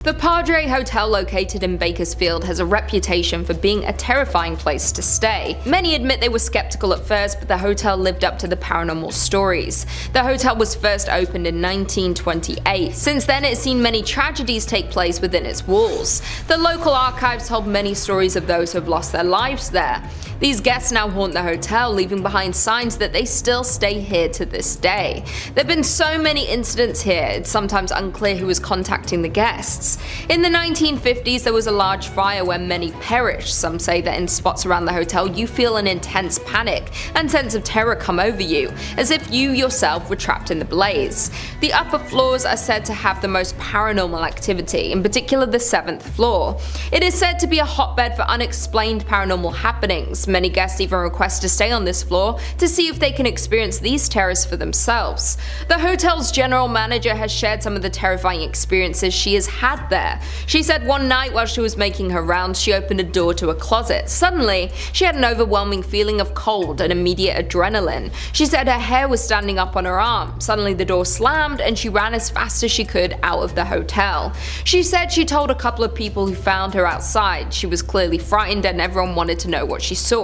The Padre Hotel, located in Bakersfield, has a reputation for being a terrifying place to stay. Many admit they were skeptical at first, but the hotel lived up to the paranormal stories. The hotel was first opened in 1928. Since then, it's seen many tragedies take place within its walls. The local archives hold many stories of those who have lost their lives there. These guests now haunt the hotel, leaving behind signs that they still stay here to this day. There have been so many incidents here, it's sometimes unclear who was contacting the guests. In the 1950s, there was a large fire where many perished. Some say that in spots around the hotel, you feel an intense panic and sense of terror come over you, as if you yourself were trapped in the blaze. The upper floors are said to have the most paranormal activity, in particular the 7th floor. It is said to be a hotbed for unexplained paranormal happenings. Many guests even request to stay on this floor to see if they can experience these terrors for themselves. The hotel's general manager has shared some of the terrifying experiences she has had there. She said one night while she was making her rounds, she opened a door to a closet. Suddenly, she had an overwhelming feeling of cold and immediate adrenaline. She said her hair was standing up on her arm. Suddenly the door slammed and she ran as fast as she could out of the hotel. She said she told a couple of people who found her outside. She was clearly frightened and everyone wanted to know what she saw.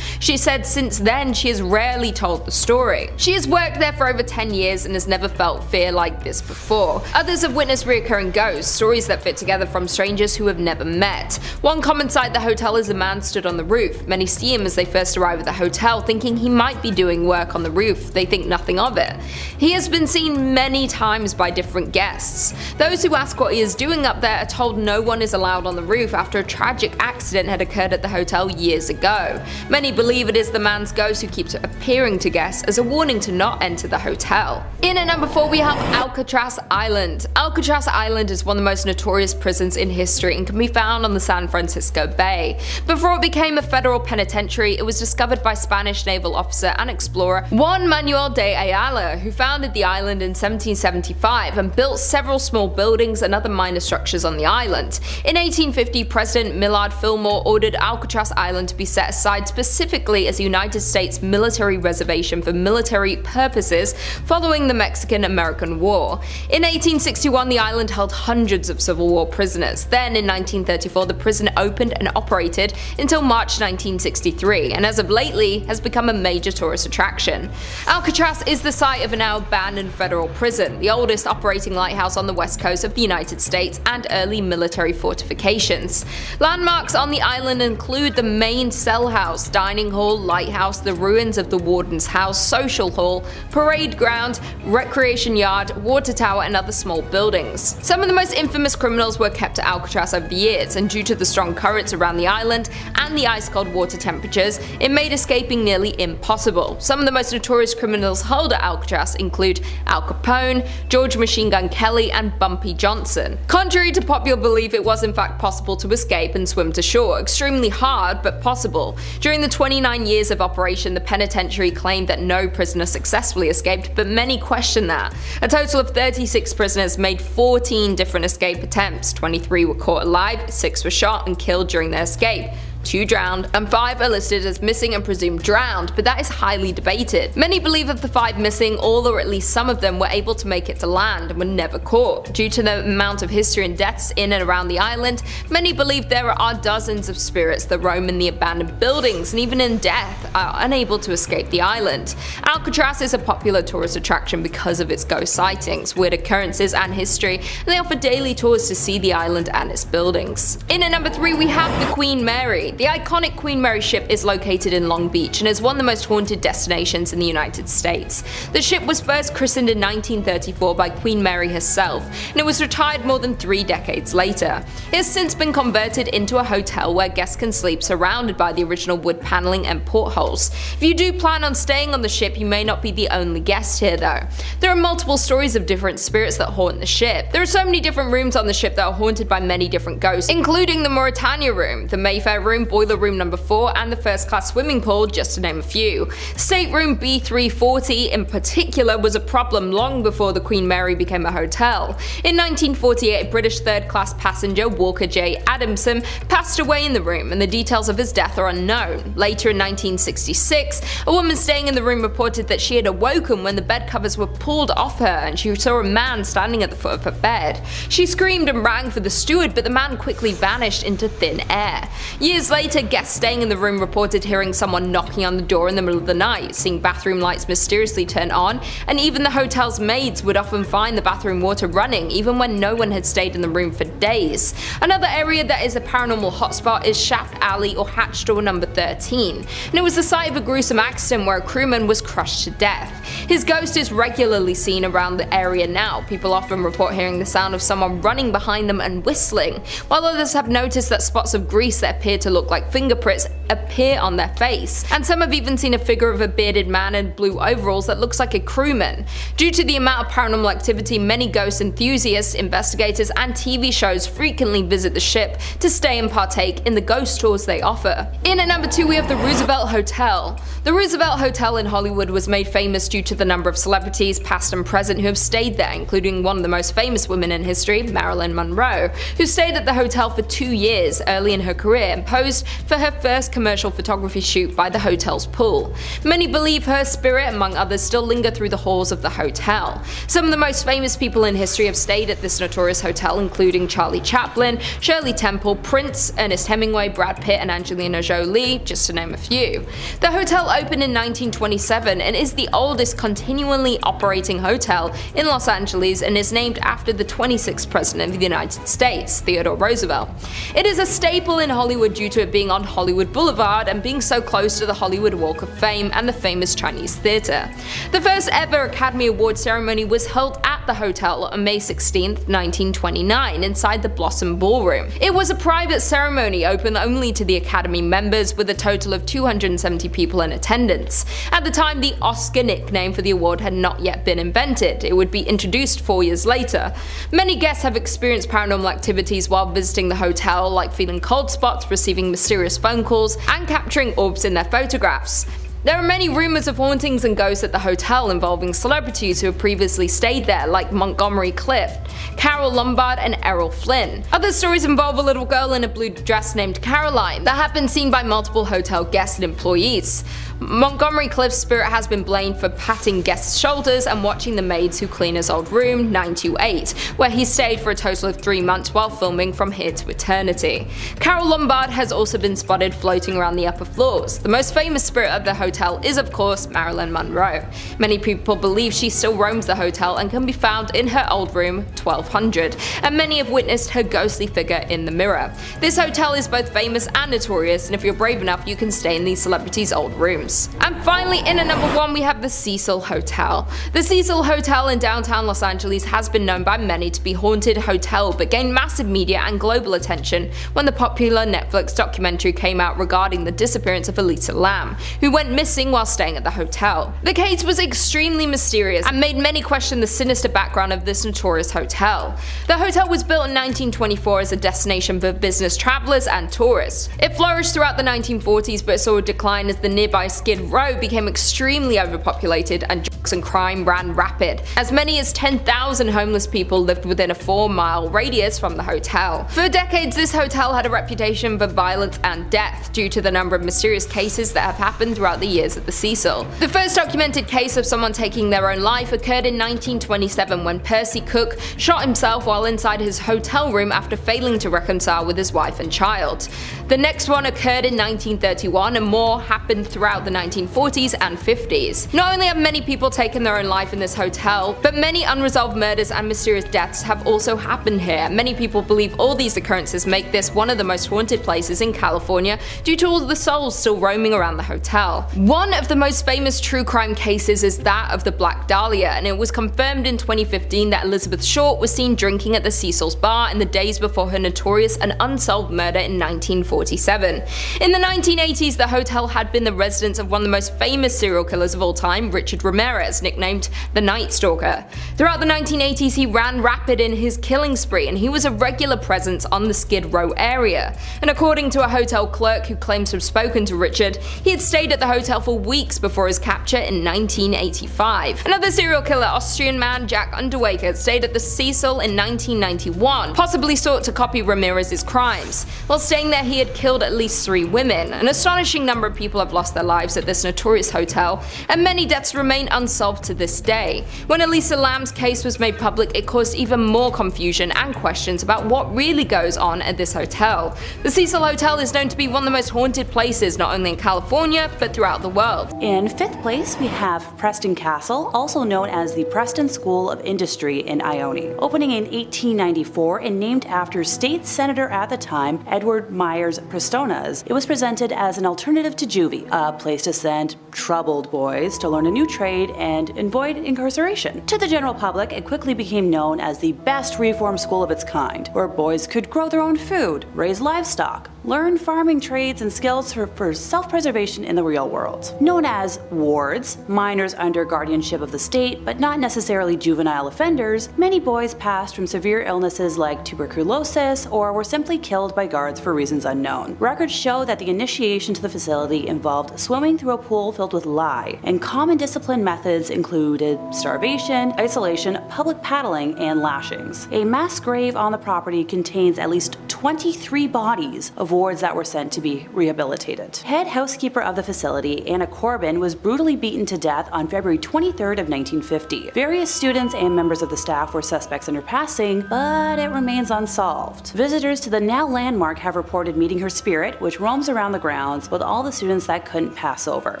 She said since then she has rarely told the story. She has worked there for over 10 years and has never felt fear like this before. Others have witnessed recurring ghosts, stories that fit together from strangers who have never met. One common sight at the hotel is a man stood on the roof. Many see him as they first arrive at the hotel, thinking he might be doing work on the roof. They think nothing of it. He has been seen many times by different guests. Those who ask what he is doing up there are told no one is allowed on the roof after a tragic accident had occurred at the hotel years ago. Many believe it is the man's ghost who keeps appearing to guests as a warning to not enter the hotel. In at number 4 we have Alcatraz Island. Alcatraz Island is one of the most notorious prisons in history and can be found on the San Francisco Bay. Before it became a federal penitentiary, it was discovered by Spanish naval officer and explorer Juan Manuel de Ayala, who founded the island in 1775 and built several small buildings and other minor structures on the island. In 1850, President Millard Fillmore ordered Alcatraz Island to be set aside specifically as a United States military reservation for military purposes following the Mexican-American War. In 1861, the island held hundreds of Civil War prisoners. Then, in 1934, the prison opened and operated until March 1963, and as of lately has become a major tourist attraction. Alcatraz is the site of a now abandoned federal prison, the oldest operating lighthouse on the west coast of the United States, and early military fortifications. Landmarks on the island include the main cell house, dining hall, lighthouse, the ruins of the warden's house, social hall, parade ground, recreation yard, water tower, and other small buildings. Some of the most infamous criminals were kept at Alcatraz over the years, and due to the strong currents around the island and the ice-cold water temperatures, it made escaping nearly impossible. Some of the most notorious criminals held at Alcatraz include Al Capone, George Machine Gun Kelly, and Bumpy Johnson. Contrary to popular belief, it was in fact possible to escape and swim to shore. Extremely hard, but possible. During the 29 years of operation, the penitentiary claimed that no prisoner successfully escaped, but many question that. A total of 36 prisoners made 14 different escape attempts. 23 were caught alive, 6 were shot and killed during their escape. 2 drowned, and 5 are listed as missing and presumed drowned, but that is highly debated. Many believe that the 5 missing, all or at least some of them, were able to make it to land and were never caught. Due to the amount of history and deaths in and around the island, many believe there are dozens of spirits that roam in the abandoned buildings and even in death are unable to escape the island. Alcatraz is a popular tourist attraction because of its ghost sightings, weird occurrences, and history, and they offer daily tours to see the island and its buildings. In at number 3 we have the Queen Mary. The iconic Queen Mary ship is located in Long Beach and is one of the most haunted destinations in the United States. The ship was first christened in 1934 by Queen Mary herself, and it was retired more than 3 decades later. It has since been converted into a hotel where guests can sleep surrounded by the original wood paneling and portholes. If you do plan on staying on the ship, you may not be the only guest here though. There are multiple stories of different spirits that haunt the ship. There are so many different rooms on the ship that are haunted by many different ghosts, including the Mauritania room, the Mayfair room, room, boiler room number 4, and the first-class swimming pool, just to name a few. Stateroom B340 in particular was a problem long before the Queen Mary became a hotel. In 1948, British third-class passenger Walker J. Adamson passed away in the room, and the details of his death are unknown. Later in 1966, a woman staying in the room reported that she had awoken when the bed covers were pulled off her and she saw a man standing at the foot of her bed. She screamed and rang for the steward, but the man quickly vanished into thin air. Years later, guests staying in the room reported hearing someone knocking on the door in the middle of the night, seeing bathroom lights mysteriously turn on, and even the hotel's maids would often find the bathroom water running even when no one had stayed in the room for days. Another area that is a paranormal hotspot is Shaft Alley or hatch door number 13, and it was the site of a gruesome accident where a crewman was crushed to death. His ghost is regularly seen around the area now. People often report hearing the sound of someone running behind them and whistling, while others have noticed that spots of grease that appear to look like fingerprints appear on their face, and some have even seen a figure of a bearded man in blue overalls that looks like a crewman. Due to the amount of paranormal activity, many ghost enthusiasts, investigators, and TV shows frequently visit the ship to stay and partake in the ghost tours they offer. In at number 2, we have the Roosevelt Hotel. The Roosevelt Hotel in Hollywood was made famous due to the number of celebrities, past and present, who have stayed there, including one of the most famous women in history, Marilyn Monroe, who stayed at the hotel for 2 years early in her career and posed for her first commercial photography shoot by the hotel's pool. Many believe her spirit, among others, still linger through the halls of the hotel. Some of the most famous people in history have stayed at this notorious hotel, including Charlie Chaplin, Shirley Temple, Prince, Ernest Hemingway, Brad Pitt, and Angelina Jolie, just to name a few. The hotel opened in 1927 and is the oldest continually operating hotel in Los Angeles and is named after the 26th President of the United States, Theodore Roosevelt. It is a staple in Hollywood due to it being on Hollywood Boulevard and being so close to the Hollywood Walk of Fame and the famous Chinese theater. The first ever Academy Award ceremony was held at the hotel on May 16, 1929, inside the Blossom Ballroom. It was a private ceremony open only to the Academy members, with a total of 270 people in attendance. At the time, the Oscar nickname for the award had not yet been invented. It would be introduced 4 years later. Many guests have experienced paranormal activities while visiting the hotel, like feeling cold spots, receiving mysterious phone calls, and capturing orbs in their photographs. There are many rumors of hauntings and ghosts at the hotel involving celebrities who have previously stayed there, like Montgomery Clift, Carole Lombard, and Errol Flynn. Other stories involve a little girl in a blue dress named Caroline that have been seen by multiple hotel guests and employees. Montgomery Clift's spirit has been blamed for patting guests' shoulders and watching the maids who clean his old room, 928, where he stayed for a total of 3 months while filming From Here to Eternity. Carole Lombard has also been spotted floating around the upper floors. The most famous spirit of the hotel is, of course, Marilyn Monroe. Many people believe she still roams the hotel and can be found in her old room, 1200, and many have witnessed her ghostly figure in the mirror. This hotel is both famous and notorious, and if you're brave enough, you can stay in these celebrities' old rooms. And finally, in at number 1, we have the Cecil Hotel. The Cecil Hotel in downtown Los Angeles has been known by many to be a haunted hotel, but gained massive media and global attention when the popular Netflix documentary came out regarding the disappearance of Elisa Lam, who went missing while staying at the hotel. The case was extremely mysterious and made many question the sinister background of this notorious hotel. The hotel was built in 1924 as a destination for business travelers and tourists. It flourished throughout the 1940s, but saw a decline as the nearby Skid Row became extremely overpopulated and drugs and crime ran rapid. As many as 10,000 homeless people lived within a 4-mile radius from the hotel. For decades, this hotel had a reputation for violence and death due to the number of mysterious cases that have happened throughout the years at the Cecil. The first documented case of someone taking their own life occurred in 1927 when Percy Cook shot himself while inside his hotel room after failing to reconcile with his wife and child. The next one occurred in 1931, and more happened throughout the 1940s and 50s. Not only have many people taken their own life in this hotel, but many unresolved murders and mysterious deaths have also happened here. Many people believe all these occurrences make this one of the most haunted places in California due to all the souls still roaming around the hotel. One of the most famous true crime cases is that of the Black Dahlia, and it was confirmed in 2015 that Elizabeth Short was seen drinking at the Cecil's bar in the days before her notorious and unsolved murder in 1947. In the 1980s, the hotel had been the residence of one of the most famous serial killers of all time, Richard Ramirez, nicknamed the Night Stalker. Throughout the 1980s, he ran rapid in his killing spree, and he was a regular presence on the Skid Row area. And according to a hotel clerk who claims to have spoken to Richard, he had stayed at the hotel for weeks before his capture in 1985. Another serial killer, Austrian man Jack Underwaker, stayed at the Cecil in 1991, possibly sought to copy Ramirez's crimes. While staying there, he had killed at least 3 women. An astonishing number of people have lost their lives at this notorious hotel, and many deaths remain unsolved to this day. When Elisa Lam's case was made public, it caused even more confusion and questions about what really goes on at this hotel. The Cecil Hotel is known to be one of the most haunted places not only in California, but throughout the world. In 5th place, we have Preston Castle, also known as the Preston School of Industry in Ione. Opening in 1894 and named after state senator at the time, Edward Myers Prestonas, it was presented as an alternative to juvie, a place to send troubled boys to learn a new trade and avoid incarceration. To the general public, it quickly became known as the best reform school of its kind, where boys could grow their own food, raise livestock, learn farming trades and skills for self-preservation in the real world. Known as wards, minors under guardianship of the state, but not necessarily juvenile offenders, many boys passed from severe illnesses like tuberculosis or were simply killed by guards for reasons unknown. Records show that the initiation to the facility involved swimming through a pool filled with lye, and common discipline methods included starvation, isolation, public paddling, and lashings. A mass grave on the property contains at least 23 bodies of wards that were sent to be rehabilitated. Head housekeeper of the facility, Anna Corbin, was brutally beaten to death on February 23rd of 1950. Various students and members of the staff were suspects in her passing, but it remains unsolved. Visitors to the now landmark have reported meeting her spirit, which roams around the grounds with all the students that couldn't pass over.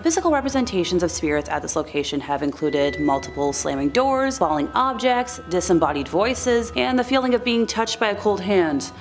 Physical representations of spirits at this location have included multiple slamming doors, falling objects, disembodied voices, and the feeling of being touched by a cold hand.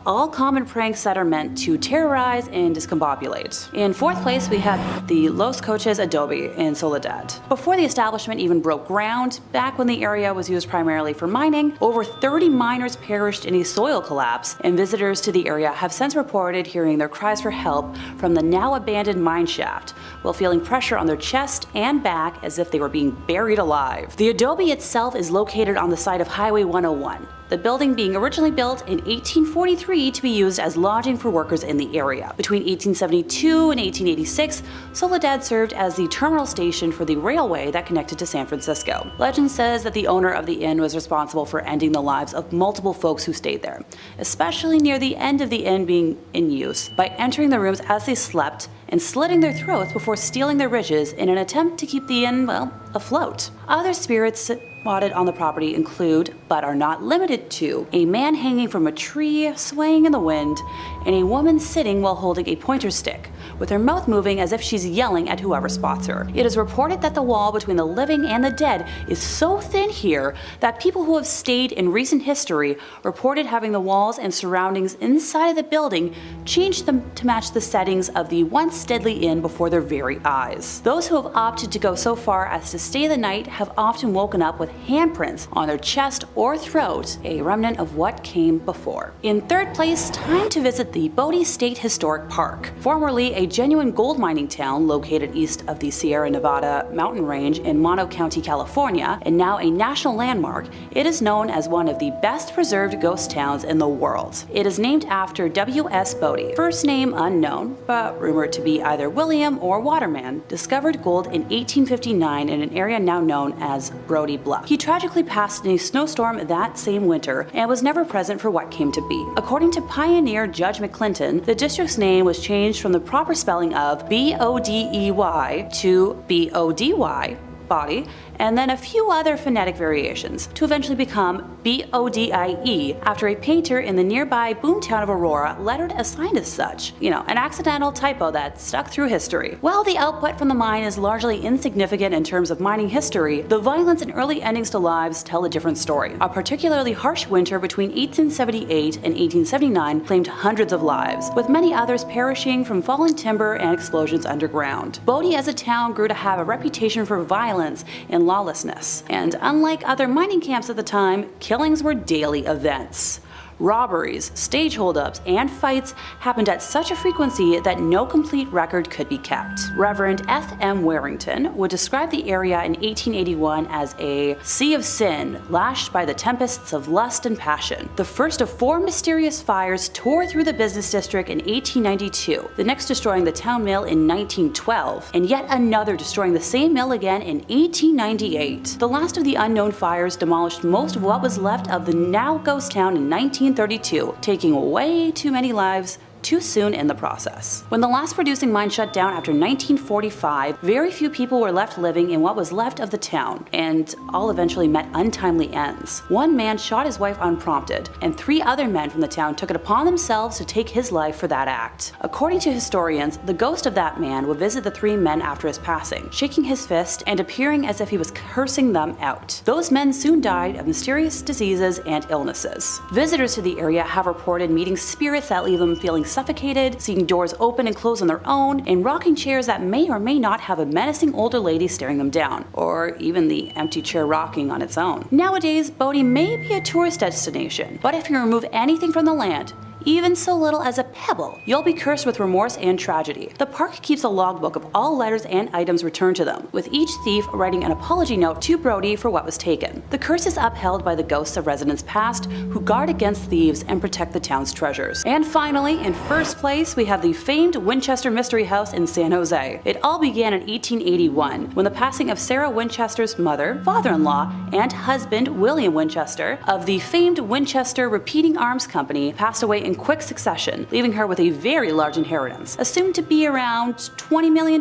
All common pranks that are meant to terrorize and discombobulate. In 4th place, we have the Los Coches Adobe in Soledad. Before the establishment even broke ground, back when the area was used primarily for mining, over 30 miners perished in a soil collapse, and visitors to the area have since reported hearing their cries for help from the now abandoned mine shaft, while feeling pressure on their chest and back as if they were being buried alive. The adobe itself is located on the site of Highway 101. The building being originally built in 1843 to be used as lodging for workers in the area. Between 1872 and 1886, Soledad served as the terminal station for the railway that connected to San Francisco. Legend says that the owner of the inn was responsible for ending the lives of multiple folks who stayed there, especially near the end of the inn being in use, by entering the rooms as they slept and slitting their throats before stealing their riches in an attempt to keep the inn, well, afloat. Other spirits spotted on the property include, but are not limited to, a man hanging from a tree, swaying in the wind, and a woman sitting while holding a pointer stick, with her mouth moving as if she's yelling at whoever spots her. It is reported that the wall between the living and the dead is so thin here that people who have stayed in recent history reported having the walls and surroundings inside of the building changed them to match the settings of the once deadly inn before their very eyes. Those who have opted to go so far as to stay the night have often woken up with handprints on their chest or throat, a remnant of what came before. In 3rd place, time to visit the Bodie State Historic Park. Formerly a genuine gold mining town located east of the Sierra Nevada mountain range in Mono County, California, and now a national landmark, it is known as one of the best preserved ghost towns in the world. It is named after W.S. Bodie, first name unknown, but rumored to be either William or Waterman, discovered gold in 1859 in an area now known as Brody Bluff. He tragically passed in a snowstorm that same winter and was never present for what came to be. According to pioneer Judge McClinton, the district's name was changed from the proper spelling of B-O-D-E-Y to B-O-D-Y, Body, and then a few other phonetic variations, to eventually become Bodie after a painter in the nearby boomtown of Aurora lettered a sign as such. You know, an accidental typo that stuck through history. While the output from the mine is largely insignificant in terms of mining history, the violence and early endings to lives tell a different story. A particularly harsh winter between 1878 and 1879 claimed hundreds of lives, with many others perishing from falling timber and explosions underground. Bodie as a town grew to have a reputation for violence and lawlessness, and unlike other mining camps at the time, killings were daily events. Robberies, stage holdups, and fights happened at such a frequency that no complete record could be kept. Reverend F.M. Warrington would describe the area in 1881 as a sea of sin lashed by the tempests of lust and passion. The first of 4 mysterious fires tore through the business district in 1892, the next destroying the town mill in 1912, and yet another destroying the same mill again in 1898. The last of the unknown fires demolished most of what was left of the now ghost town in 1932, taking way too many lives too soon in the process. When the last producing mine shut down after 1945, very few people were left living in what was left of the town, and all eventually met untimely ends. One man shot his wife unprompted, and 3 other men from the town took it upon themselves to take his life for that act. According to historians, the ghost of that man would visit the 3 men after his passing, shaking his fist and appearing as if he was cursing them out. Those men soon died of mysterious diseases and illnesses. Visitors to the area have reported meeting spirits that leave them feeling suffocated, seeing doors open and close on their own, and rocking chairs that may or may not have a menacing older lady staring them down, or even the empty chair rocking on its own. Nowadays, Bodie may be a tourist destination, but if you remove anything from the land, even so little as a pebble, you'll be cursed with remorse and tragedy. The park keeps a logbook of all letters and items returned to them, with each thief writing an apology note to Bodie for what was taken. The curse is upheld by the ghosts of residents past who guard against thieves and protect the town's treasures. And finally, in first place, we have the famed Winchester Mystery House in San Jose. It all began in 1881, when the passing of Sarah Winchester's mother, father-in-law, and husband, William Winchester, of the famed Winchester Repeating Arms Company, passed away in quick succession, leaving her with a very large inheritance, assumed to be around $20 million,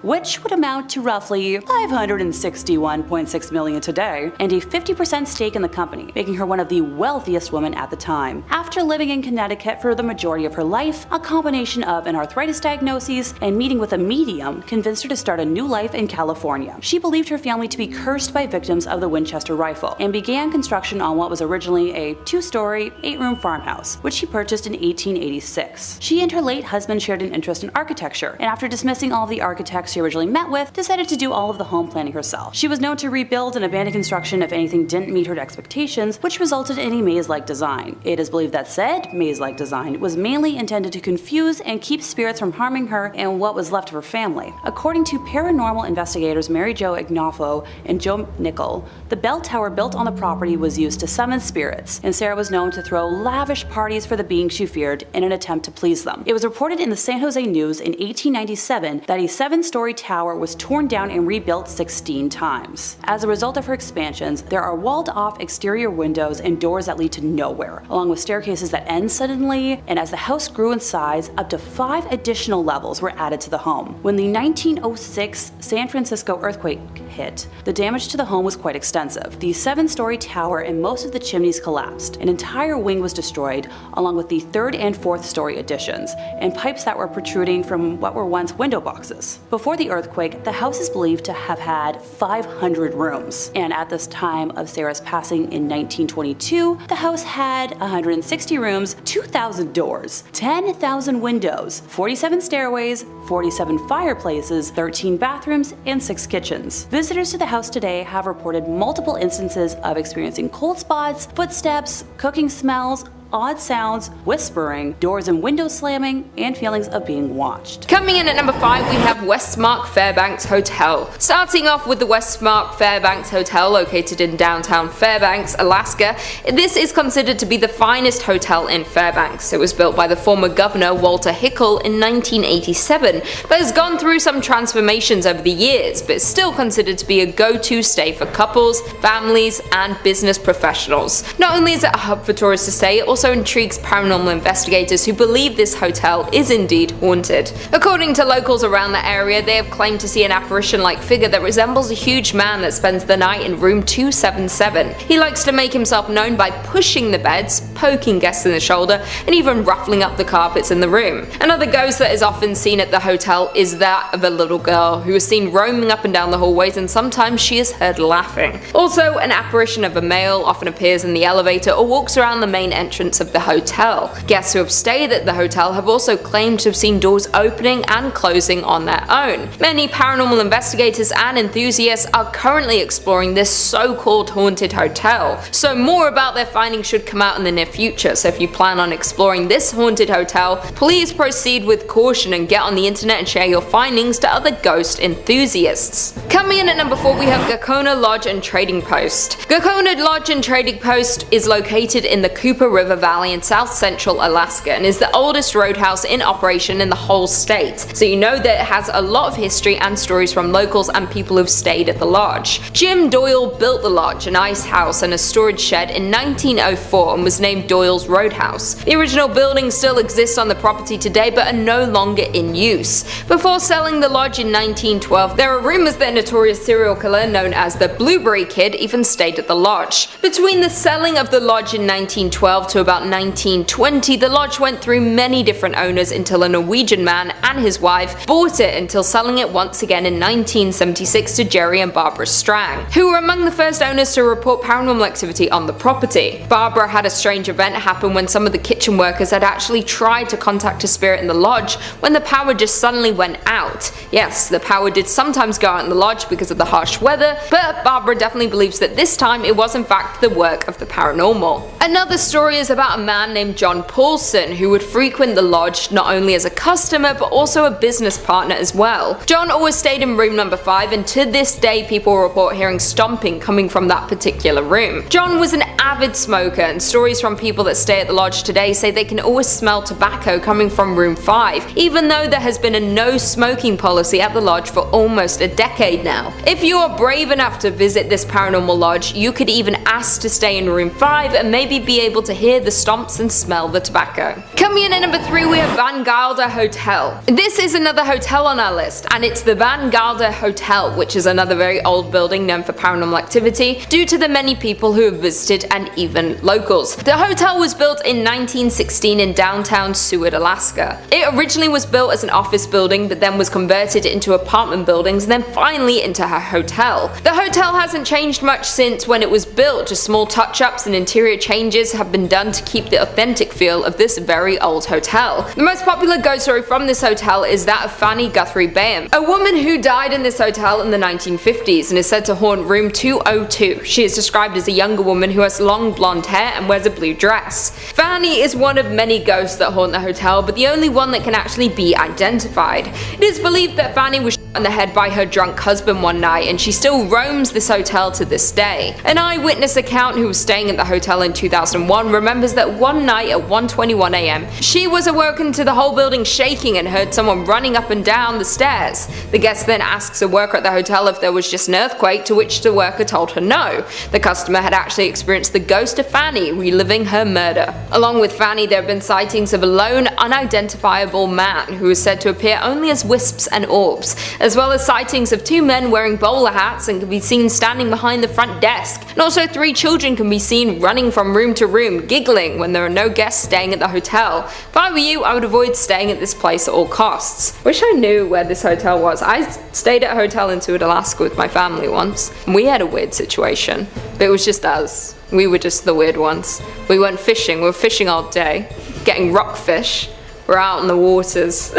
which would amount to roughly $561.6 million today, and a 50% stake in the company, making her one of the wealthiest women at the time. After living in Connecticut for the majority of her life, a combination of an arthritis diagnosis and meeting with a medium convinced her to start a new life in California. She believed her family to be cursed by victims of the Winchester rifle, and began construction on what was originally a 2-story, 8-room farmhouse, which she purchased in 1886. She and her late husband shared an interest in architecture, and after dismissing all of the architects she originally met with, decided to do all of the home planning herself. She was known to rebuild and abandon construction if anything didn't meet her expectations, which resulted in a maze-like design. It is believed that said maze-like design was mainly intended to confuse and keep spirits from harming her and what was left of her family. According to paranormal investigators Mary Jo Ignafo and Joe Nickel, the bell tower built on the property was used to summon spirits, and Sarah was known to throw lavish parties for the beings she feared in an attempt to please them. It was reported in the San Jose News in 1897 that a 7-story tower was torn down and rebuilt 16 times. As a result of her expansions, there are walled-off exterior windows and doors that lead to nowhere, along with staircases that end suddenly, and as the house grew in size, up to 5 additional levels were added to the home. When the 1906 San Francisco earthquake hit, the damage to the home was quite extensive. The 7-story tower and most of the chimneys collapsed. An entire wing was destroyed, along with the 3rd and 4th story additions, and pipes that were protruding from what were once window boxes. Before the earthquake, the house is believed to have had 500 rooms, and at this time of Sarah's passing in 1922, the house had 160 rooms, 2,000 doors, 10,000 windows, 47 stairways, 47 fireplaces, 13 bathrooms, and 6 kitchens. Visitors to the house today have reported multiple instances of experiencing cold spots, footsteps, cooking smells, odd sounds, whispering, doors and windows slamming, and feelings of being watched. Coming in at number 5, we have Westmark Fairbanks Hotel. Starting off with the Westmark Fairbanks Hotel, located in downtown Fairbanks, Alaska. This is considered to be the finest hotel in Fairbanks. It was built by the former governor Walter Hickel in 1987, but has gone through some transformations over the years, but is still considered to be a go-to stay for couples, families, and business professionals. Not only is it a hub for tourists to stay, it also also intrigues paranormal investigators who believe this hotel is indeed haunted. According to locals around the area, they have claimed to see an apparition-like figure that resembles a huge man that spends the night in room 277. He likes to make himself known by pushing the beds, poking guests in the shoulder, and even ruffling up the carpets in the room. Another ghost that is often seen at the hotel is that of a little girl who is seen roaming up and down the hallways, and sometimes she is heard laughing. Also, an apparition of a male often appears in the elevator or walks around the main entrance of the hotel. Guests who have stayed at the hotel have also claimed to have seen doors opening and closing on their own. Many paranormal investigators and enthusiasts are currently exploring this so-called haunted hotel, so more about their findings should come out in the near future. So if you plan on exploring this haunted hotel, please proceed with caution and get on the internet and share your findings to other ghost enthusiasts. Coming in at number 4, we have Gona Lodge and Trading Post. Gona Lodge and Trading Post is located in the Cooper River Valley in south central Alaska and is the oldest roadhouse in operation in the whole state. So you know that it has a lot of history and stories from locals and people who've stayed at the lodge. Jim Doyle built the lodge, an ice house and a storage shed in 1904 and was named Doyle's Roadhouse. The original building still exists on the property today but are no longer in use. Before selling the lodge in 1912, there are rumors that a notorious serial killer known as the Blueberry Kid even stayed at the lodge. Between the selling of the lodge in 1912 to about 1920, the lodge went through many different owners until a Norwegian man and his wife bought it, until selling it once again in 1976 to Jerry and Barbara Strang, who were among the first owners to report paranormal activity on the property. Barbara had a strange event happen when some of the kitchen workers had actually tried to contact a spirit in the lodge when the power just suddenly went out. Yes, the power did sometimes go out in the lodge because of the harsh weather, but Barbara definitely believes that this time it was in fact the work of the paranormal. Another story is about a man named John Paulson who would frequent the lodge not only as a customer but also a business partner as well. John always stayed in room number 5, and to this day people report hearing stomping coming from that particular room. John was an avid smoker, and stories from people that stay at the lodge today say they can always smell tobacco coming from room 5, even though there has been a no smoking policy at the lodge for almost a decade now. If you are brave enough to visit this paranormal lodge, you could even ask to stay in room 5 and maybe be able to hear the stomps and smell the tobacco. Coming in at number 3, we have Vanala Hotel. This is another hotel on our list, and it's the Vanala Hotel, which is another very old building known for paranormal activity due to the many people who have visited and even locals. The hotel was built in 1916 in downtown Seward, Alaska. It originally was built as an office building but then was converted into apartment buildings and then finally into a hotel. The hotel hasn't changed much since when it was built, just small touch-ups and interior changes have been done to keep the authentic feel of this very old hotel. The most popular ghost story from this hotel is that of Fanny Guthrie Bayham, a woman who died in this hotel in the 1950s and is said to haunt room 202. She is described as a younger woman who has long blonde hair and wears a blue dress. Fanny is one of many ghosts that haunt the hotel, but the only one that can actually be identified. It is believed that Fanny was shot in the head by her drunk husband one night, and she still roams this hotel to this day. An eyewitness account who was staying at the hotel in 2001 remembers that one night at 1:21 AM, she was awoken to the whole building shaking and heard someone running up and down the stairs. The guest then asks a worker at the hotel if there was just an earthquake, to which the worker told her no. The customer had actually experienced the ghost of Fanny reliving her murder. Along with Fanny, there have been sightings of a lone, unidentifiable man who is said to appear only as wisps and orbs, as well as sightings of 2 men wearing bowler hats and can be seen standing behind the front desk, and also 3 children can be seen running from room to room, giggling when there are no guests staying at the hotel. If I were you, I would avoid staying at this place at all costs. Wish I knew where this hotel was. I stayed at a hotel in Seward, Alaska with my family once, and we had a weird situation, but it was just us. We were just the weird ones. We went fishing, we were fishing all day, getting rockfish. We're out in the waters.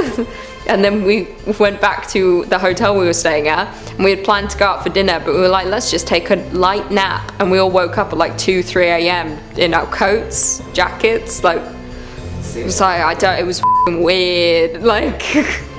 And then we went back to the hotel we were staying at, and we had planned to go out for dinner, but we were like, let's just take a light nap. And we all woke up at like 2-3 AM in our coats, jackets, like, it was like, it was f***ing weird, like,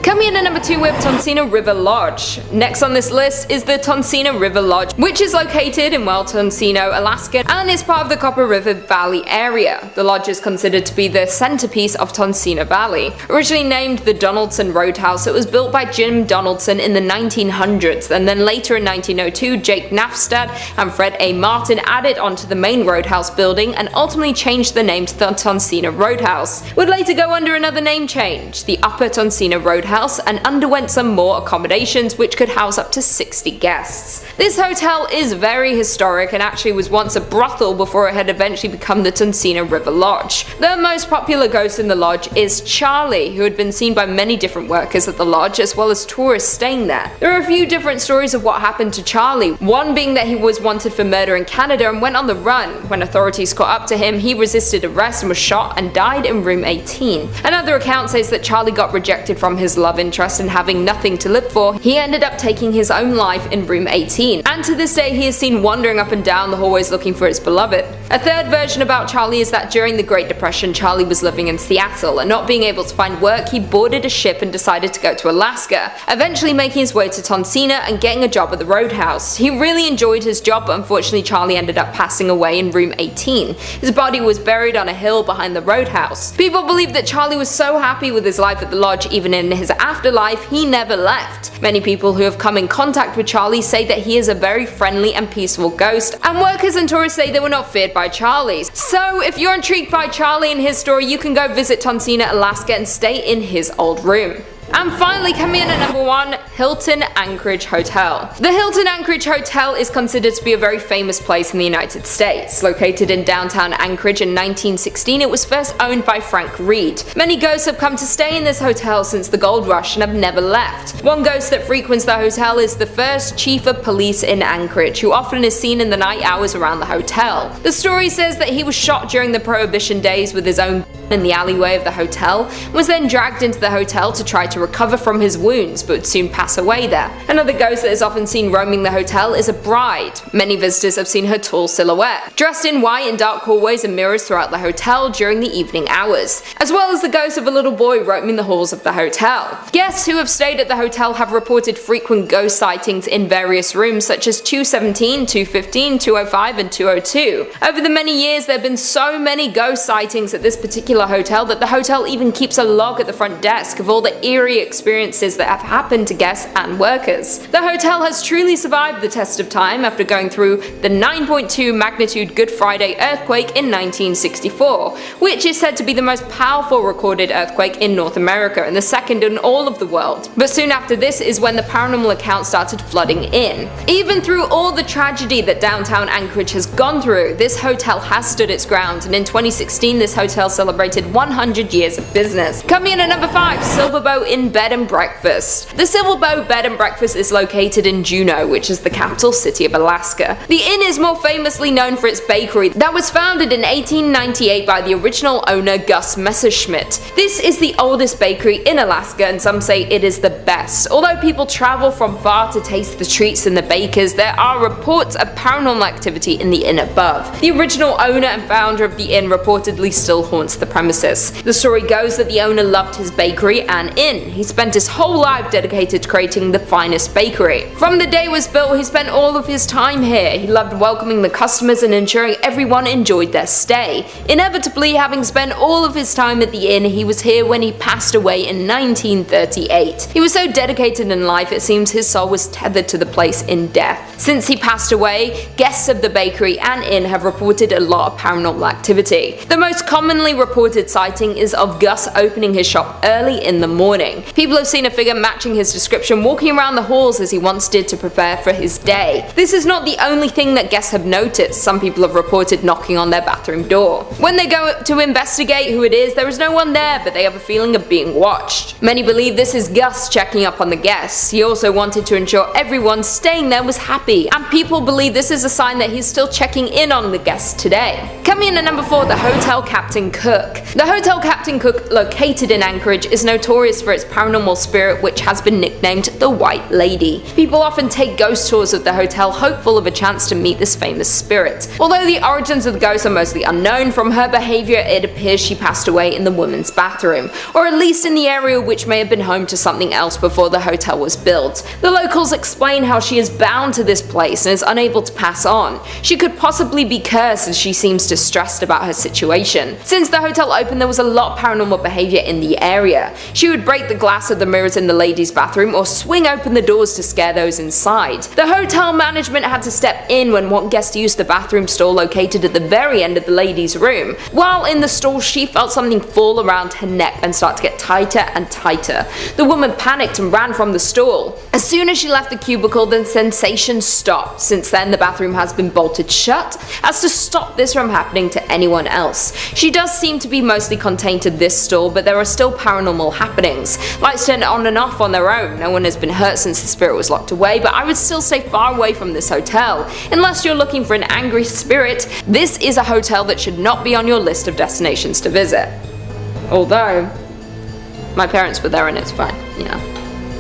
Coming in at number 2 with Tonsina River Lodge. Next on this list is the Tonsina River Lodge, which is located in Tonsino, Alaska, and is part of the Copper River Valley area. The lodge is considered to be the centerpiece of Tonsina Valley. Originally named the Donaldson Roadhouse, it was built by Jim Donaldson in the 1900s, and then later in 1902, Jake Nafstad and Fred A. Martin added onto the main roadhouse building and ultimately changed the name to the Tonsina Roadhouse. It would later go under another name change, the Upper Tonsina Roadhouse, and underwent some more accommodations which could house up to 60 guests. This hotel is very historic and actually was once a brothel before it had eventually become the Tonsina River Lodge. The most popular ghost in the lodge is Charlie, who had been seen by many different workers at the lodge as well as tourists staying there. There are a few different stories of what happened to Charlie, one being that he was wanted for murder in Canada and went on the run. When authorities caught up to him, he resisted arrest and was shot and died in room 18. Another account says that Charlie got rejected from his love interest and having nothing to live for, he ended up taking his own life in room 18, and to this day he is seen wandering up and down the hallways looking for his beloved. A third version about Charlie is that during the Great Depression, Charlie was living in Seattle, and not being able to find work, he boarded a ship and decided to go to Alaska, eventually making his way to Tonsina and getting a job at the Roadhouse. He really enjoyed his job, but unfortunately Charlie ended up passing away in room 18. His body was buried on a hill behind the Roadhouse. People believe that Charlie was so happy with his life at the lodge, even in his afterlife, he never left. Many people who have come in contact with Charlie say that he is a very friendly and peaceful ghost, and workers and tourists say they were not feared by Charlie. So if you're intrigued by Charlie and his story, you can go visit Tonsina, Alaska and stay in his old room. And finally, coming in at number 1, Hilton Anchorage Hotel. The Hilton Anchorage Hotel is considered to be a very famous place in the United States. Located in downtown Anchorage in 1916, it was first owned by Frank Reed. Many ghosts have come to stay in this hotel since the gold rush and have never left. One ghost that frequents the hotel is the first chief of police in Anchorage, who often is seen in the night hours around the hotel. The story says that he was shot during the Prohibition days with his own in the alleyway of the hotel, was then dragged into the hotel to try to recover from his wounds, but would soon pass away there. Another ghost that is often seen roaming the hotel is a bride. Many visitors have seen her tall silhouette, dressed in white in dark hallways and mirrors throughout the hotel during the evening hours, as well as the ghost of a little boy roaming the halls of the hotel. Guests who have stayed at the hotel have reported frequent ghost sightings in various rooms such as 217, 215, 205 and 202. Over the many years there have been so many ghost sightings at this particular hotel that the hotel even keeps a log at the front desk of all the eerie experiences that have happened to guests and workers. The hotel has truly survived the test of time after going through the 9.2 magnitude Good Friday earthquake in 1964, which is said to be the most powerful recorded earthquake in North America and the second in all of the world. But soon after this is when the paranormal accounts started flooding in. Even through all the tragedy that downtown Anchorage has gone through, this hotel has stood its ground, and in 2016 this hotel celebrated 100 years of business. Coming in at number 5, Silverbow Inn Bed and Breakfast. The Silverbow Bed and Breakfast is located in Juneau, which is the capital city of Alaska. The inn is more famously known for its bakery that was founded in 1898 by the original owner Gus Messerschmitt. This is the oldest bakery in Alaska, and some say it is the best. Although people travel from far to taste the treats and the bakers, there are reports of paranormal activity in the inn above. The original owner and founder of the inn reportedly still haunts the premises. The story goes that the owner loved his bakery and inn. He spent his whole life dedicated to creating the finest bakery. From the day it was built, he spent all of his time here. He loved welcoming the customers and ensuring everyone enjoyed their stay. Inevitably, having spent all of his time at the inn, he was here when he passed away in 1938. He was so dedicated in life, it seems his soul was tethered to the place in death. Since he passed away, guests of the bakery and inn have reported a lot of paranormal activity. The most commonly reported sighting is of Gus opening his shop early in the morning. People have seen a figure matching his description walking around the halls as he once did to prepare for his day. This is not the only thing that guests have noticed. Some people have reported knocking on their bathroom door. When they go to investigate who it is, there is no one there, but they have a feeling of being watched. Many believe this is Gus checking up on the guests. He also wanted to ensure everyone staying there was happy, and people believe this is a sign that he's still checking in on the guests today. Coming in at number 4, the Hotel Captain Cook. The Hotel Captain Cook, located in Anchorage, is notorious for its its paranormal spirit, which has been nicknamed the White Lady. People often take ghost tours of the hotel, hopeful of a chance to meet this famous spirit. Although the origins of the ghost are mostly unknown, from her behavior it appears she passed away in the women's bathroom, or at least in the area which may have been home to something else before the hotel was built. The locals explain how she is bound to this place and is unable to pass on. She could possibly be cursed, as she seems distressed about her situation. Since the hotel opened, there was a lot of paranormal behavior in the area. She would break the glass of the mirrors in the ladies' bathroom or swing open the doors to scare those inside. The hotel management had to step in when one guest used the bathroom stall located at the very end of the ladies' room. While in the stall, she felt something fall around her neck and start to get tighter and tighter. The woman panicked and ran from the stall. As soon as she left the cubicle, the sensation stopped. Since then, the bathroom has been bolted shut as to stop this from happening to anyone else. She does seem to be mostly contained to this stall, but there are still paranormal happenings. Lights turn on and off on their own. No one has been hurt since the spirit was locked away, but I would still stay far away from this hotel. Unless you're looking for an angry spirit, this is a hotel that should not be on your list of destinations to visit. Although, my parents were there and it's fine, you know.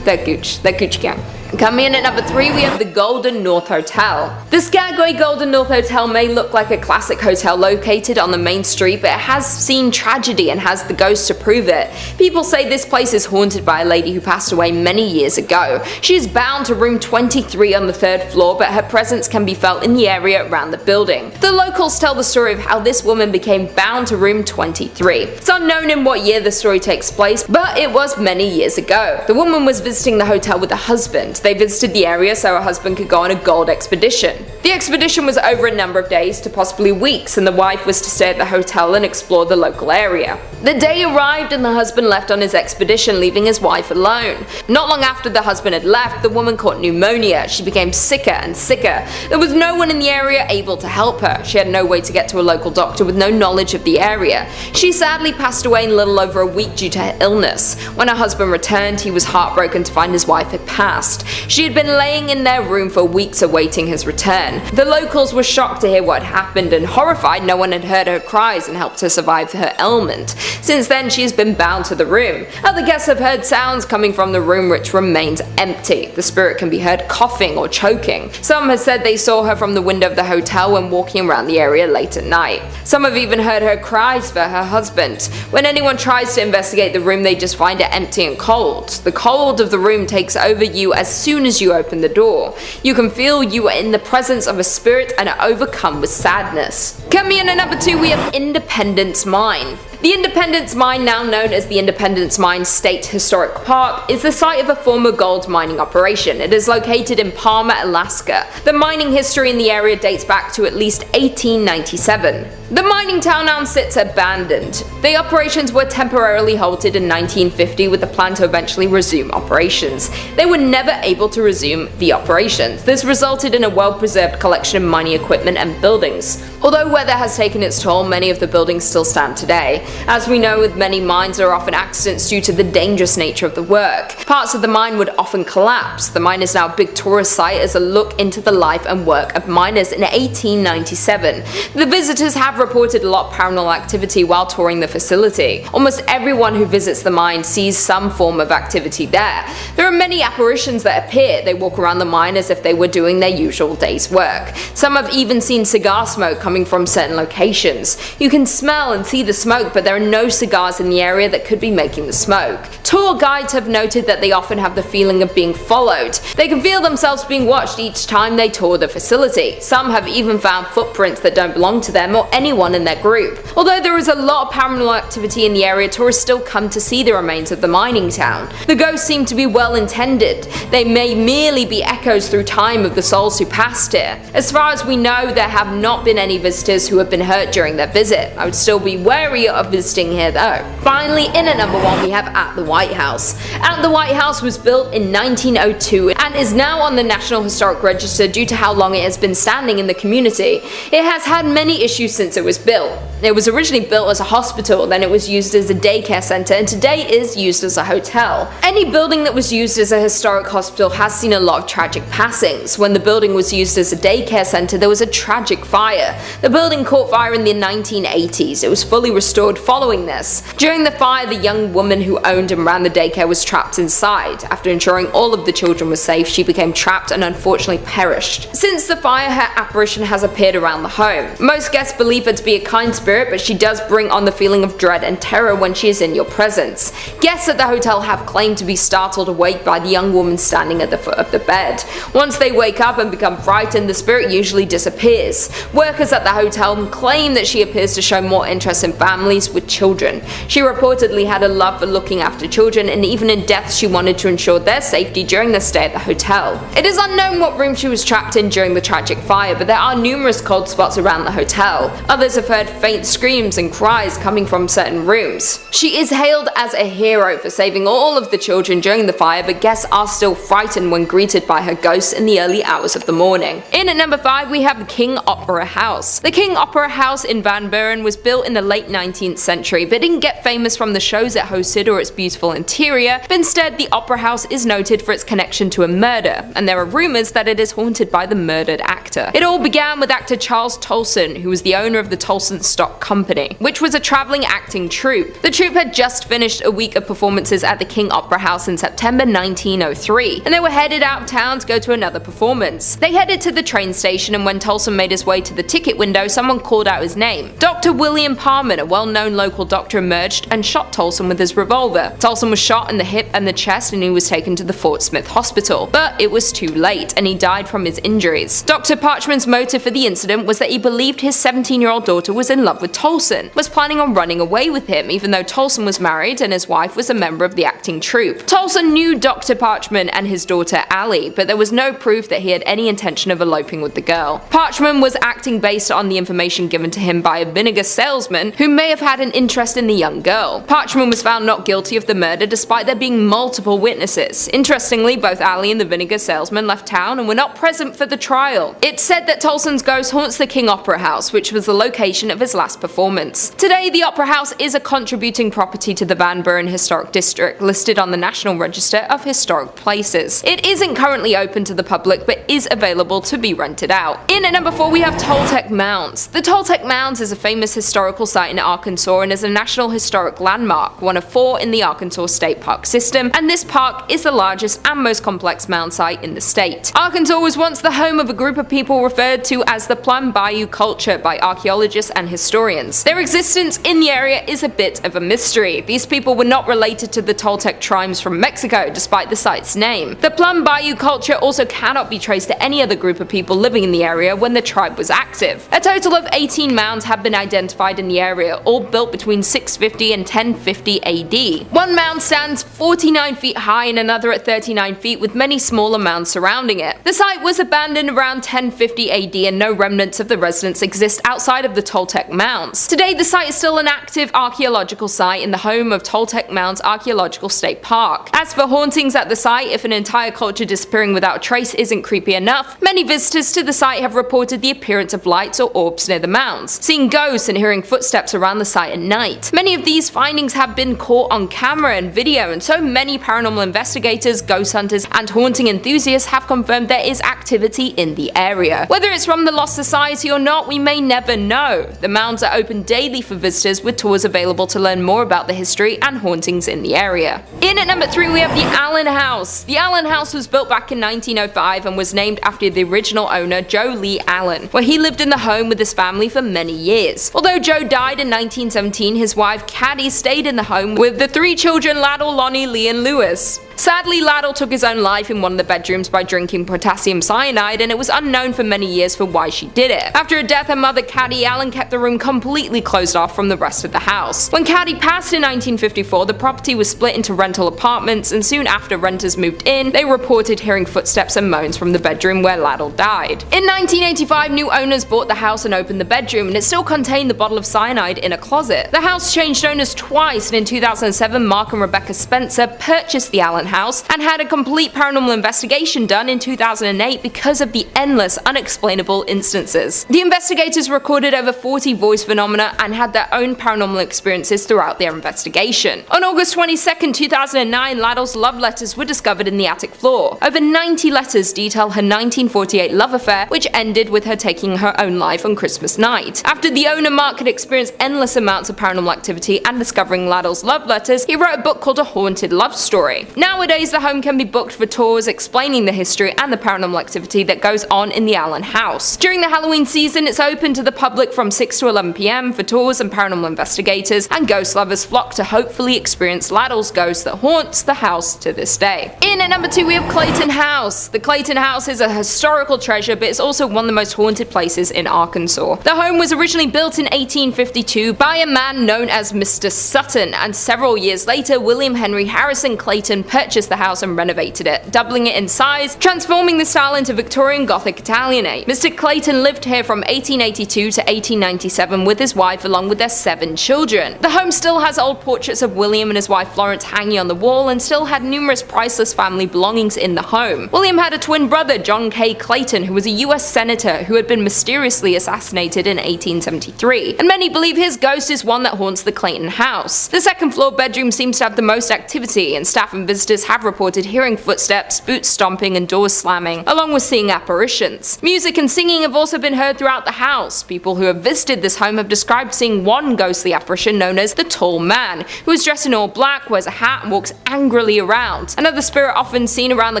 They're Gooch gang. Coming in at number 3, we have the Golden North Hotel. The Skagway Golden North Hotel may look like a classic hotel located on the main street, but it has seen tragedy and has the ghosts to prove it. People say this place is haunted by a lady who passed away many years ago. She is bound to room 23 on the 3rd floor, but her presence can be felt in the area around the building. The locals tell the story of how this woman became bound to room 23. It's unknown in what year the story takes place, but it was many years ago. The woman was visiting the hotel with a husband. They visited the area so her husband could go on a gold expedition. The expedition was over a number of days to possibly weeks, and the wife was to stay at the hotel and explore the local area. The day arrived and the husband left on his expedition, leaving his wife alone. Not long after the husband had left, the woman caught pneumonia. She became sicker and sicker. There was no one in the area able to help her. She had no way to get to a local doctor with no knowledge of the area. She sadly passed away in a little over a week due to her illness. When her husband returned, he was heartbroken to find his wife had passed. She had been laying in their room for weeks awaiting his return. The locals were shocked to hear what had happened, and horrified no one had heard her cries and helped her survive her ailment. Since then, she has been bound to the room. Other guests have heard sounds coming from the room which remains empty. The spirit can be heard coughing or choking. Some have said they saw her from the window of the hotel when walking around the area late at night. Some have even heard her cries for her husband. When anyone tries to investigate the room, they just find it empty and cold. The cold of the room takes over you as soon as you open the door. You can feel you are in the presence of a spirit and are overcome with sadness. Coming in at number 2, we have Independence Mine. The Independence Mine, now known as the Independence Mine State Historic Park, is the site of a former gold mining operation. It is located in Palmer, Alaska. The mining history in the area dates back to at least 1897. The mining town now sits abandoned. The operations were temporarily halted in 1950 with the plan to eventually resume operations. They were never able to resume the operations. This resulted in a well-preserved collection of mining equipment and buildings. Although weather has taken its toll, many of the buildings still stand today. As we know, with many mines, there are often accidents due to the dangerous nature of the work. Parts of the mine would often collapse. The mine is now a big tourist site as a look into the life and work of miners in 1897. The visitors have reported a lot of paranormal activity while touring the facility. Almost everyone who visits the mine sees some form of activity there. There are many apparitions that appear. They walk around the mine as if they were doing their usual day's work. Some have even seen cigar smoke coming from certain locations. You can smell and see the smoke, but there are no cigars in the area that could be making the smoke. Tour guides have noted that they often have the feeling of being followed. They can feel themselves being watched each time they tour the facility. Some have even found footprints that don't belong to them or anyone in their group. Although there is a lot of paranormal activity in the area, tourists still come to see the remains of the mining town. The ghosts seem to be well intended. They may merely be echoes through time of the souls who passed here. As far as we know, there have not been any visitors who have been hurt during their visit. I would still be wary of visiting here though. Finally, in at number 1, we have At the White House. At the White House was built in 1902 and is now on the National Historic Register due to how long it has been standing in the community. It has had many issues since it was built. It was originally built as a hospital, then it was used as a daycare center, and today is used as a hotel. Any building that was used as a historic hospital has seen a lot of tragic passings. When the building was used as a daycare center, there was a tragic fire. The building caught fire in the 1980s. It was fully restored following this. During the fire, the young woman who owned and ran the daycare was trapped inside. After ensuring all of the children were safe, she became trapped and unfortunately perished. Since the fire, her apparition has appeared around the home. Most guests believe her to be a kind spirit, but she does bring on the feeling of dread and terror when she is in your presence. Guests at the hotel have claimed to be startled awake by the young woman standing at the foot of the bed. Once they wake up and become frightened, the spirit usually disappears. Workers at the hotel claim that she appears to show more interest in families with children. She reportedly had a love for looking after children, and even in death she wanted to ensure their safety during their stay at the hotel. It is unknown what room she was trapped in during the tragic fire, but there are numerous cold spots around the hotel. Others have heard faint screams and cries coming from certain rooms. She is hailed as a hero for saving all of the children during the fire, but guests are still frightened when greeted by her ghost in the early hours of the morning. In at number 5, we have the King Opera House. The King Opera House in Van Buren was built in the late 19th century, but didn't get famous from the shows it hosted or its beautiful interior, but instead the Opera House is noted for its connection to a murder, and there are rumors that it is haunted by the murdered actor. It all began with actor Charles Tolson, who was the owner of the Tolson Stock Company, which was a traveling acting troupe. The troupe had just finished a week of performances at the King Opera House in September 1903, and they were headed out of town to go to another performance. They headed to the train station, and when Tolson made his way to the ticket window, someone called out his name. Dr. William Parman, a well-known local doctor, emerged and shot Tolson with his revolver. Tolson was shot in the hip and the chest, and he was taken to the Fort Smith Hospital, but it was too late, and he died from his injuries. Dr. Parchman's motive for the incident was that he believed his 17-year-old daughter was in love with Tolson, was planning on running away with him, even though Tolson was married and his wife was a member of the acting troupe. Tolson knew Dr. Parchman and his daughter Allie, but there was no proof that he had any intention of eloping with the girl. Parchman was acting based on the information given to him by a vinegar salesman who may have had an interest in the young girl. Parchman was found not guilty of the murder despite there being multiple witnesses. Interestingly, both Allie and the vinegar salesman left town and were not present for the trial. It's said that Tolson's ghost haunts the King Opera House, which was the location of his last performance. Today, the Opera House is a contributing property to the Van Buren Historic District, listed on the National Register of Historic Places. It isn't currently open to the public, but is available to be rented out. In at number 4, we have Tollgate Mounds. The Tollgate Mounds is a famous historical site in Arkansas and is a National Historic Landmark, one of 4 in the Arkansas State Park system, and this park is the largest and most complex mound site in the state. Arkansas was once the home of a group of people referred to as the Plum Bayou culture by archaeologists and historians. Their existence in the area is a bit of a mystery. These people were not related to the Toltec tribes from Mexico, despite the site's name. The Plum Bayou culture also cannot be traced to any other group of people living in the area when the tribe was active. A total of 18 mounds have been identified in the area, all built between 650 and 1050 AD. One mound stands 49 feet high and another at 39 feet, with many smaller mounds surrounding it. The site was abandoned around 1050 AD and no remnants of the residents exist outside of the Toltec Mounds. Today, the site is still an active archaeological site in the home of Toltec Mounds Archaeological State Park. As for hauntings at the site, if an entire culture disappearing without a trace isn't creepy enough, many visitors to the site have reported the appearance of lights or orbs near the mounds, seeing ghosts and hearing footsteps around the site at night. Many of these findings have been caught on camera and video, and so many paranormal investigators, ghost hunters, and haunting enthusiasts have confirmed there is activity in the area. Whether it's from the Lost Society or not, we may never know. The mounds are open daily for visitors, with tours available to learn more about the history and hauntings in the area. In at number 3, we have the Allen House. The Allen House was built back in 1905 and was named after the original owner, Joe Lee Allen, where he lived in the home with his family for many years. Although Joe died in 1917, his wife Caddy stayed in the home with the 3 children Laddle, Lonnie, Lee, and Lewis. Sadly, Laddle took his own life in one of the bedrooms by drinking potassium cyanide, and it was unknown for many years for why she did it. After her death, her mother Caddy Allen kept the room completely closed off from the rest of the house. When Caddy passed in 1954, the property was split into rental apartments, and soon after renters moved in, they reported hearing footsteps and moans from the bedroom where Laddle died. In 1985, new owners bought the house and opened the bedroom, and it still contained the bottle of cyanide in a closet. The house changed owners twice, and in 2007, Mark and Rebecca Spencer purchased the Allen house and had a complete paranormal investigation done in 2008 because of the endless unexplainable instances. The investigators recorded over 40 voice phenomena and had their own paranormal experiences throughout their investigation. On August 22, 2009, Laddell's love letters were discovered in the attic floor. Over 90 letters detail her 1948 love affair, which ended with her taking her own life on Christmas night. After the owner Mark had experienced endless amounts of paranormal activity and discovering Laddell's love letters, he wrote a book called A Haunted Love Story. Nowadays, the home can be booked for tours explaining the history and the paranormal activity that goes on in the Allen house. During the Halloween season, it's open to the public from 6 to 11 p.m. for tours and paranormal investigators, and ghost lovers flock to hopefully experience Laddell's ghost that haunts the house to this day. In at number 2, we have Clayton House. The Clayton House is a historical treasure, but it's also one of the most haunted places in Arkansas. The home was originally built in 1852 by a man known as Mr. Sutton, and several years later, William Henry Harrison Clayton purchased the house and renovated it, doubling it in size, transforming the style into Victorian Gothic Italianate. Mr. Clayton lived here from 1882 to 1897 with his wife along with their 7 children. The home still has old portraits of William and his wife Florence hanging on the wall and still had numerous priceless family belongings in the home. William had a twin brother, John K. Clayton, who was a US senator who had been mysteriously assassinated in 1873, and many believe his ghost is one that haunts the Clayton house. The second floor bedroom seems to have the most activity, and staff and visitors have reported hearing footsteps, boots stomping, and doors slamming, along with seeing apparitions. Music and singing have also been heard throughout the house. People who have visited this home have described seeing one ghostly apparition known as the Tall Man, who is dressed in all black, wears a hat, and walks angrily around. Another spirit often seen around the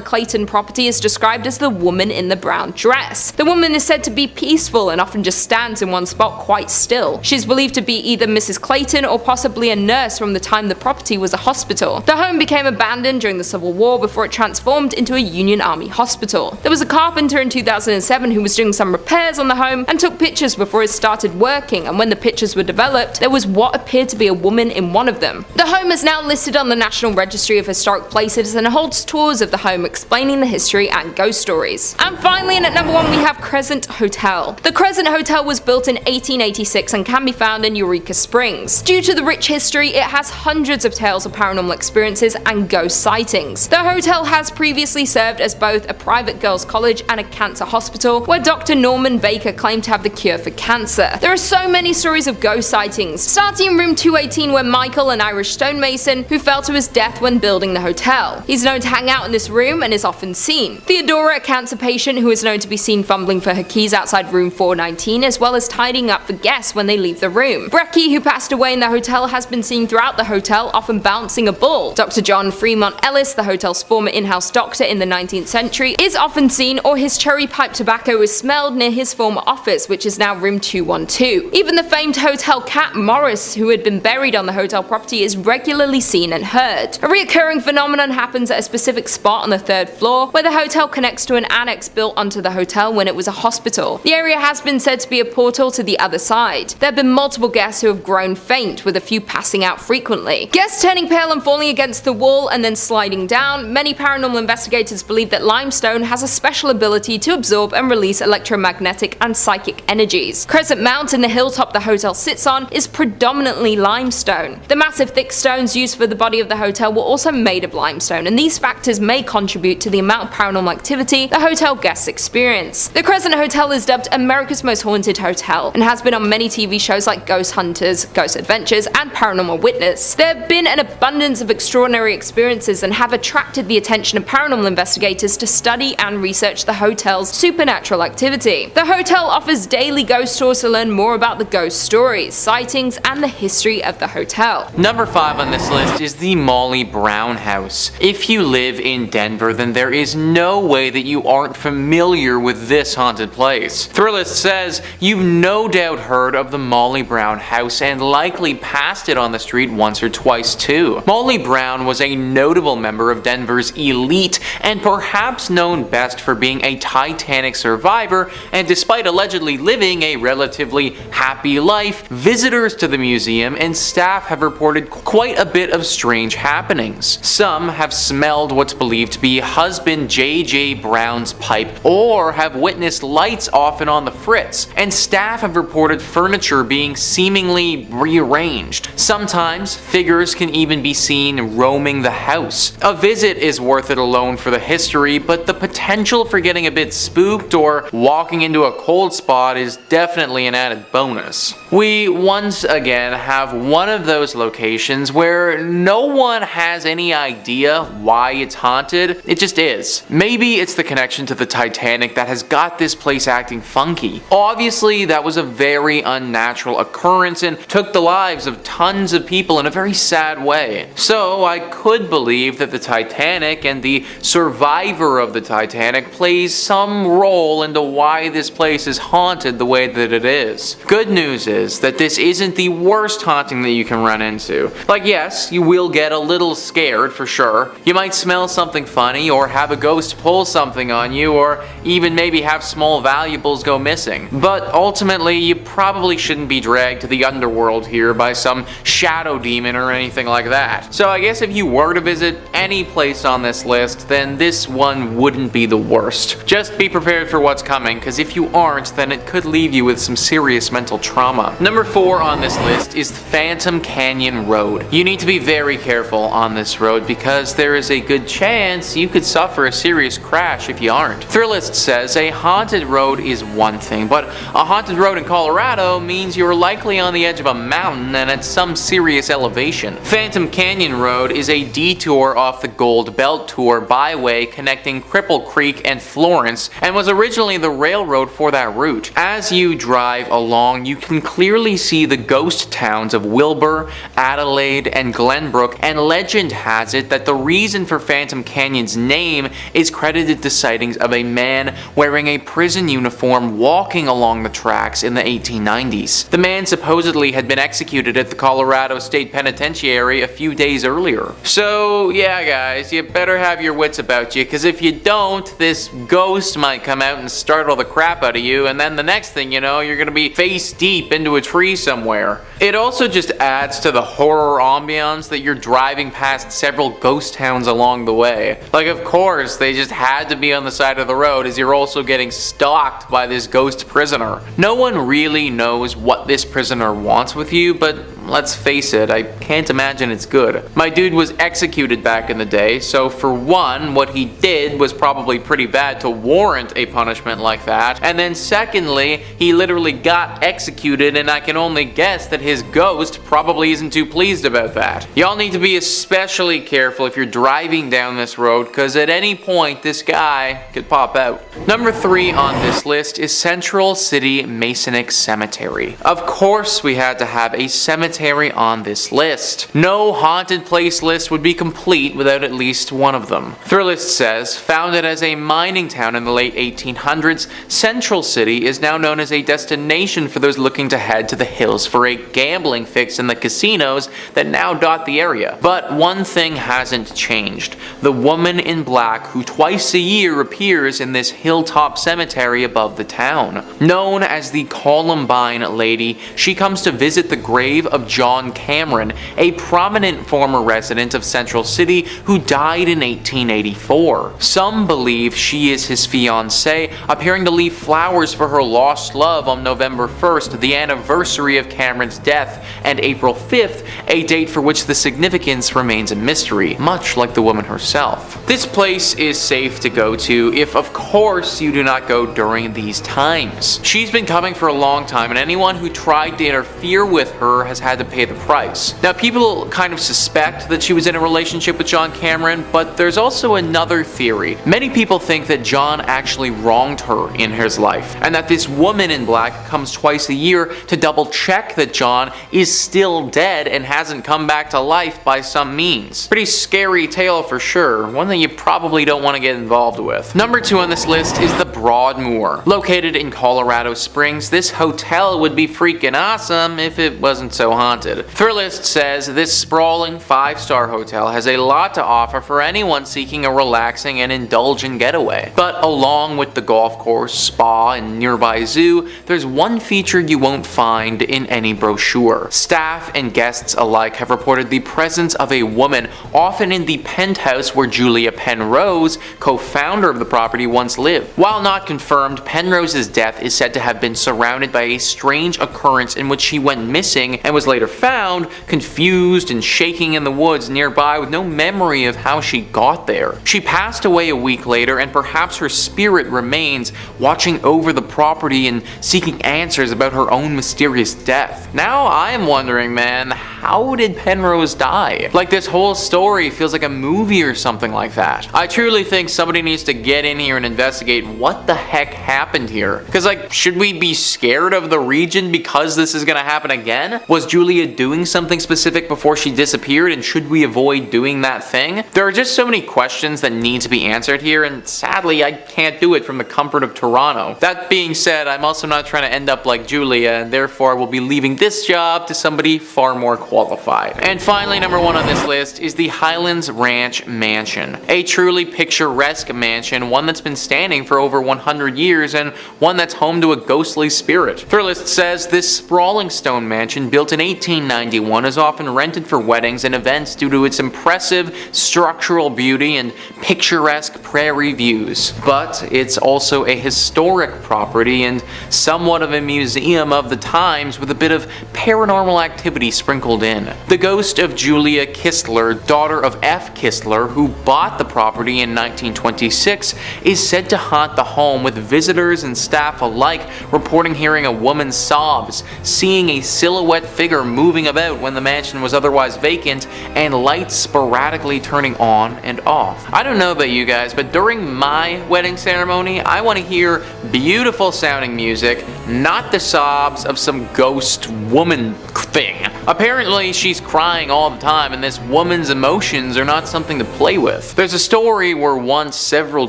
Clayton property is described as the woman in the brown dress. The woman is said to be peaceful and often just stands in one spot quite still. She is believed to be either Mrs. Clayton or possibly a nurse from the time the property was a hospital. The home became abandoned during the Civil War before it transformed into a Union Army hospital. There was a carpenter in 2007 who was doing some repairs on the home and took pictures before it started working, and when the pictures were developed, there was what appeared to be a woman in one of them. The home is now listed on the National Registry of Historic Places and holds tours of the home explaining the history and ghost stories. And finally, in at number 1, we have Cresent Hotel. The Cresent Hotel was built in 1886 and can be found in Eureka Springs. Due to the rich history, it has hundreds of tales of paranormal experiences and ghost sightings. The hotel has previously served as both a private girls' college and a cancer hospital, where Dr. Norman Baker claimed to have the cure for cancer. There are so many stories of ghost sightings, starting in room 218 where Michael, an Irish stonemason, who fell to his death when building the hotel. He's known to hang out in this room and is often seen. Theodora, a cancer patient who is known to be seen fumbling for her keys outside room 419, as well as tidying up for guests when they leave the room. Brecky, who passed away in the hotel, has been seen throughout the hotel, often bouncing a ball. Dr. John Fremont Ellis, the hotel's former in-house doctor in the 19th century, is often seen, or his cherry pipe tobacco is smelled near his former office, which is now room 212. Even the famed hotel cat Morris, who had been buried on the hotel property, is regularly seen and heard. A recurring phenomenon happens at a specific spot on the 3rd floor, where the hotel connects to an annex built onto the hotel when it was a hospital. The area has been said to be a portal to the other side. There have been multiple guests who have grown faint, with a few passing out frequently. Guests turning pale and falling against the wall and then sliding down. Many paranormal investigators believe that limestone has a special ability to absorb and release electromagnetic and psychic energies. Crescent Mountain, the hilltop the hotel sits on, is predominantly limestone. The massive thick stones used for the body of the hotel were also made of limestone, and these factors may contribute to the amount of paranormal activity the hotel guests experience. The Crescent Hotel is dubbed America's Most Haunted Hotel and has been on many TV shows like Ghost Hunters, Ghost Adventures, and Paranormal Witness. There have been an abundance of extraordinary experiences and have attracted the attention of paranormal investigators to study and research the hotel's supernatural activity. The hotel offers daily ghost tours to learn more about the ghost stories, sightings, and the history of the hotel. Number 5 on this list is the Molly Brown House. If you live in Denver, then there is no way that you aren't familiar with this haunted place. Thrillist says you've no doubt heard of the Molly Brown House and likely passed it on the street once or twice too. Molly Brown was a notable member of Denver's elite and perhaps known best for being a Titanic survivor, and despite allegedly living a relatively happy life, visitors to the museum and staff have reported quite a bit of strange happenings. Some have smelled what's believed to be husband J.J. Brown's pipe, or have witnessed lights off and on the fritz, and staff have reported furniture being seemingly rearranged. Sometimes figures can even be seen roaming the house. house. A visit is worth it alone for the history, but the potential for getting a bit spooked or walking into a cold spot is definitely an added bonus. We once again have one of those locations where no one has any idea why it's haunted. It just is. Maybe it's the connection to the Titanic that has got this place acting funky. Obviously, that was a very unnatural occurrence and took the lives of tons of people in a very sad way. So I could believe that the Titanic and the survivor of the Titanic plays some role into why this place is haunted the way that it is. Good news is that this isn't the worst haunting that you can run into. Like, yes, you will get a little scared for sure. You might smell something funny or have a ghost pull something on you or even maybe have small valuables go missing. But ultimately, you probably shouldn't be dragged to the underworld here by some shadow demon or anything like that. So I guess if you were to visit any place on this list, then this one wouldn't be the worst. Just be prepared for what's coming, because if you aren't, then it could leave you with some serious mental trauma. Number 4 on this list is Phantom Canyon Road. You need to be very careful on this road because there is a good chance you could suffer a serious crash if you aren't. Thrillist says a haunted road is one thing, but a haunted road in Colorado means you're likely on the edge of a mountain and at some serious elevation. Phantom Canyon Road is a detour off the Gold Belt Tour byway connecting Cripple Creek and Florence and was originally the railroad for that route. As you drive along, you can clearly see the ghost towns of Wilbur, Adelaide, and Glenbrook, and legend has it that the reason for Phantom Canyon's name is credited to sightings of a man wearing a prison uniform walking along the tracks in the 1890s. The man supposedly had been executed at the Colorado State Penitentiary a few days earlier. So yeah guys, you better have your wits about you, because if you don't, this ghost might come out and startle the crap out of you, and then the next thing you know, you're gonna be face deep into a tree somewhere. It also just adds to the horror ambiance that you're driving past several ghost towns along the way. Like, of course, they just had to be on the side of the road as you're also getting stalked by this ghost prisoner. No one really knows what this prisoner wants with you, but let's face it, I can't imagine it's good. My dude was executed back in the day, so for one, what he did was probably pretty bad to warrant a punishment like that, and then secondly, he literally got executed, and I can only guess that his ghost probably isn't too pleased about that. Y'all need to be especially careful if you're driving down this road, because at any point, this guy could pop out. Number 3 on this list is Central City Masonic Cemetery. Of course, we had to have a cemetery on this list. No haunted place list would be complete without at least one of them. Thrillist says, founded as a mining town in the late 1800s, Central City is now known as a destination for those looking to head to the hills for a gambling fix in the casinos that now dot the area. But one thing hasn't changed. The woman in black who twice a year appears in this hilltop cemetery above the town. Known as the Columbine Lady, she comes to visit the grave of John Cameron, a prominent former resident of Central City who died in 1884. Some believe she is his fiancée, appearing to leave flowers for her lost love on November 1st, the anniversary of Cameron's death, and April 5th, a date for which the significance remains a mystery, much like the woman herself. This place is safe to go to if, of course, you do not go during these times. She's been coming for a long time, and anyone who tried to interfere with her has had to pay the price. Now, people kind of suspect that she was in a relationship with John Cameron, but there's also another theory. Many people think that John actually wronged her in his life, and that this woman in black comes twice a year to double check that John is still dead and hasn't come back to life by some means. Pretty scary tale for sure, one that you probably don't want to get involved with. Number 2 on this list is the Broadmore. Located in Colorado Springs, this hotel would be freaking awesome if it wasn't so haunted. Thrillist says this sprawling 5-star hotel has a lot to offer for anyone seeking a relaxing and indulgent getaway. But along with the golf course, spa, and nearby zoo, there's one feature you won't find in any brochure. Staff and guests alike have reported the presence of a woman, often in the penthouse where Julia Penrose, co-founder of the property, once lived. While not confirmed, Penrose's death is said to have been surrounded by a strange occurrence in which she went missing missing and was later found, confused and shaking in the woods nearby with no memory of how she got there. She passed away a week later, and perhaps her spirit remains, watching over the property and seeking answers about her own mysterious death. Now I am wondering, man, how did Penrose die? Like, this whole story feels like a movie or something like that. I truly think somebody needs to get in here and investigate what the heck happened here. Because, like, should we be scared of the region because this is gonna happen again? Was Julia doing something specific before she disappeared, and should we avoid doing that thing? There are just so many questions that need to be answered here, and sadly I can't do it from the comfort of Toronto. That being said, I'm also not trying to end up like Julia, and therefore will be leaving this job to somebody far more qualified. And finally, number 1 on this list is the Highlands Ranch Mansion. A truly picturesque mansion, one that's been standing for over 100 years and one that's home to a ghostly spirit. Thrillist says this sprawling stone mansion, built in 1891, is often rented for weddings and events due to its impressive structural beauty and picturesque prairie views. But it's also a historic property and somewhat of a museum of the times, with a bit of paranormal activity sprinkled in. The ghost of Julia Kistler, daughter of F. Kistler, who bought the property in 1926, is said to haunt the home, with visitors and staff alike reporting hearing a woman's sobs, seeing a silhouette figure moving about when the mansion was otherwise vacant, and lights sporadically turning on and off. I don't know about you guys, but during my wedding ceremony, I want to hear beautiful sounding music, not the sobs of some ghost woman thing. Apparently she's crying all the time, and this woman's emotions are not something to play with. There's a story where once several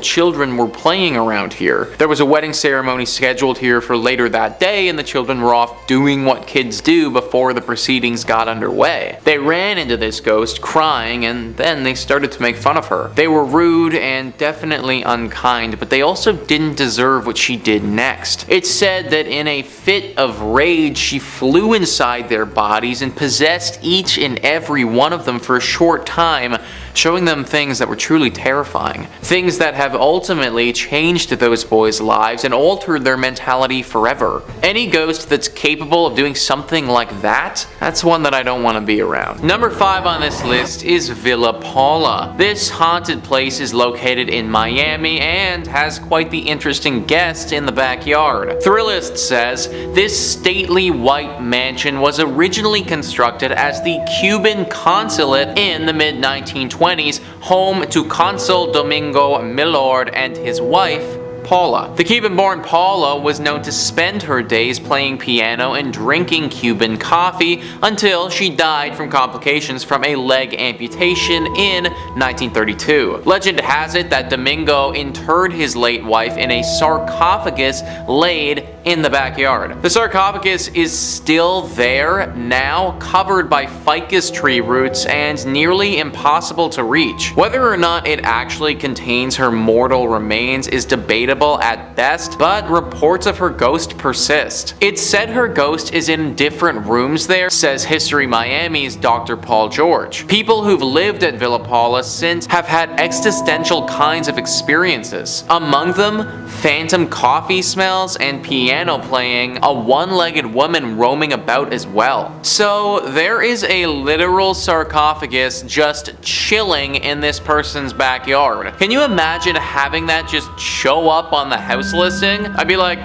children were playing around here. There was a wedding ceremony scheduled here for later that day, and the children were off doing what kids do before the proceedings got underway. They ran into this ghost crying, and then they started to make fun of her. They were rude and definitely unkind, but they also didn't deserve what she did next. It's said that in a fit of rage, she flew inside their bodies and possessed each and every one of them for a short time, showing them things that were truly terrifying. Things that have ultimately changed those boys' lives and altered their mentality forever. Any ghost that's capable of doing something like that, that's one that I don't want to be around. Number 5 on this list is Villa Paula. This haunted place is located in Miami and has quite the interesting guest in the backyard. Thrillist says this stately white mansion was originally constructed as the Cuban consulate in the mid-1920s, home to Consul Domingo Millard and his wife, Paula. The Cuban-born Paula was known to spend her days playing piano and drinking Cuban coffee until she died from complications from a leg amputation in 1932. Legend has it that Domingo interred his late wife in a sarcophagus laid in the backyard. The sarcophagus is still there now, covered by ficus tree roots and nearly impossible to reach. Whether or not it actually contains her mortal remains is debatable at best, but reports of her ghost persist. It's said her ghost is in different rooms there, says History Miami's Dr. Paul George. People who've lived at Villa Paula since have had existential kinds of experiences. Among them, phantom coffee smells and piano playing, a one-legged woman roaming about as well. So there is a literal sarcophagus just chilling in this person's backyard. Can you imagine having that just show up on the house listing? I'd be like,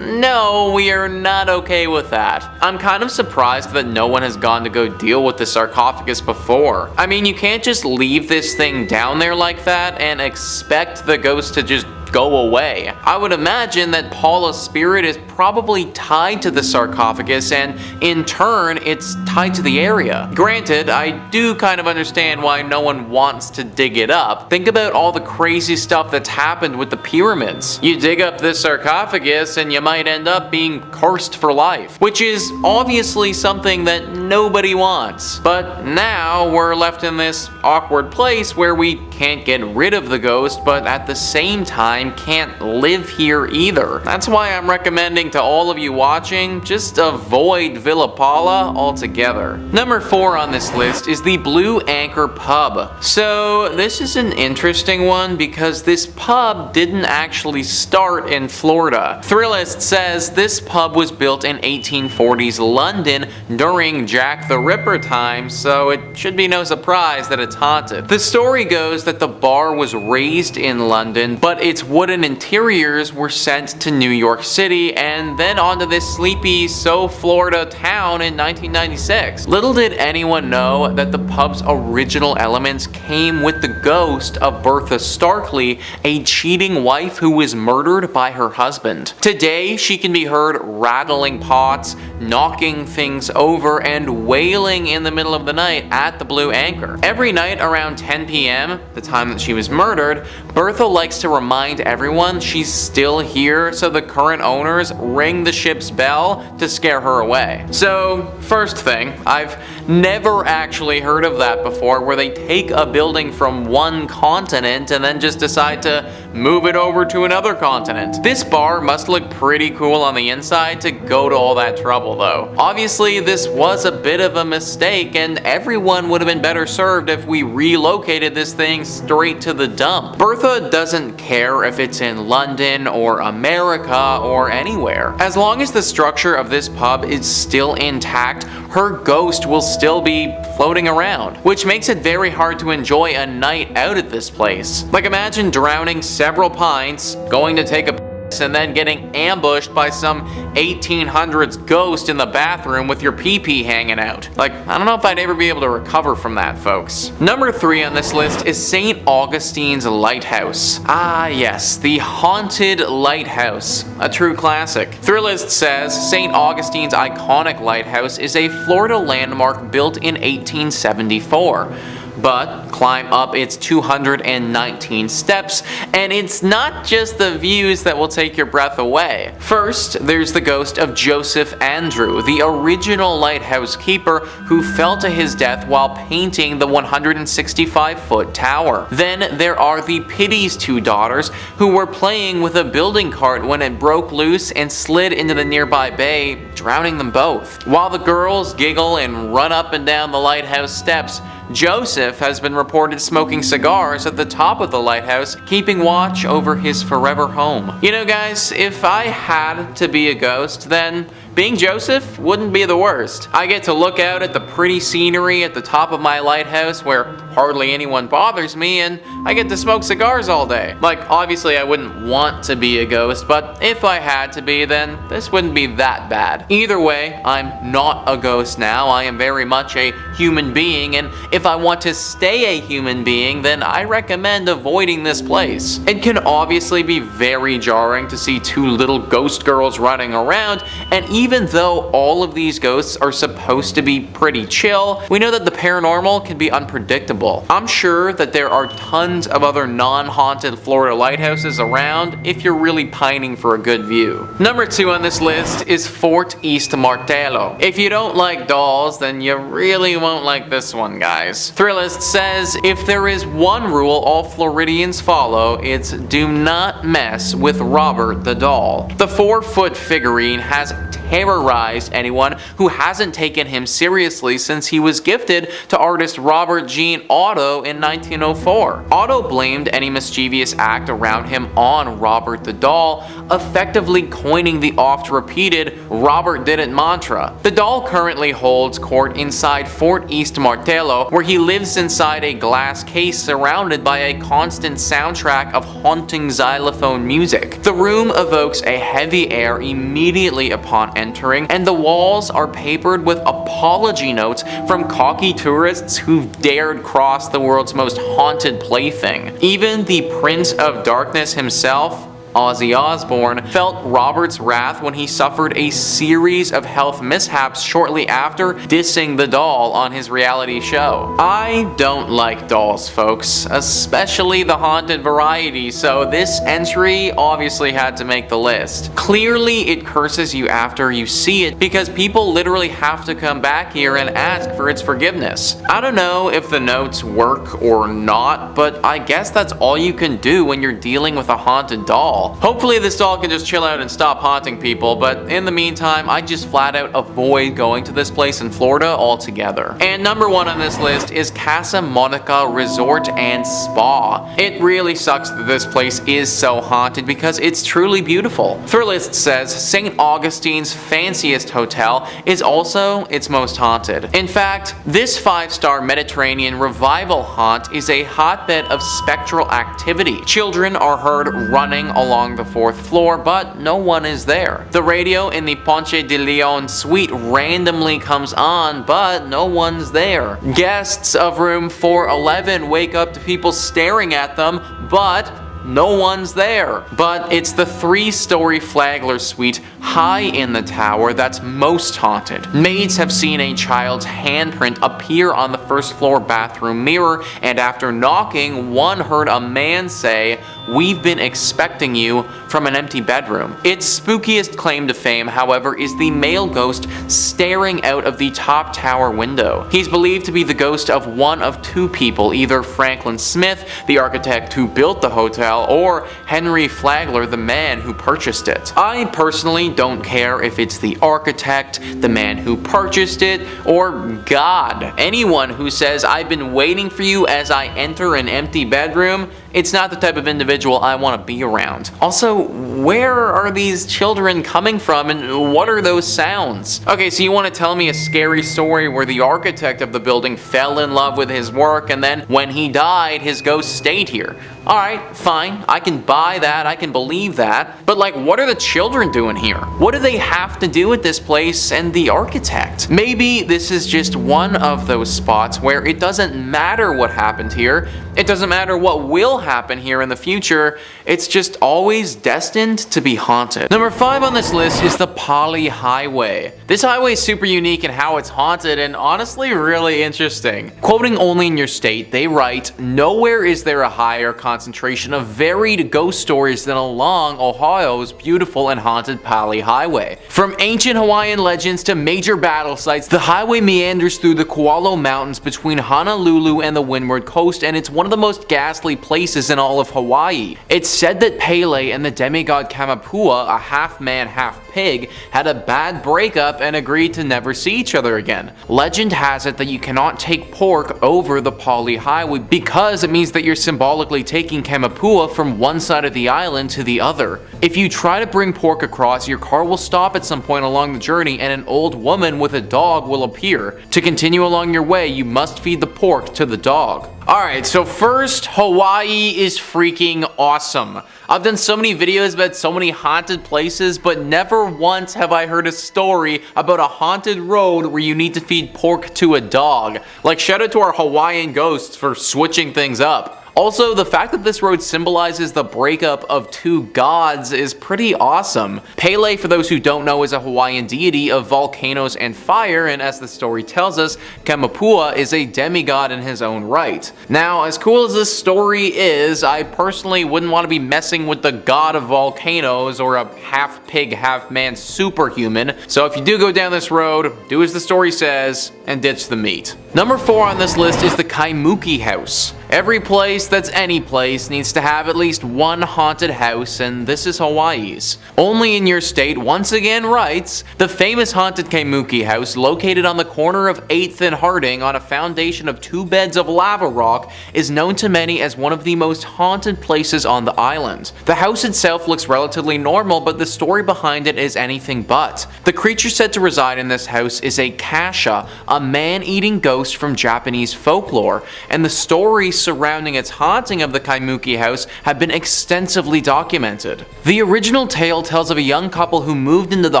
no, we are not okay with that. I'm kind of surprised that no one has gone to go deal with the sarcophagus before. I mean, you can't just leave this thing down there like that and expect the ghost to just go away. I would imagine that Paula's spirit is probably tied to the sarcophagus, and in turn it's tied to the area. Granted, I do kind of understand why no one wants to dig it up. Think about all the crazy stuff that's happened with the pyramids. You dig up this sarcophagus and you might end up being cursed for life, which is obviously something that nobody wants. But now we're left in this awkward place where we can't get rid of the ghost, but at the same time and can't live here either. That's why I'm recommending to all of you watching, just avoid Villa Pala altogether. Number 4 on this list is the Blue Anchor Pub. So this is an interesting one because this pub didn't actually start in Florida. Thrillist says this pub was built in 1840s London during Jack the Ripper time, so it should be no surprise that it's haunted. The story goes that the bar was raised in London, but its wooden interiors were sent to New York City and then onto this sleepy Florida town in 1996. Little did anyone know that the pub's original elements came with the ghost of Bertha Starkley, a cheating wife who was murdered by her husband. Today, she can be heard rattling pots, knocking things over, and wailing in the middle of the night at the Blue Anchor. Every night around 10 p.m., the time that she was murdered, Bertha likes to remind everyone she's still here, so the current owners ring the ship's bell to scare her away. So, first thing, I've never actually heard of that before, where they take a building from one continent and then just decide to move it over to another continent. This bar must look pretty cool on the inside to go to all that trouble though. Obviously this was a bit of a mistake and everyone would have been better served if we relocated this thing straight to the dump. Bertha doesn't care if it's in London or America or anywhere. As long as the structure of this pub is still intact, her ghost will still be floating around, which makes it very hard to enjoy a night out at this place. Like imagine drowning several pints, going to take a piss, and then getting ambushed by some 1800s ghost in the bathroom with your pee-pee hanging out. Like, I don't know if I'd ever be able to recover from that, folks. Number 3 on this list is St. Augustine's Lighthouse. Ah yes, the haunted lighthouse, a true classic. Thrillist says St. Augustine's iconic lighthouse is a Florida landmark built in 1874. But climb up its 219 steps, and it's not just the views that will take your breath away. First, there's the ghost of Joseph Andrew, the original lighthouse keeper who fell to his death while painting the 165-foot tower. Then there are the Pity's 2 daughters who were playing with a building cart when it broke loose and slid into the nearby bay, drowning them both. While the girls giggle and run up and down the lighthouse steps, Joseph has been reported smoking cigars at the top of the lighthouse, keeping watch over his forever home. You know guys, if I had to be a ghost, then being Joseph wouldn't be the worst. I get to look out at the pretty scenery at the top of my lighthouse where hardly anyone bothers me, and I get to smoke cigars all day. Like, obviously I wouldn't want to be a ghost, but if I had to be, then this wouldn't be that bad. Either way, I'm not a ghost now. I am very much a human being, and if I want to stay a human being, then I recommend avoiding this place. It can obviously be very jarring to see 2 little ghost girls running around, and even though all of these ghosts are supposed to be pretty chill, we know that the paranormal can be unpredictable. I'm sure that there are tons of other non-haunted Florida lighthouses around if you're really pining for a good view. Number 2 on this list is Fort East Martello. If you don't like dolls, then you really won't like this one, guys. Thrillist says if there is one rule all Floridians follow, it's do not mess with Robert the doll. The 4-foot figurine has terrorized anyone who hasn't taken him seriously since he was gifted to artist Robert Jean Otto in 1904. Otto blamed any mischievous act around him on Robert the doll, effectively coining the oft-repeated Robert did it mantra. The doll currently holds court inside Fort East Martello, where he lives inside a glass case surrounded by a constant soundtrack of haunting xylophone music. The room evokes a heavy air immediately upon entering, and the walls are papered with apology notes from cocky tourists who've dared cross the world's most haunted plaything. Even the Prince of Darkness himself, Ozzy Osbourne, felt Robert's wrath when he suffered a series of health mishaps shortly after dissing the doll on his reality show. I don't like dolls, folks, especially the haunted variety, so this entry obviously had to make the list. Clearly it curses you after you see it because people literally have to come back here and ask for its forgiveness. I don't know if the notes work or not, but I guess that's all you can do when you're dealing with a haunted doll. Hopefully this doll can just chill out and stop haunting people, but in the meantime, I just flat out avoid going to this place in Florida altogether. And number 1 on this list is Casa Monica Resort and Spa. It really sucks that this place is so haunted because it's truly beautiful. Thrillist says St. Augustine's fanciest hotel is also its most haunted. In fact, this 5-star Mediterranean revival haunt is a hotbed of spectral activity. Children are heard running along the 4th floor, but no one is there. The radio in the Ponce de Leon suite randomly comes on, but no one's there. Guests of room 411 wake up to people staring at them, but no one's there. But it's the 3-story Flagler suite high in the tower that's most haunted. Maids have seen a child's handprint appear on the 1st floor bathroom mirror, and after knocking, one heard a man say, "We've been expecting you," from an empty bedroom. Its spookiest claim to fame, however, is the male ghost staring out of the top tower window. He's believed to be the ghost of one of 2 people, either Franklin Smith, the architect who built the hotel, or Henry Flagler, the man who purchased it. I personally don't care if it's the architect, the man who purchased it, or God. Anyone who says, "I've been waiting for you as I enter an empty bedroom," it's not the type of individual I want to be around. Also, where are these children coming from and what are those sounds? Okay, so you want to tell me a scary story where the architect of the building fell in love with his work and then when he died, his ghost stayed here. Alright, fine, I can buy that, I can believe that, but like, what are the children doing here? What do they have to do with this place and the architect? Maybe this is just one of those spots where it doesn't matter what happened here, it doesn't matter what will happen here in the future, it's just always destined to be haunted. Number 5 on this list is the Pali Highway. This highway is super unique in how it's haunted and honestly really interesting. Quoting Only in Your State, they write, "Nowhere is there a higher concentration of varied ghost stories than along Ohio's beautiful and haunted Pali Highway. From ancient Hawaiian legends to major battle sites, the highway meanders through the Koalo Mountains between Honolulu and the Windward Coast, and it's one of the most ghastly places in all of Hawaii. It's said that Pele and the demigod Kamapua, a half-man, half-pig, had a bad breakup and agreed to never see each other again. Legend has it that you cannot take pork over the Pali Highway because it means that you're symbolically taking Kamapua from one side of the island to the other. If you try to bring pork across, your car will stop at some point along the journey and an old woman with a dog will appear. To continue along your way, you must feed the pork to the dog. Alright, so first, Hawaii is freaking awesome. I've done so many videos about so many haunted places, but never once have I heard a story about a haunted road where you need to feed pork to a dog. Like, shout out to our Hawaiian ghosts for switching things up. Also, the fact that this road symbolizes the breakup of 2 gods is pretty awesome. Pele, for those who don't know, is a Hawaiian deity of volcanoes and fire, and as the story tells us, Kamapua is a demigod in his own right. Now, as cool as this story is, I personally wouldn't want to be messing with the god of volcanoes or a half-pig, half-man superhuman, so if you do go down this road, do as the story says, and ditch the meat. Number 4 on this list is the Kaimuki House. Every place that's any place needs to have at least one haunted house, and this is Hawaii's. Only in Your State once again writes, the famous haunted Kaimuki House, located on the corner of 8th and Harding on a foundation of 2 beds of lava rock, is known to many as one of the most haunted places on the island. The house itself looks relatively normal, but the story behind it is anything but. The creature said to reside in this house is a kasha, a man-eating ghost from Japanese folklore, and the stories surrounding its haunting of the Kaimuki House have been extensively documented. The original tale tells of a young couple who moved into the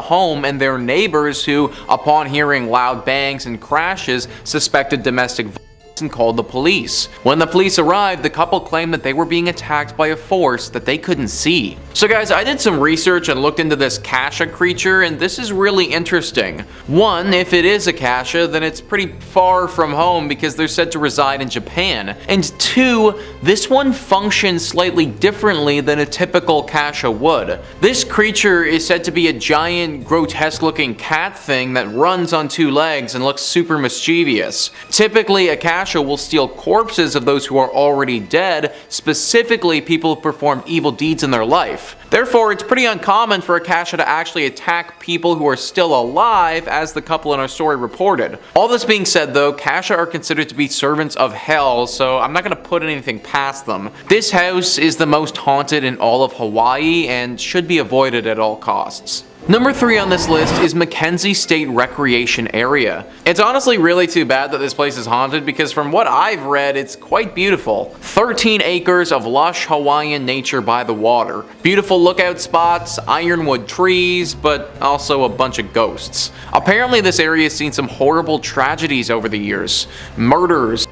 home and their neighbors who, upon hearing loud bangs and crashes, suspected domestic violence and called the police. When the police arrived, the couple claimed that they were being attacked by a force that they couldn't see. So guys, I did some research and looked into this Kasha creature, and this is really interesting. One, if it is a Kasha, then it's pretty far from home because they're said to reside in Japan. And two, this one functions slightly differently than a typical Kasha would. This creature is said to be a giant, grotesque looking cat thing that runs on two legs and looks super mischievous. Typically, a Kasha will steal corpses of those who are already dead, specifically people who performed evil deeds in their life. Therefore, it's pretty uncommon for a Kasha to actually attack people who are still alive, as the couple in our story reported. All this being said though, Kasha are considered to be servants of hell, so I'm not going to put anything past them. This house is the most haunted in all of Hawaii and should be avoided at all costs. Number 3 on this list is Mackenzie State Recreation Area. It's honestly really too bad that this place is haunted because from what I've read, it's quite beautiful. 13 acres of lush Hawaiian nature by the water. Beautiful lookout spots, ironwood trees, but also a bunch of ghosts. Apparently this area has seen some horrible tragedies over the years. Murders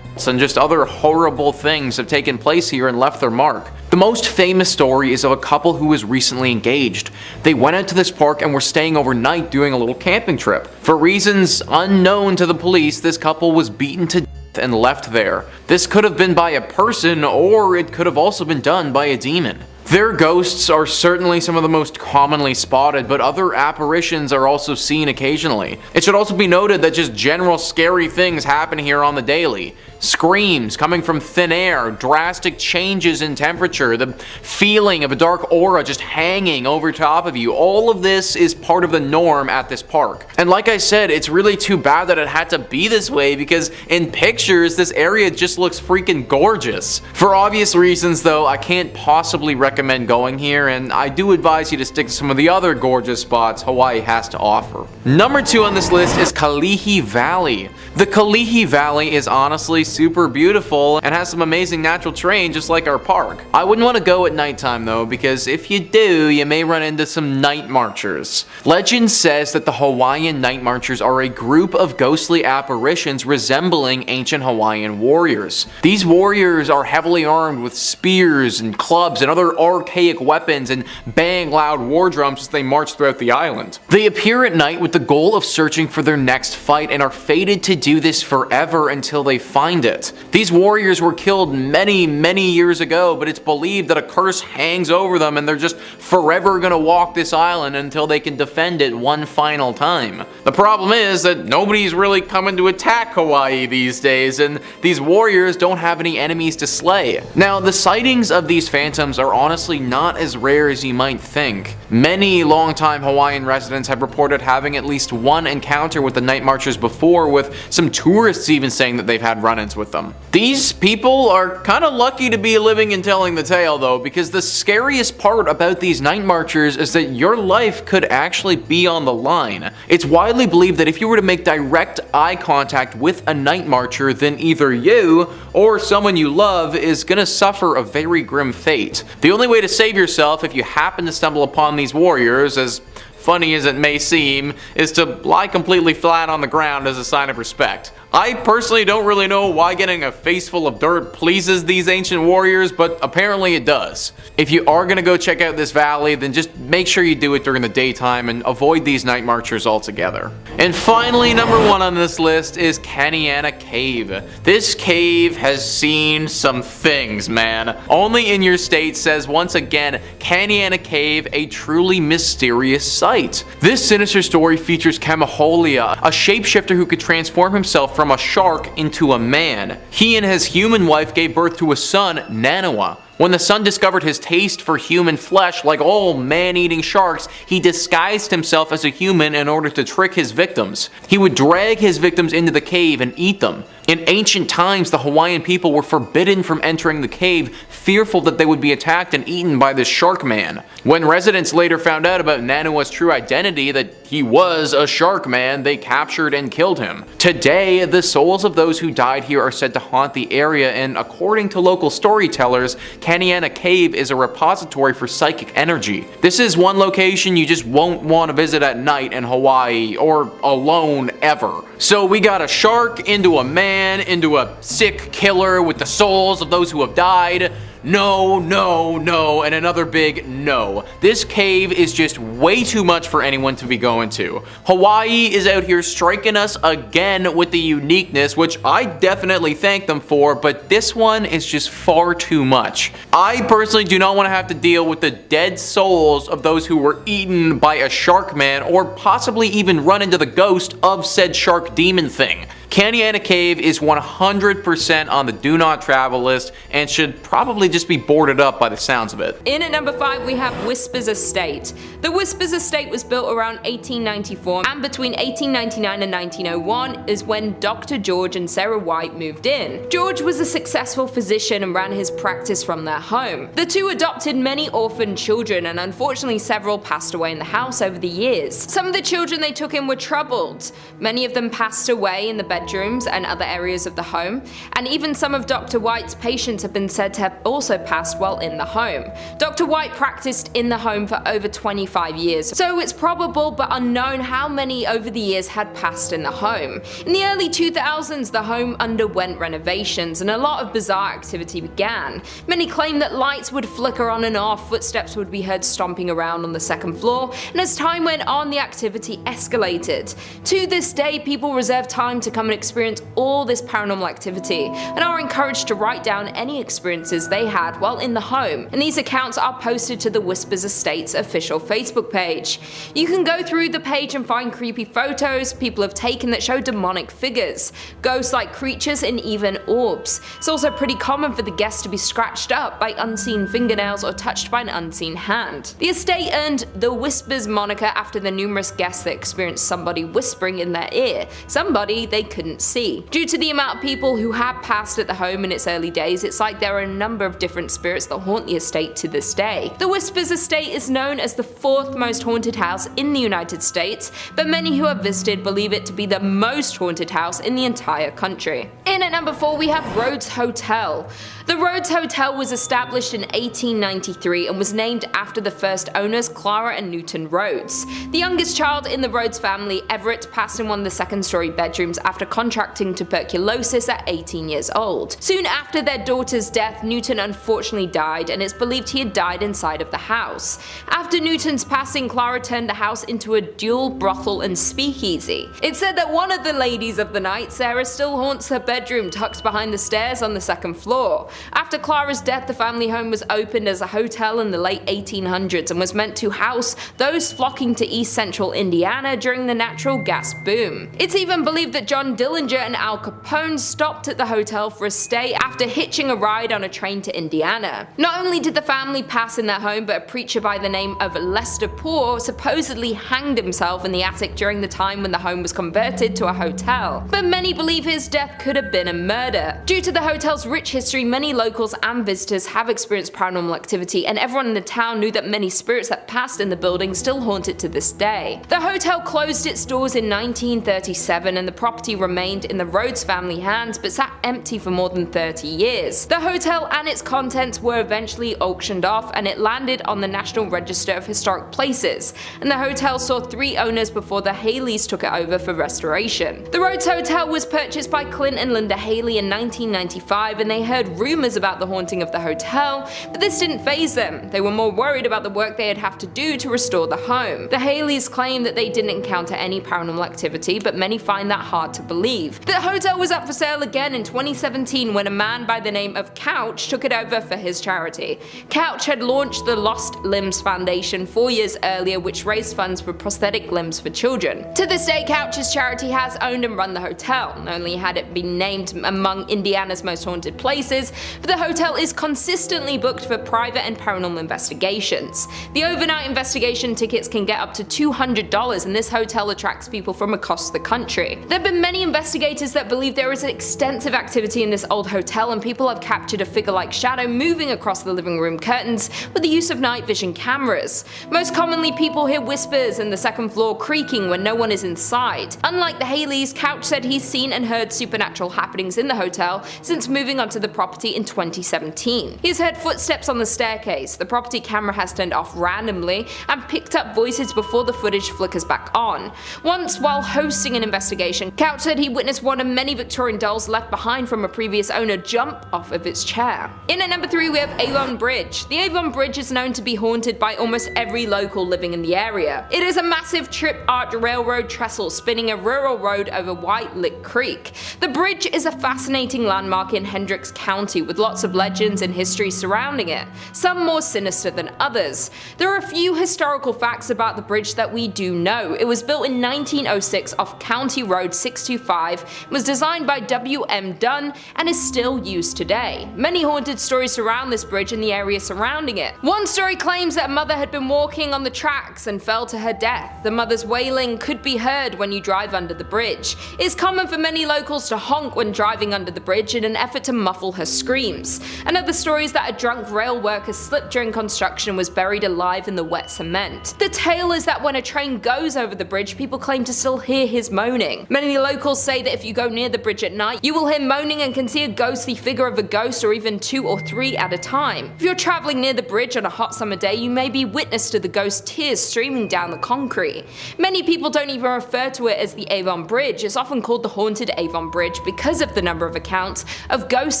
and just other horrible things have taken place here and left their mark. The most famous story is of a couple who was recently engaged. They went out to this park and were staying overnight doing a little camping trip. For reasons unknown to the police, this couple was beaten to death and left there. This could have been by a person, or it could have also been done by a demon. Their ghosts are certainly some of the most commonly spotted, but other apparitions are also seen occasionally. It should also be noted that just general scary things happen here on the daily. Screams coming from thin air, drastic changes in temperature, the feeling of a dark aura just hanging over top of you. All of this is part of the norm at this park. And like I said, it's really too bad that it had to be this way because in pictures, this area just looks freaking gorgeous. For obvious reasons though, I can't possibly recommend going here, and I do advise you to stick to some of the other gorgeous spots Hawaii has to offer. Number 2 on this list is Kalihi Valley. The Kalihi Valley is honestly super beautiful and has some amazing natural terrain just like our park. I wouldn't want to go at nighttime though, because if you do, you may run into some night marchers. Legend says that the Hawaiian night marchers are a group of ghostly apparitions resembling ancient Hawaiian warriors. These warriors are heavily armed with spears and clubs and other archaic weapons and bang loud war drums as they march throughout the island. They appear at night with the goal of searching for their next fight and are fated to do this forever until they find it. These warriors were killed many years ago, but it's believed that a curse hangs over them and they're just forever gonna walk this island until they can defend it one final time. The problem is that nobody's really coming to attack Hawaii these days, and these warriors don't have any enemies to slay. Now, the sightings of these phantoms are honestly not as rare as you might think. Many longtime Hawaiian residents have reported having at least one encounter with the night marchers before, with some tourists even saying that they've had run-ins with them. These people are kind of lucky to be living and telling the tale though, because the scariest part about these night marchers is that your life could actually be on the line. It's widely believed that if you were to make direct eye contact with a night marcher, then either you or someone you love is gonna suffer a very grim fate. The only way to save yourself if you happen to stumble upon these warriors, as funny as it may seem, is to lie completely flat on the ground as a sign of respect. I personally don't really know why getting a face full of dirt pleases these ancient warriors, but apparently it does. If you are going to go check out this valley, then just make sure you do it during the daytime and avoid these night marchers altogether. And finally, number 1 on this list is Kaniana Cave. This cave has seen some things, man. Only in your state says once again, Kaniana Cave, a truly mysterious sight. This sinister story features Kamaholia, a shapeshifter who could transform himself from a shark into a man. He and his human wife gave birth to a son, Nanawa. When the son discovered his taste for human flesh, like all man-eating sharks, he disguised himself as a human in order to trick his victims. He would drag his victims into the cave and eat them. In ancient times, the Hawaiian people were forbidden from entering the cave, fearful that they would be attacked and eaten by this shark man. When residents later found out about Nanawa's true identity, that he was a shark man, they captured and killed him. Today, the souls of those who died here are said to haunt the area, and according to local storytellers, Tanana Cave is a repository for psychic energy. This is one location you just won't want to visit at night in Hawaii, or alone ever. So we got a shark into a man, into a sick killer with the souls of those who have died. No, no, no, and another big no. This cave is just way too much for anyone to be going to. Hawaii is out here striking us again with the uniqueness, which I definitely thank them for, but this one is just far too much. I personally do not want to have to deal with the dead souls of those who were eaten by a shark man, or possibly even run into the ghost of said shark demon thing. Tanana Cave is 100% on the do not travel list and should probably just be boarded up by the sounds of it. In at number 5 we have Whispers Estate. The Whispers Estate was built around 1894, and between 1899 and 1901 is when Dr. George and Sarah White moved in. George was a successful physician and ran his practice from their home. The two adopted many orphaned children, and unfortunately several passed away in the house over the years. Some of the children they took in were troubled. Many of them passed away in the bedrooms and other areas of the home, and even some of Dr. White's patients have been said to have also passed while in the home. Dr. White practiced in the home for over 25 years, so it's probable but unknown how many over the years had passed in the home. In the early 2000s, the home underwent renovations and a lot of bizarre activity began. Many claim that lights would flicker on and off, footsteps would be heard stomping around on the second floor, and as time went on, the activity escalated. To this day, people reserve time to come and experience all this paranormal activity, and are encouraged to write down any experiences they had while in the home, and these accounts are posted to the Whispers Estate's official Facebook page. You can go through the page and find creepy photos people have taken that show demonic figures, ghost-like creatures, and even orbs. It's also pretty common for the guests to be scratched up by unseen fingernails or touched by an unseen hand. The estate earned the Whispers moniker after the numerous guests that experienced somebody whispering in their ear, somebody they couldn't see. Due to the amount of people who have passed at the home in its early days, it's like there are a number of different spirits that haunt the estate to this day. The Whispers Estate is known as the 4th most haunted house in the United States, but many who have visited believe it to be the most haunted house in the entire country. In at number 4 we have Rhodes Hotel. The Rhodes Hotel was established in 1893 and was named after the first owners, Clara and Newton Rhodes. The youngest child in the Rhodes family, Everett, passed in one of the second-story bedrooms after contracting tuberculosis at 18 years old. Soon after their daughter's death, Newton unfortunately died, and it's believed he had died inside of the house. After Newton's passing, Clara turned the house into a dual brothel and speakeasy. It's said that one of the ladies of the night, Sarah, still haunts her bedroom tucked behind the stairs on the second floor. After Clara's death, the family home was opened as a hotel in the late 1800s and was meant to house those flocking to East Central Indiana during the natural gas boom. It's even believed that John Dillinger and Al Capone stopped at the hotel for a stay after hitching a ride on a train to Indiana. Not only did the family pass in their home, but a preacher by the name of Lester Poor supposedly hanged himself in the attic during the time when the home was converted to a hotel. But many believe his death could have been a murder. Due to the hotel's rich history, many locals and visitors have experienced paranormal activity, and everyone in the town knew that many spirits that passed in the building still haunt it to this day. The hotel closed its doors in 1937, and the property remained in the Rhodes family hands but sat empty for more than 30 years. The hotel and its contents were eventually auctioned off, and it landed on the National Register of Historic Places, and the hotel saw 3 owners before the Haleys took it over for restoration. The Rhodes Hotel was purchased by Clint and Linda Haley in 1995, and they heard rumors about the haunting of the hotel, but this didn't faze them. They were more worried about the work they'd have to do to restore the home. The Haleys claim that they didn't encounter any paranormal activity, but many find that hard to believe. The hotel was up for sale again in 2017 when a man by the name of Couch took it over for his charity. Couch had launched the Lost Limbs Foundation 4 years earlier, which raised funds for prosthetic limbs for children. To this day, Couch's charity has owned and run the hotel. Not only had it been named among Indiana's most haunted places, but the hotel is consistently booked for private and paranormal investigations. The overnight investigation tickets can get up to $200, and this hotel attracts people from across the country. There have been many investigators that believe there is extensive activity in this old hotel, and people have captured a figure-like shadow moving across the living room curtains with the use of night vision cameras. Most commonly, people hear whispers and the second floor creaking when no one is inside. Unlike the Haleys, Couch said he's seen and heard supernatural happenings in the hotel since moving onto the property in 2017. He's heard footsteps on the staircase, the property camera has turned off randomly, and picked up voices before the footage flickers back on. Once, while hosting an investigation, Couch said he witnessed one of many Victorian dolls left behind from a previous owner jump off of its chair. In at number 3 we have Avon Bridge. The Avon Bridge is known to be haunted by almost every local living in the area. It is a massive trip-arch railroad trestle spinning a rural road over White Lick Creek. The bridge is a fascinating landmark in Hendricks County with lots of legends and history surrounding it, some more sinister than others. There are a few historical facts about the bridge that we do know. It was built in 1906 off County Road 625, was designed by W.M. Dunn, and is still used today. Many haunted stories surround this bridge and the area surrounding it. One story claims that a mother had been walking on the tracks and fell to her death. The mother's wailing could be heard when you drive under the bridge. It's common for many locals to honk when driving under the bridge in an effort to muffle her screams. Another story is that a drunk rail worker slipped during construction and was buried alive in the wet cement. The tale is that when a train goes over the bridge, people claim to still hear his moaning. Many locals say that if you go near the bridge at night, you will hear moaning and can see a ghostly figure of a ghost, or even 2 or 3 at a time. If you're traveling near the bridge on a hot summer day, you may be witness to the ghost tears streaming down the concrete. Many people don't even refer to it as the Avon Bridge. It's often called the Haunted Avon Bridge because of the number of accounts of ghost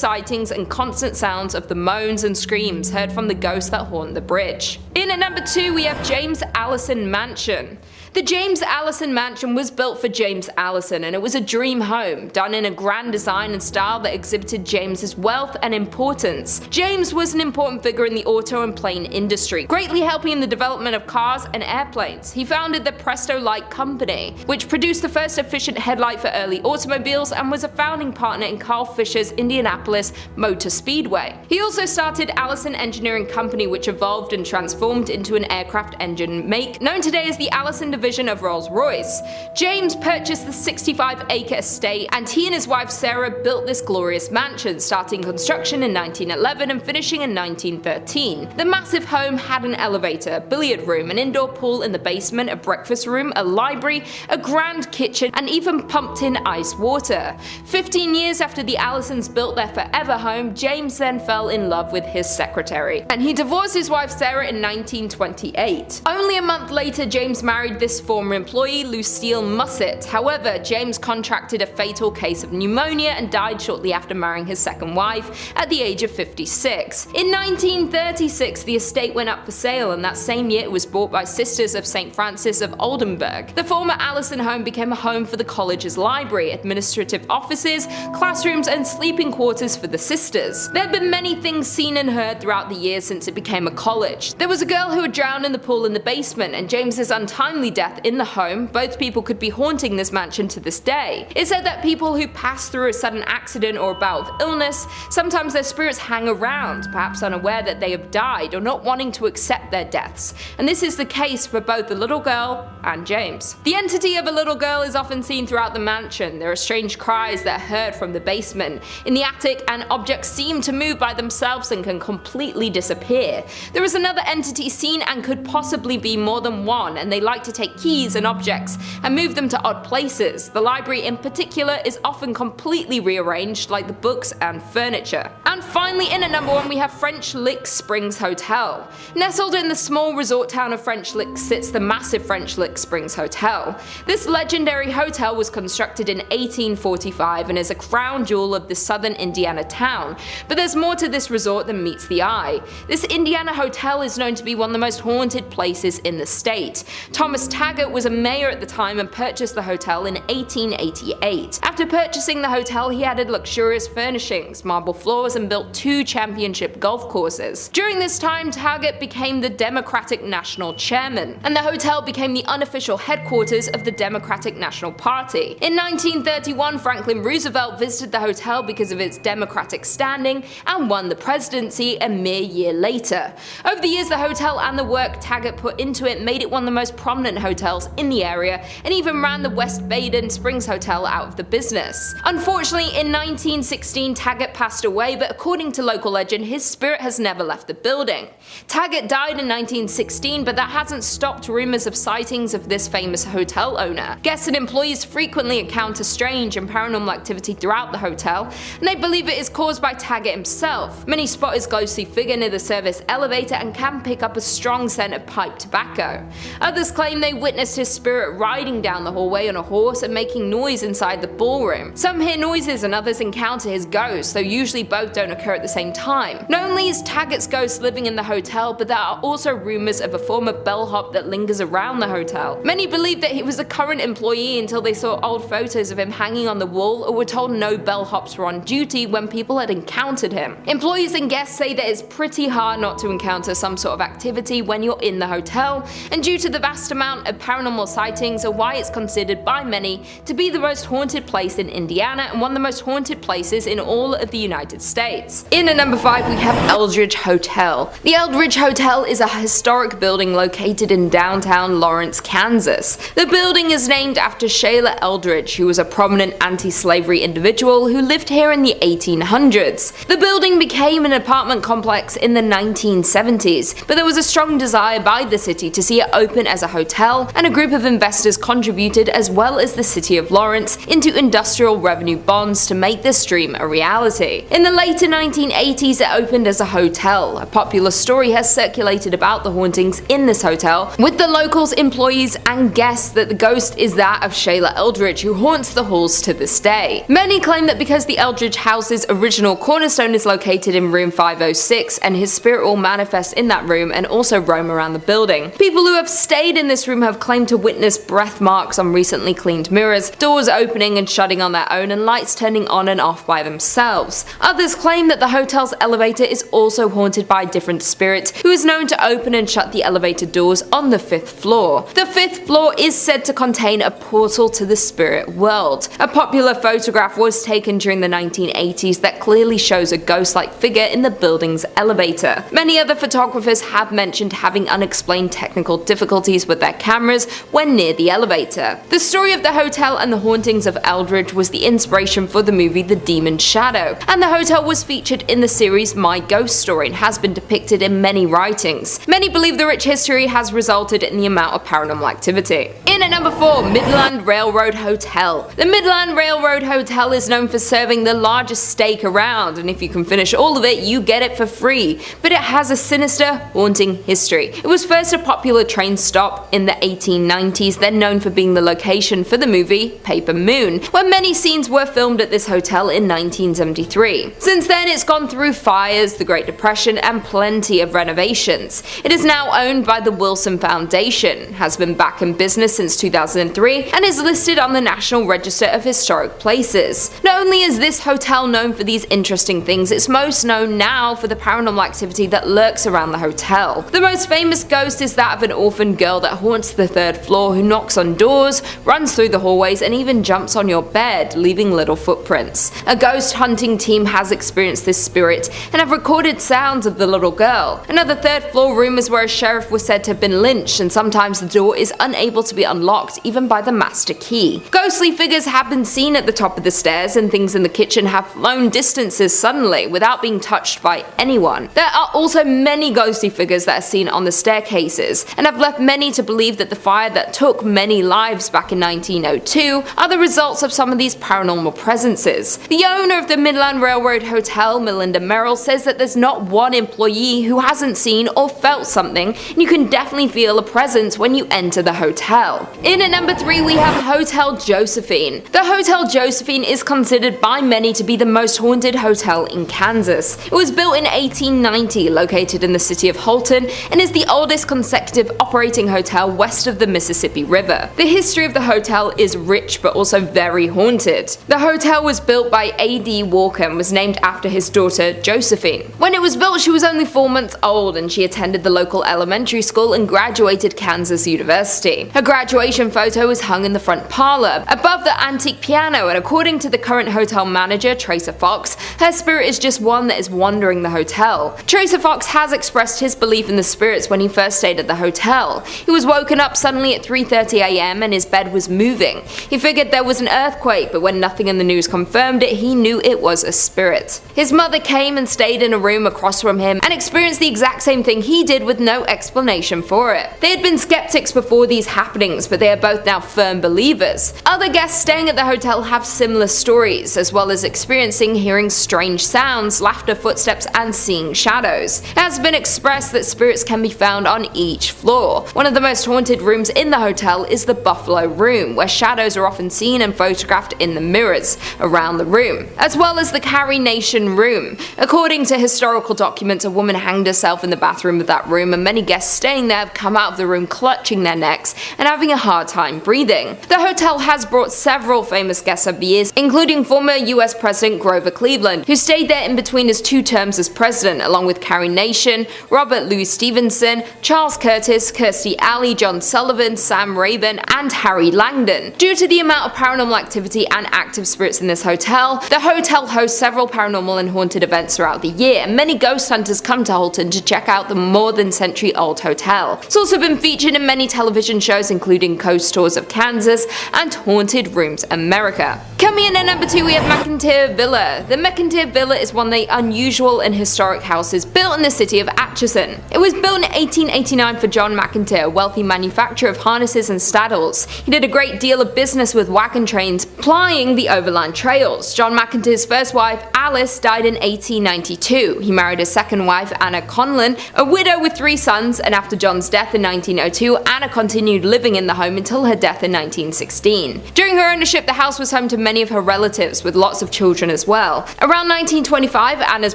sightings and constant sounds of the moans and screams heard from the ghosts that haunt the bridge. In at number 2 we have James Allison Mansion. The James Allison Mansion was built for James Allison, and it was a dream home, done in a grand design and style that exhibited James's wealth and importance. James was an important figure in the auto and plane industry, greatly helping in the development of cars and airplanes. He founded the Presto Light Company, which produced the first efficient headlight for early automobiles, and was a founding partner in Carl Fisher's Indianapolis Motor Speedway. He also started Allison Engineering Company, which evolved and transformed into an aircraft engine make known today as the Allison division of Rolls-Royce. James purchased the 65-acre estate, and he and his wife Sarah built this glorious mansion, starting construction in 1911 and finishing in 1913. The massive home had an elevator, billiard room, an indoor pool in the basement, a breakfast room, a library, a grand kitchen, and even pumped-in ice water. 15 years after the Allisons built their forever home, James then fell in love with his secretary, and he divorced his wife Sarah in 1928. Only a month later, James married this former employee, Lucille Musset. However, James contracted a fatal case of pneumonia and died shortly after marrying his second wife at the age of 56. In 1936, the estate went up for sale, and that same year it was bought by Sisters of St. Francis of Oldenburg. The former Allison home became a home for the college's library, administrative offices, classrooms, and sleeping quarters for the sisters. There have been many things seen and heard throughout the years since it became a college. There was a girl who had drowned in the pool in the basement, and James's untimely death in the home. Both people could be haunting this mansion to this day. It's said that people who pass through a sudden accident or a bout of illness, sometimes their spirits hang around, perhaps unaware that they have died or not wanting to accept their deaths. And this is the case for both the little girl and James. The entity of a little girl is often seen throughout the mansion. There are strange cries that are heard from the basement, in the attic, and objects seem to move by themselves and can completely disappear. There is another entity seen and could possibly be more than one, and they like to take keys and objects and move them to odd places. The library in particular is often completely rearranged, like the books and furniture. And finally, in at number 1 we have French Lick Springs Hotel. Nestled in the small resort town of French Lick sits the massive French Lick Springs Hotel. This legendary hotel was constructed in 1845 and is a crown jewel of the southern Indiana town, but there's more to this resort than meets the eye. This Indiana hotel is known to be one of the most haunted places in the state. Thomas Taggart was a mayor at the time and purchased the hotel in 1888. After purchasing the hotel, he added luxurious furnishings, marble floors, and built 2 championship golf courses. During this time, Taggart became the Democratic National Chairman, and the hotel became the unofficial headquarters of the Democratic National Party. In 1931, Franklin Roosevelt visited the hotel because of its Democratic standing and won the presidency a mere year later. Over the years, the hotel and the work Taggart put into it made it one of the most prominent hotels in the area and even ran the West Baden Springs Hotel out of the business. Unfortunately, in 1916, Taggart passed away, but according to local legend, his spirit has never left the building. Taggart died in 1916, but that hasn't stopped rumors of sightings of this famous hotel owner. Guests and employees frequently encounter strange and paranormal activity throughout the hotel, and they believe it is caused by Taggart himself. Many spot his ghostly figure near the service elevator and can pick up a strong scent of pipe tobacco. Others claim they witnessed his spirit riding down the hallway on a horse and making noise inside the ballroom. Some hear noises and others encounter his ghost, though usually both don't occur at the same time. Not only is Taggart's ghost living in the hotel, but there are also rumors of a former bellhop that lingers around the hotel. Many believe that he was a current employee until they saw old photos of him hanging on the wall or were told no bellhops were on duty when people had encountered him. Employees and guests say that it's pretty hard not to encounter some sort of activity when you're in the hotel, and due to the vast amount of paranormal sightings are why it's considered by many to be the most haunted place in Indiana and one of the most haunted places in all of the United States. In at number 5 we have Eldridge Hotel. The Eldridge Hotel is a historic building located in downtown Lawrence, Kansas. The building is named after Sheila Eldridge, who was a prominent anti-slavery individual who lived here in the 1800s. The building became an apartment complex in the 1970s, but there was a strong desire by the city to see it open as a hotel, and a group of investors contributed, as well as the city of Lawrence, into industrial revenue bonds to make this dream a reality. In the later 1980s it opened as a hotel. A popular story has circulated about the hauntings in this hotel, with the locals, employees and guests that the ghost is that of Sheila Eldridge, who haunts the halls to this day. Many claim that because the Eldridge house's original cornerstone is located in room 506 and his spirit will manifest in that room and also roam around the building. People who have stayed in this room have claimed to witness breath marks on recently cleaned mirrors, doors opening and shutting on their own and lights turning on and off by themselves. Others claim that the hotel's elevator is also haunted by a different spirit who is known to open and shut the elevator doors on the 5th floor. The 5th floor is said to contain a portal to the spirit world. A popular photograph was taken during the 1980s that clearly shows a ghost-like figure in the building's elevator. Many other photographers have mentioned having unexplained technical difficulties with their cameras when near the elevator. The story of the hotel and the hauntings of Eldridge was the inspiration for the movie The Demon's Shadow, and the hotel was featured in the series My Ghost Story and has been depicted in many writings. Many believe the rich history has resulted in the amount of paranormal activity. In at number 4, Midland Railroad Hotel. The Midland Railroad Hotel is known for serving the largest steak around, and if you can finish all of it, you get it for free. But it has a sinister, haunting history. It was first a popular train stop in the 1890s, then known for being the location for the movie Paper Moon, where many scenes were filmed at this hotel in 1973. Since then, it's gone through fires, the Great Depression, and plenty of renovations. It is now owned by the Wilson Foundation, has been back in business since 2003, and is listed on the National Register of Historic Places. Not only is this hotel known for these interesting things, it's most known now for the paranormal activity that lurks around the hotel. The most famous ghost is that of an orphan girl that haunts the 3rd floor, who knocks on doors, runs through the hallways, and even jumps on your bed, leaving little footprints. A ghost hunting team has experienced this spirit and have recorded sounds of the little girl. Another 3rd floor room is where a sheriff was said to have been lynched, and sometimes the door is unable to be unlocked even by the master key. Ghostly figures have been seen at the top of the stairs, and things in the kitchen have flown distances suddenly without being touched by anyone. There are also many ghostly figures that are seen on the staircases, and have left many to believe that the fire that took many lives back in 1902 are the results of some of these paranormal presences. The owner of the Midland Railroad Hotel, Melinda Merrill, says that there's not one employee who hasn't seen or felt something, and you can definitely feel a presence when you enter the hotel. In at number 3 we have Hotel Josephine. The Hotel Josephine is considered by many to be the most haunted hotel in Kansas. It was built in 1890, located in the city of Hilton, and is the oldest consecutive operating hotel west of the Mississippi River. The history of the hotel is rich but also very haunted. The hotel was built by A.D. Walker and was named after his daughter Josephine. When it was built, she was only 4 months old, and she attended the local elementary school and graduated Kansas University. Her graduation photo is hung in the front parlor, above the antique piano, and according to the current hotel manager, Tracer Fox, her spirit is just one that is wandering the hotel. Tracer Fox has expressed his belief in the spirits when he first stayed at the hotel. He was woken woken up suddenly at 3:30 a.m. and his bed was moving. He figured there was an earthquake, but when nothing in the news confirmed it, he knew it was a spirit. His mother came and stayed in a room across from him and experienced the exact same thing he did with no explanation for it. They had been skeptics before these happenings, but they are both now firm believers. Other guests staying at the hotel have similar stories, as well as experiencing hearing strange sounds, laughter, footsteps, and seeing shadows. It has been expressed that spirits can be found on each floor. One of the most haunted rooms in the hotel is the Buffalo Room, where shadows are often seen and photographed in the mirrors around the room, as well as the Carrie Nation Room. According to historical documents, a woman hanged herself in the bathroom of that room, and many guests staying there have come out of the room clutching their necks and having a hard time breathing. The hotel has brought several famous guests over the years, including former US President Grover Cleveland, who stayed there in between his 2 terms as president, along with Carrie Nation, Robert Louis Stevenson, Charles Curtis, Kirstie Alley, John Sullivan, Sam Rayburn, and Harry Langdon. Due to the amount of paranormal activity and active spirits in this hotel, the hotel hosts several paranormal and haunted events throughout the year, and many ghost hunters come to Hilton to check out the more than century-old hotel. It's also been featured in many television shows, including Ghost Tours of Kansas and Haunted Rooms America. Coming in at number 2, we have McIntyre Villa. The McIntyre Villa is one of the unusual and historic houses built in the city of Atchison. It was built in 1889 for John McIntyre, a wealthy manufacturer of harnesses and saddles. He did a great deal of business with wagon trains plying the overland trails. John McIntyre's first wife, Alice, died in 1892. He married his second wife, Anna Conlon, a widow with 3 sons, and after John's death in 1902, Anna continued living in the home until her death in 1916. During her ownership, the house was home to many of her relatives, with lots of children as well. Around 1925, Anna's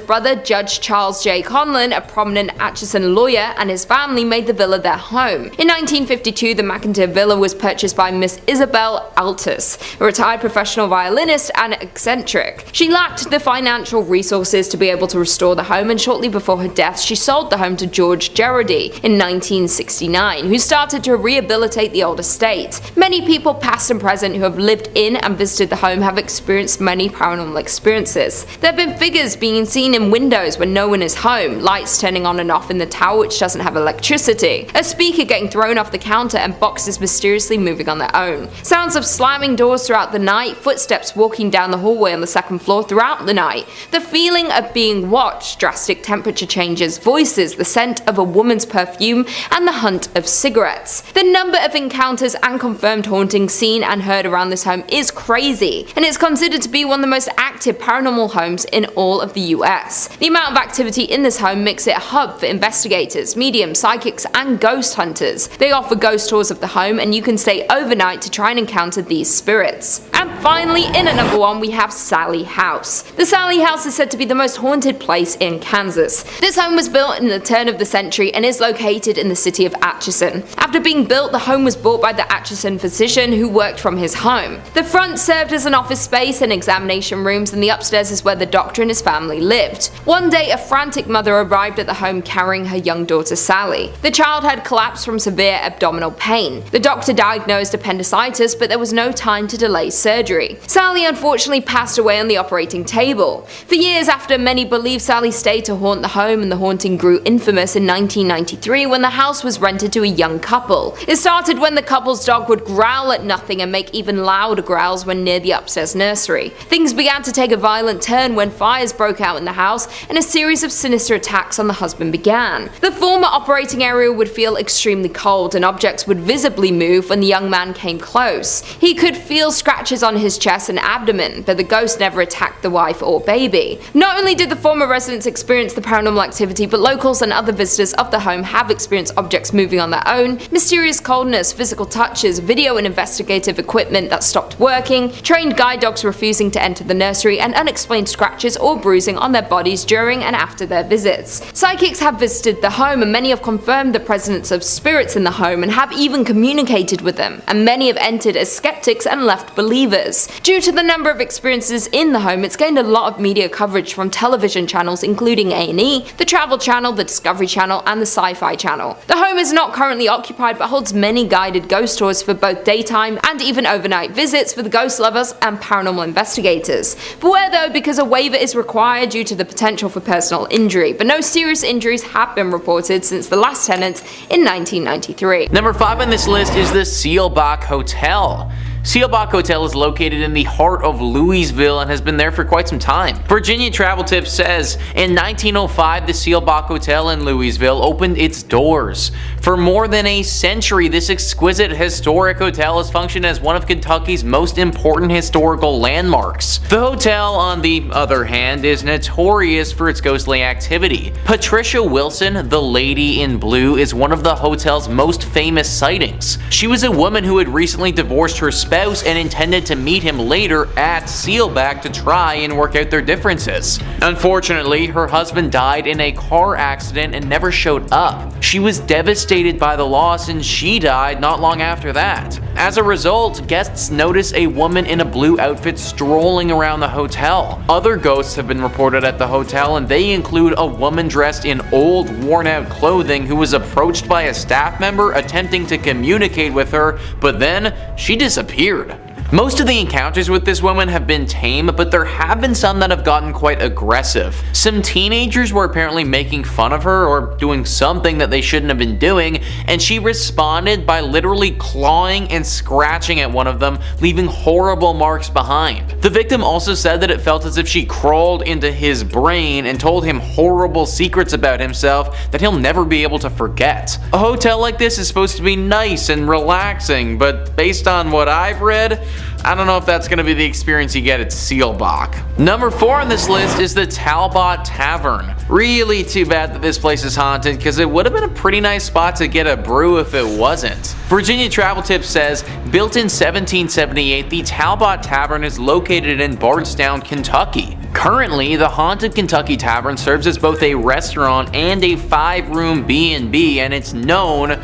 brother, Judge Charles J. Conlon, a prominent Atchison lawyer, and his family made the villa their home. In 1952, the McIntyre Villa was purchased by Miss Isabel Altus, a retired professional violinist and eccentric. She lacked the financial resources to be able to restore the home, and shortly before her death, she sold the home to George Gerardi in 1969, who started to rehabilitate the old estate. Many people, past and present, who have lived in and visited the home have experienced many paranormal experiences. There have been figures being seen in windows when no one is home, lights turning on and off in the tower which doesn't have electricity, a speaker getting thrown off the counter, and boxes mysteriously moving on their own. Sounds of slamming doors throughout the night, footsteps walking down the hallway on the 2nd floor throughout the night, the feeling of being watched, drastic temperature changes, voices, the scent of a woman's perfume, and the hunt of cigarettes. The number of encounters and confirmed hauntings seen and heard around this home is crazy, and it's considered to be one of the most active paranormal homes in all of the US. The amount of activity in this home makes it a hub for investigators, mediums, psychics, and ghost hunters. They offer ghost tours of the home, and you can stay overnight to try and encounter these spirits. And finally, in at number 1, we have Sallie House. The Sallie House is said to be the most haunted place in Kansas. This home was built in the turn of the century and is located in the city of Atchison. After being built, the home was bought by the Atchison physician who worked from his home. The front served as an office space and examination rooms, and the upstairs is where the doctor and his family lived. One day, a frantic mother arrived at the home carrying her young daughter Sally. The child had collapsed from severe abdominal pain. The doctor diagnosed appendicitis, but there was no time to delay surgery. Sally unfortunately passed away on the operating table. For years after, many believe Sally stayed to haunt the home, and the haunting grew infamous in 1993 when the house was rented to a young couple. It started when the couple's dog would growl at nothing and make even louder growls when near the upstairs nursery. Things began to take a violent turn when fires broke out in the house and a series of sinister attacks on the husband began. The former operating area would feel extremely cold, and objects would visibly move when the young man came close. He could feel scratches on his chest and abdomen, but the ghost never attacked the wife or baby. Not only did the former residents experience the paranormal activity, but locals and other visitors of the home have experienced objects moving on their own, mysterious coldness, physical touches, video and investigative equipment that stopped working, trained guide dogs refusing to enter the nursery, and unexplained scratches or bruising on their bodies during and after their visits. Psychics have visited the home, and many have confirmed the presence of spirits in the home and have even communicated with them, and many have entered as skeptics and left believers. waivers. Due to the number of experiences in the home, it's gained a lot of media coverage from television channels including A&E, the Travel Channel, the Discovery Channel, and the Sci-Fi Channel. The home is not currently occupied but holds many guided ghost tours for both daytime and even overnight visits for the ghost lovers and paranormal investigators. Beware though, because a waiver is required due to the potential for personal injury, but no serious injuries have been reported since the last tenant in 1993. Number 5 on this list is the Seelbach Hotel. Seelbach Hotel is located in the heart of Louisville and has been there for quite some time. Virginia Travel Tips says, in 1905 the Seelbach Hotel in Louisville opened its doors. For more than a century, this exquisite historic hotel has functioned as one of Kentucky's most important historical landmarks. The hotel, on the other hand, is notorious for its ghostly activity. Patricia Wilson, the Lady in Blue, is one of the hotel's most famous sightings. She was a woman who had recently divorced her spouse and intended to meet him later at Seelbach to try and work out their differences. Unfortunately, her husband died in a car accident and never showed up. She was devastated by the loss and she died not long after that. As a result, guests notice a woman in a blue outfit strolling around the hotel. Other ghosts have been reported at the hotel, and they include a woman dressed in old, worn-out clothing who was approached by a staff member attempting to communicate with her, but then she disappeared. Most of the encounters with this woman have been tame, but there have been some that have gotten quite aggressive. Some teenagers were apparently making fun of her or doing something that they shouldn't have been doing, and she responded by literally clawing and scratching at one of them, leaving horrible marks behind. The victim also said that it felt as if she crawled into his brain and told him horrible secrets about himself that he'll never be able to forget. A hotel like this is supposed to be nice and relaxing, but based on what I've read, I don't know if that's going to be the experience you get at Seelbach. Number 4 on this list is the Talbot Tavern. Really too bad that this place is haunted, because it would have been a pretty nice spot to get a brew if it wasn't. Virginia Travel Tips says, built in 1778, the Talbot Tavern is located in Bardstown, Kentucky. Currently, the Haunted Kentucky Tavern serves as both a restaurant and a 5-room B&B, and it's known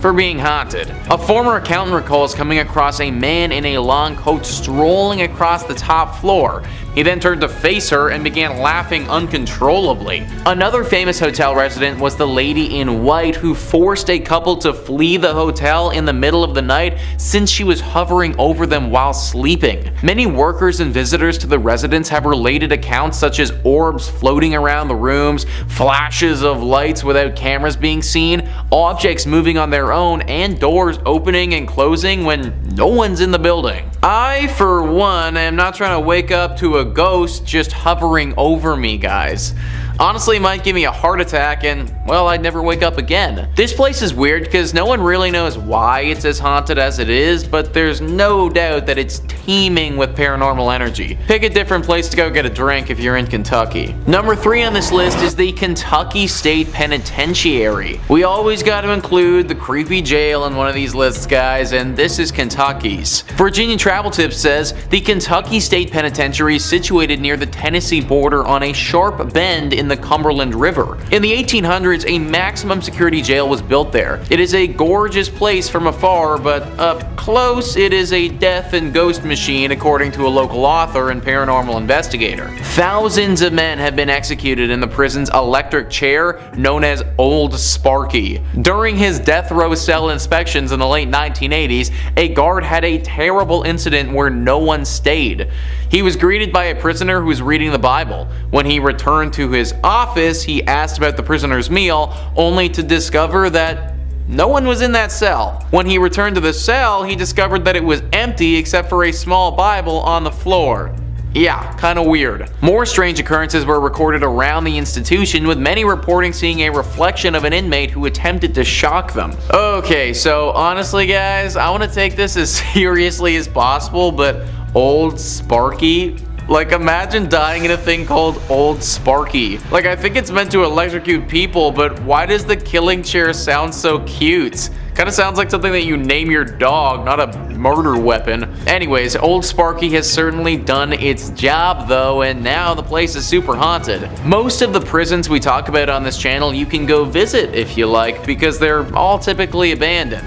for being haunted. A former accountant recalls coming across a man in a long coat strolling across the top floor. He then turned to face her and began laughing uncontrollably. Another famous hotel resident was the Lady in White, who forced a couple to flee the hotel in the middle of the night since she was hovering over them while sleeping. Many workers and visitors to the residence have related accounts such as orbs floating around the rooms, flashes of lights without cameras being seen, objects moving on their own, and doors opening and closing when no one's in the building. I, for one, am not trying to wake up to a ghost just hovering over me, guys. Honestly, it might give me a heart attack and, well, I'd never wake up again. This place is weird because no one really knows why it's as haunted as it is, but there's no doubt that it's teeming with paranormal energy. Pick a different place to go get a drink if you're in Kentucky. Number 3 on this list is the Kentucky State Penitentiary. We always got to include the creepy jail in one of these lists, guys, and this is Kentucky's. Virginia Travel Tips says, the Kentucky State Penitentiary is situated near the Tennessee border on a sharp bend in the Cumberland River. In the 1800s, a maximum security jail was built there. It is a gorgeous place from afar, but up close, it is a death and ghost machine, according to a local author and paranormal investigator. Thousands of men have been executed in the prison's electric chair, known as Old Sparky. During his death row cell inspections in the late 1980s, a guard had a terrible incident where no one stayed. He was greeted by a prisoner who was reading the Bible. When he returned to his office, he asked about the prisoner's meal, only to discover that no one was in that cell. When he returned to the cell, he discovered that it was empty except for a small Bible on the floor. Yeah, kinda weird. More strange occurrences were recorded around the institution, with many reporting seeing a reflection of an inmate who attempted to shock them. Okay, so honestly guys, I want to take this as seriously as possible, but Old Sparky? Like, imagine dying in a thing called Old Sparky. Like, I think it's meant to electrocute people, but why does the killing chair sound so cute? Kinda sounds like something that you name your dog, not a murder weapon. Anyways, Old Sparky has certainly done its job though, and now the place is super haunted. Most of the prisons we talk about on this channel you can go visit if you like, because they're all typically abandoned.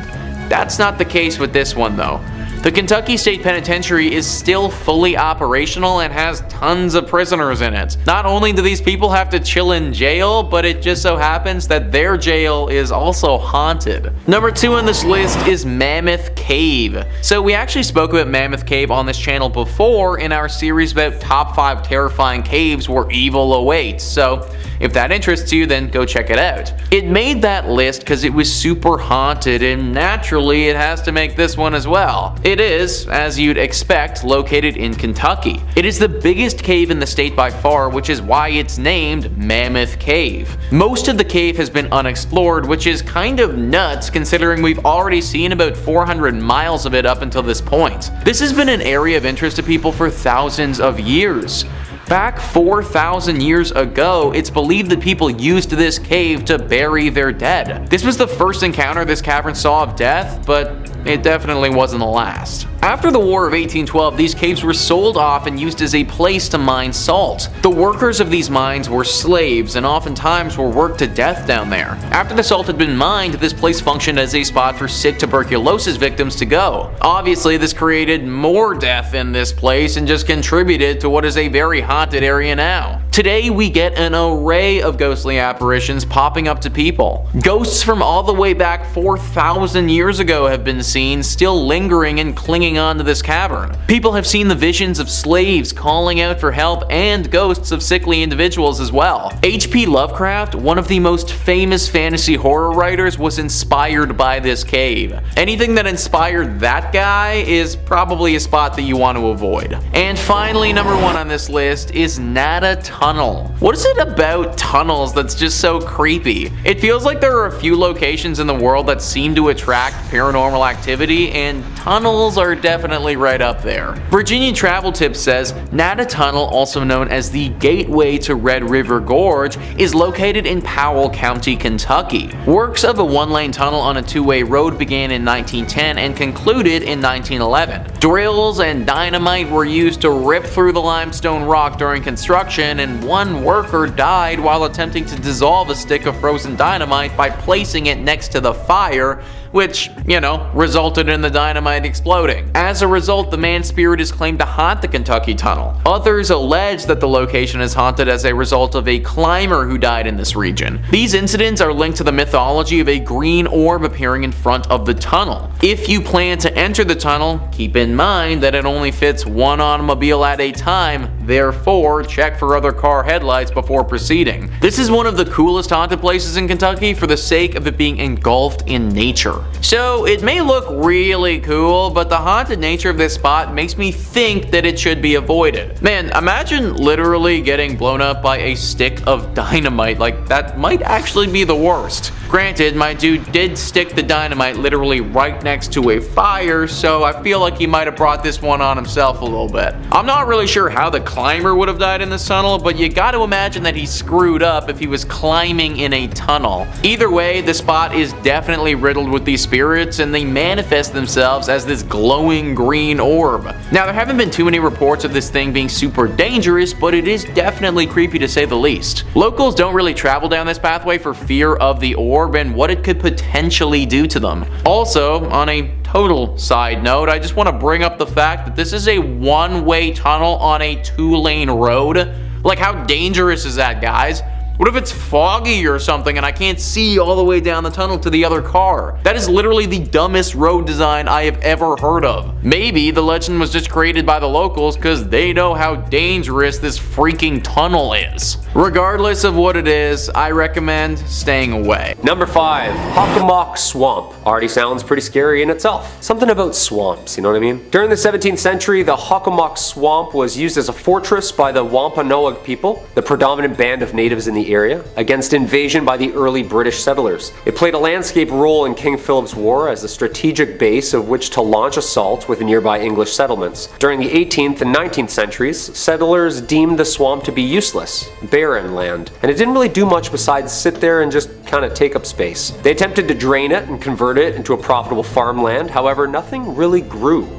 That's not the case with this one though. The Kentucky State Penitentiary is still fully operational and has tons of prisoners in it. Not only do these people have to chill in jail, but it just so happens that their jail is also haunted. Number 2 on this list is Mammoth Cave. So we actually spoke about Mammoth Cave on this channel before in our series about top 5 terrifying caves where evil awaits, so if that interests you, then go check it out. It made that list because it was super haunted, and naturally it has to make this one as well. It is, as you'd expect, located in Kentucky. It is the biggest cave in the state by far, which is why it's named Mammoth Cave. Most of the cave has been unexplored, which is kind of nuts considering we've already seen about 400 miles of it up until this point. This has been an area of interest to people for thousands of years. Back 4,000 years ago, it's believed that people used this cave to bury their dead. This was the first encounter this cavern saw of death, but it definitely wasn't the last. After the War of 1812, these caves were sold off and used as a place to mine salt. The workers of these mines were slaves and oftentimes were worked to death down there. After the salt had been mined, this place functioned as a spot for sick tuberculosis victims to go. Obviously, this created more death in this place and just contributed to what is a very haunted area now. Today, we get an array of ghostly apparitions popping up to people. Ghosts from all the way back 4,000 years ago have been seen, still lingering and clinging onto this cavern. People have seen the visions of slaves calling out for help and ghosts of sickly individuals as well. H.P. Lovecraft, one of the most famous fantasy horror writers, was inspired by this cave. Anything that inspired that guy is probably a spot that you want to avoid. And finally, number 1 on this list is Nada Tunnel. What is it about tunnels that's just so creepy? It feels like there are a few locations in the world that seem to attract paranormal activity, and tunnels are definitely right up there. Virginia Travel Tips says Nada Tunnel, also known as the Gateway to Red River Gorge, is located in Powell County, Kentucky. Works of a 1-lane tunnel on a 2-way road began in 1910 and concluded in 1911. Drills and dynamite were used to rip through the limestone rock during construction, and one worker died while attempting to dissolve a stick of frozen dynamite by placing it next to the fire, which, resulted in the dynamite exploding. As a result, the man's spirit is claimed to haunt the Kentucky Tunnel. Others allege that the location is haunted as a result of a climber who died in this region. These incidents are linked to the mythology of a green orb appearing in front of the tunnel. If you plan to enter the tunnel, keep in mind that it only fits one automobile at a time, therefore check for other car headlights before proceeding. This is one of the coolest haunted places in Kentucky for the sake of it being engulfed in nature. So it may look really cool, but the haunted nature of this spot makes me think that it should be avoided. Man, imagine literally getting blown up by a stick of dynamite. Like, that might actually be the worst. Granted, my dude did stick the dynamite literally right next to a fire, so I feel like he might have brought this one on himself a little bit. I'm not really sure how the climber would have died in this tunnel, but you gotta imagine that he screwed up if he was climbing in a tunnel. Either way, the spot is definitely riddled with these spirits, and they manifest themselves as this glowing green orb. Now, there haven't been too many reports of this thing being super dangerous, but it is definitely creepy to say the least. Locals don't really travel down this pathway for fear of the orb and what it could potentially do to them. Also, on a total side note, I just want to bring up the fact that this is a 1-way tunnel on a 2-lane road. Like, how dangerous is that, guys? What if it's foggy or something and I can't see all the way down the tunnel to the other car? That is literally the dumbest road design I have ever heard of. Maybe the legend was just created by the locals because they know how dangerous this freaking tunnel is. Regardless of what it is, I recommend staying away. Number 5, Hockomock Swamp. Already sounds pretty scary in itself. Something about swamps, you know what I mean? During the 17th century, the Hockomock Swamp was used as a fortress by the Wampanoag people, the predominant band of natives in the area, against invasion by the early British settlers. It played a landscape role in King Philip's War as a strategic base of which to launch assaults with nearby English settlements. During the 18th and 19th centuries, settlers deemed the swamp to be useless, barren land, and it didn't really do much besides sit there and just kind of take up space. They attempted to drain it and convert it into a profitable farmland, however, nothing really grew.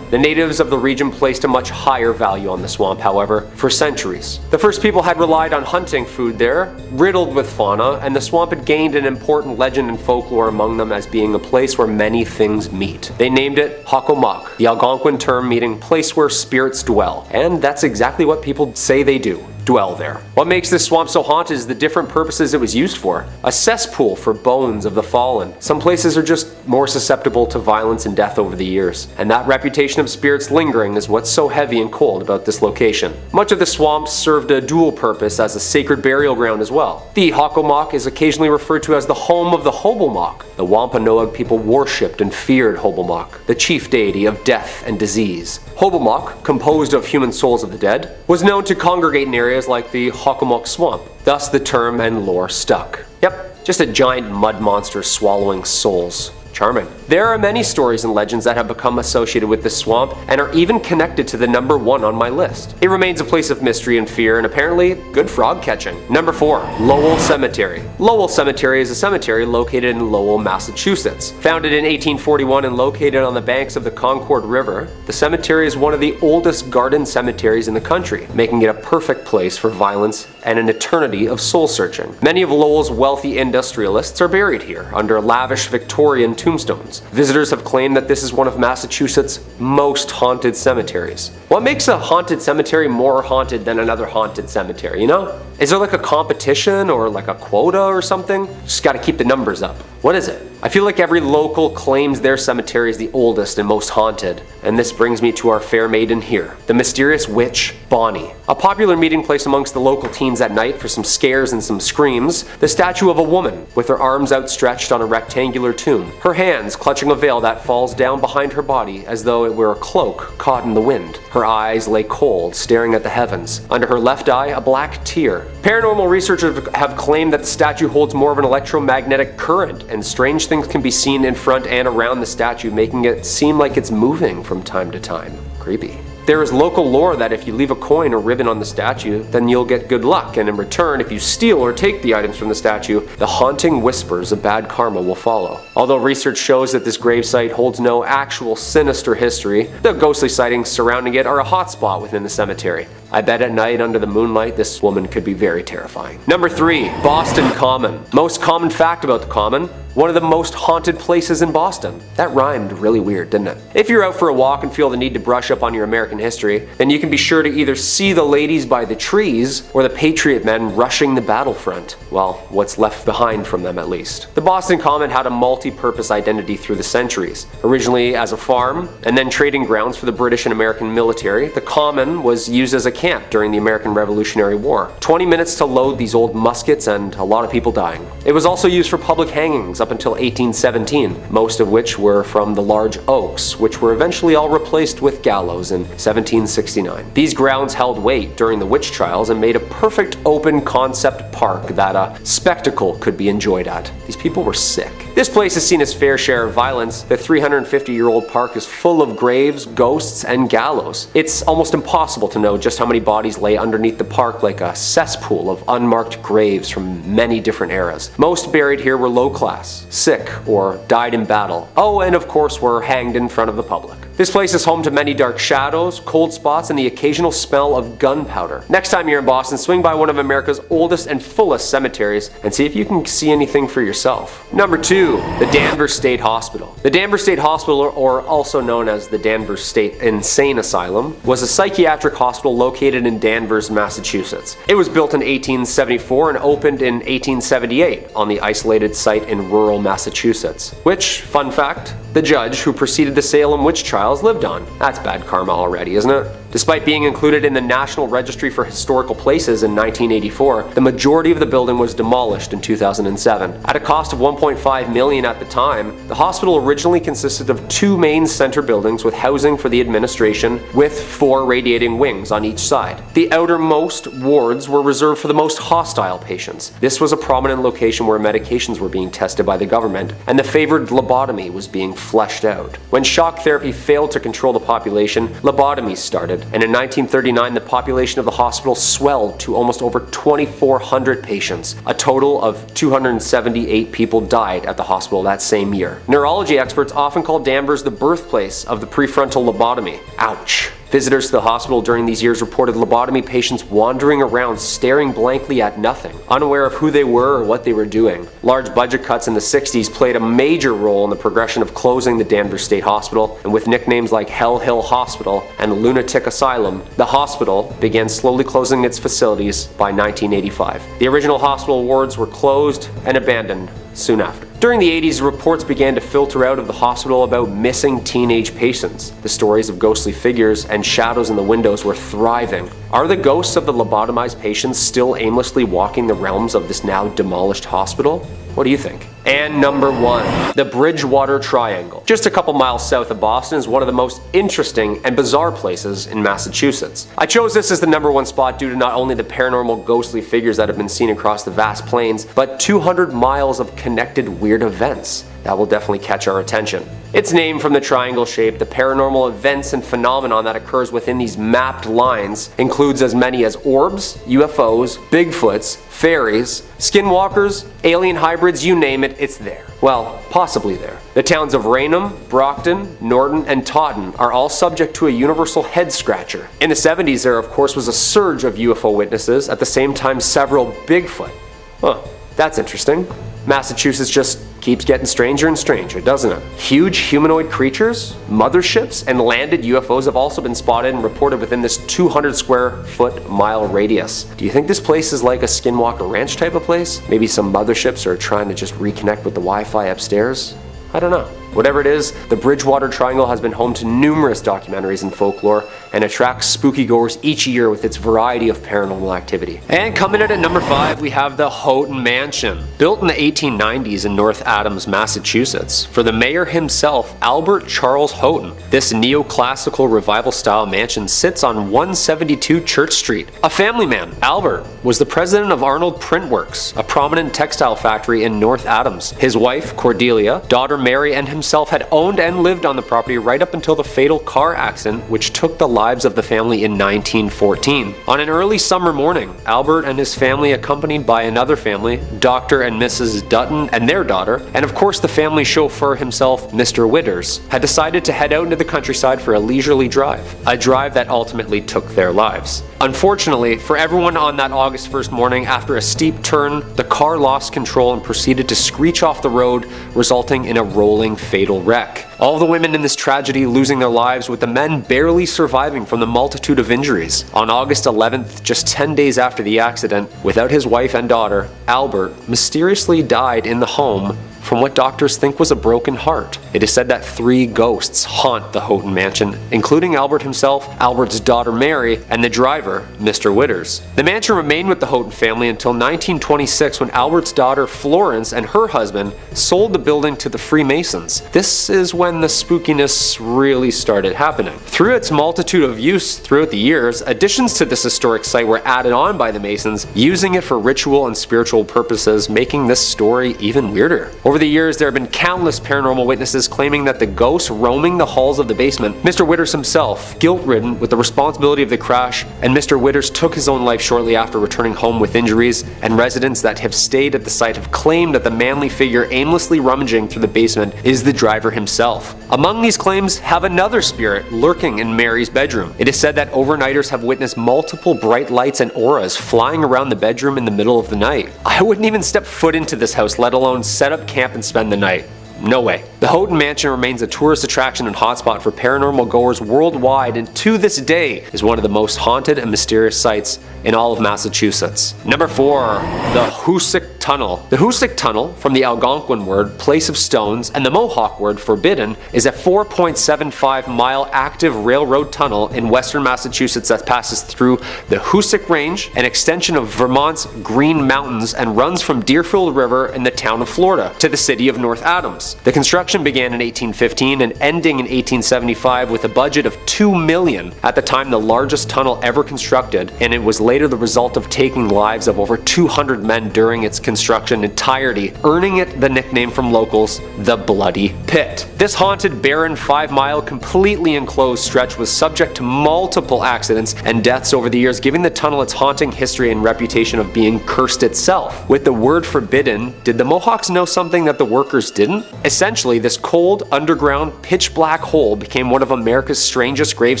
The natives of the region placed a much higher value on the swamp, however, for centuries. The first people had relied on hunting food there, riddled with fauna, and the swamp had gained an important legend and folklore among them as being a place where many things meet. They named it Hockomock, the Algonquin term meaning place where spirits dwell, and that's exactly what people say they do. Dwell there. What makes this swamp so haunted is the different purposes it was used for. A cesspool for bones of the fallen. Some places are just more susceptible to violence and death over the years, and that reputation of spirits lingering is what's so heavy and cold about this location. Much of the swamp served a dual purpose as a sacred burial ground as well. The Hockomock is occasionally referred to as the home of the Hobomok. The Wampanoag people worshipped and feared Hobomok, the chief deity of death and disease. Hobomok, composed of human souls of the dead, was known to congregate in areas like the Hockomock Swamp. Thus the term and lore stuck. Yep, just a giant mud monster swallowing souls. Charming. There are many stories and legends that have become associated with this swamp and are even connected to the number 1 on my list. It remains a place of mystery and fear and apparently good frog catching. Number 4. Lowell Cemetery. Lowell Cemetery is a cemetery located in Lowell, Massachusetts. Founded in 1841 and located on the banks of the Concord River, the cemetery is one of the oldest garden cemeteries in the country, making it a perfect place for violence and an eternity of soul searching. Many of Lowell's wealthy industrialists are buried here under lavish Victorian tombstones. Visitors have claimed that this is one of Massachusetts' most haunted cemeteries. What makes a haunted cemetery more haunted than another haunted cemetery, you know? Is there like a competition or like a quota or something? Just gotta keep the numbers up. What is it? I feel like every local claims their cemetery is the oldest and most haunted, and this brings me to our fair maiden here, the mysterious witch, Bonnie. A popular meeting place amongst the local teens at night for some scares and some screams, the statue of a woman with her arms outstretched on a rectangular tomb, her hands clutching a veil that falls down behind her body as though it were a cloak caught in the wind. Her eyes lay cold, staring at the heavens. Under her left eye, a black tear. Paranormal researchers have claimed that the statue holds more of an electromagnetic current, and strange things can be seen in front and around the statue, making it seem like it's moving from time to time. Creepy. There is local lore that if you leave a coin or ribbon on the statue, then you'll get good luck, and in return, if you steal or take the items from the statue, the haunting whispers of bad karma will follow. Although research shows that this gravesite holds no actual sinister history, the ghostly sightings surrounding it are a hotspot within the cemetery. I bet at night under the moonlight this woman could be very terrifying. Number 3. Boston Common. Most common fact about the Common, one of the most haunted places in Boston. That rhymed really weird, didn't it? If you're out for a walk and feel the need to brush up on your American history, then you can be sure to either see the ladies by the trees or the patriot men rushing the battlefront. Well, what's left behind from them at least. The Boston Common had a multi-purpose identity through the centuries. Originally as a farm and then trading grounds for the British and American military, the Common was used as a camp during the American Revolutionary War. 20 minutes to load these old muskets and a lot of people dying. It was also used for public hangings up until 1817, most of which were from the large oaks, which were eventually all replaced with gallows in 1769. These grounds held weight during the witch trials and made a perfect open concept park that a spectacle could be enjoyed at. These people were sick. This place has seen its fair share of violence. The 350-year-old park is full of graves, ghosts, and gallows. It's almost impossible to know just how many bodies lay underneath the park, like a cesspool of unmarked graves from many different eras. Most buried here were low class, sick, or died in battle. Oh, and of course were hanged in front of the public. This place is home to many dark shadows, cold spots, and the occasional smell of gunpowder. Next time you're in Boston, swing by one of America's oldest and fullest cemeteries and see if you can see anything for yourself. Number 2. The Danvers State Hospital. The Danvers State Hospital, or also known as the Danvers State Insane Asylum, was a psychiatric hospital located in Danvers, Massachusetts. It was built in 1874 and opened in 1878 on the isolated site in rural Massachusetts, which, fun fact, the judge who preceded the Salem witch trials lived on. That's bad karma already, isn't it? Despite being included in the National Registry for Historical Places in 1984, the majority of the building was demolished in 2007. At a cost of $1.5 million at the time, the hospital originally consisted of 2 main center buildings with housing for the administration, with 4 radiating wings on each side. The outermost wards were reserved for the most hostile patients. This was a prominent location where medications were being tested by the government, and the favored lobotomy was being fleshed out. When shock therapy failed to control the population, lobotomies started, and in 1939 the population of the hospital swelled to almost over 2,400 patients. A total of 278 people died at the hospital that same year. Neurology experts often call Danvers the birthplace of the prefrontal lobotomy. Ouch. Visitors to the hospital during these years reported lobotomy patients wandering around staring blankly at nothing, unaware of who they were or what they were doing. Large budget cuts in the 60s played a major role in the progression of closing the Danvers State Hospital, and with nicknames like Hell Hill Hospital and Lunatic Asylum, the hospital began slowly closing its facilities by 1985. The original hospital wards were closed and abandoned soon after. During the 80s, reports began to filter out of the hospital about missing teenage patients. The stories of ghostly figures and shadows in the windows were thriving. Are the ghosts of the lobotomized patients still aimlessly walking the realms of this now demolished hospital? What do you think? And number 1, the Bridgewater Triangle. Just a couple miles south of Boston is one of the most interesting and bizarre places in Massachusetts. I chose this as the number 1 spot due to not only the paranormal ghostly figures that have been seen across the vast plains, but 200 miles of connected weird events that will definitely catch our attention. It's named from the triangle shape. The paranormal events and phenomenon that occurs within these mapped lines includes as many as orbs, UFOs, Bigfoots, fairies, skinwalkers, alien hybrids, you name it, it's there. Well, possibly there. The towns of Raynham, Brockton, Norton, and Taunton are all subject to a universal head scratcher. In the 70s, there of course was a surge of UFO witnesses, at the same time several Bigfoot. Huh, that's interesting. Massachusetts just keeps getting stranger and stranger, doesn't it? Huge humanoid creatures, motherships, and landed UFOs have also been spotted and reported within this 200 square foot mile radius. Do you think this place is like a Skinwalker Ranch type of place? Maybe some motherships are trying to just reconnect with the Wi-Fi upstairs? I don't know. Whatever it is, the Bridgewater Triangle has been home to numerous documentaries and folklore and attracts spooky goers each year with its variety of paranormal activity. And coming in at number 5, we have the Houghton Mansion. Built in the 1890s in North Adams, Massachusetts, for the mayor himself, Albert Charles Houghton. This neoclassical revival-style mansion sits on 172 Church Street. A family man, Albert was the president of Arnold Print Works, a prominent textile factory in North Adams. His wife, Cordelia, daughter Mary, and himself had owned and lived on the property right up until the fatal car accident which took the lives of the family in 1914. On an early summer morning, Albert and his family, accompanied by another family, Dr. and Mrs. Dutton and their daughter, and of course the family chauffeur himself, Mr. Witters, had decided to head out into the countryside for a leisurely drive, a drive that ultimately took their lives. Unfortunately, for everyone on that August 1st morning, after a steep turn, the car lost control and proceeded to screech off the road, resulting in a rolling fatal wreck. All the women in this tragedy losing their lives, with the men barely surviving from the multitude of injuries. On August 11th, just 10 days after the accident, without his wife and daughter, Albert mysteriously died in the home from what doctors think was a broken heart. It is said that 3 ghosts haunt the Houghton Mansion, including Albert himself, Albert's daughter Mary, and the driver, Mr. Witters. The mansion remained with the Houghton family until 1926, when Albert's daughter Florence and her husband sold the building to the Freemasons. This is when the spookiness really started happening. Through its multitude of use throughout the years, additions to this historic site were added on by the Masons, using it for ritual and spiritual purposes, making this story even weirder. Over the years, there have been countless paranormal witnesses claiming that the ghosts roaming the halls of the basement, Mr. Witters himself, guilt-ridden with the responsibility of the crash, and Mr. Witters took his own life shortly after returning home with injuries, and residents that have stayed at the site have claimed that the manly figure aimlessly rummaging through the basement is the driver himself. Among these claims have another spirit lurking in Mary's bedroom. It is said that overnighters have witnessed multiple bright lights and auras flying around the bedroom in the middle of the night. I wouldn't even step foot into this house, let alone set up camp and spend the night. No way. The Houghton Mansion remains a tourist attraction and hotspot for paranormal goers worldwide, and to this day is one of the most haunted and mysterious sites in all of Massachusetts. Number 4, the Hoosick Tunnel. The Hoosick Tunnel, from the Algonquin word place of stones and the Mohawk word forbidden, is a 4.75-mile active railroad tunnel in western Massachusetts that passes through the Hoosick Range, an extension of Vermont's Green Mountains, and runs from Deerfield River in the town of Florida to the city of North Adams. The construction began in 1815 and ending in 1875 with a budget of $2 million, at the time the largest tunnel ever constructed, and it was later the result of taking lives of over 200 men during its construction entirety, earning it the nickname from locals, the Bloody Pit. This haunted, barren, 5-mile, completely enclosed stretch was subject to multiple accidents and deaths over the years, giving the tunnel its haunting history and reputation of being cursed itself. With the word forbidden, did the Mohawks know something that the workers didn't? Essentially, this cold, underground, pitch-black hole became one of America's strangest grave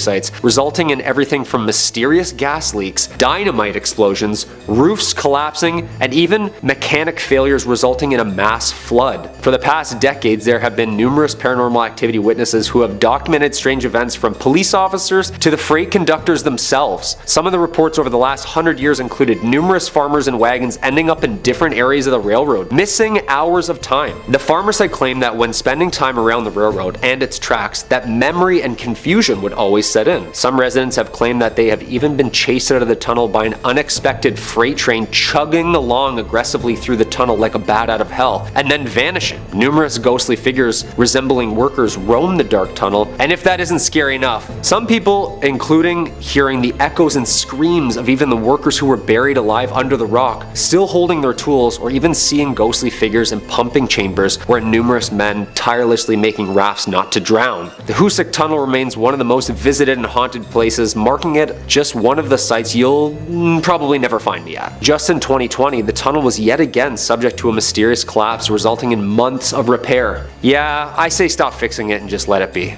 sites, resulting in everything from mysterious gas leaks, dynamite explosions, roofs collapsing, and even mechanic failures resulting in a mass flood. For the past decades, there have been numerous paranormal activity witnesses who have documented strange events, from police officers to the freight conductors themselves. Some of the reports over the last 100 years included numerous farmers and wagons ending up in different areas of the railroad, missing hours of time. The farmers had claimed that when spending time around the railroad and its tracks, that memory and confusion would always set in. Some residents have claimed that they have even been chased out of the tunnel by an unexpected freight train chugging along aggressively through the tunnel like a bat out of hell, and then vanishing. Numerous ghostly figures resembling workers roam the dark tunnel, and if that isn't scary enough, some people, including hearing the echoes and screams of even the workers who were buried alive under the rock, still holding their tools, or even seeing ghostly figures in pumping chambers where numerous men tirelessly making rafts not to drown. The Hoosick Tunnel remains one of the most visited and haunted places, marking it just one of the sites you'll probably never find me at. Just in 2020, the tunnel was yet again subject to a mysterious collapse, resulting in months of repair. Yeah, I say stop fixing it and just let it be.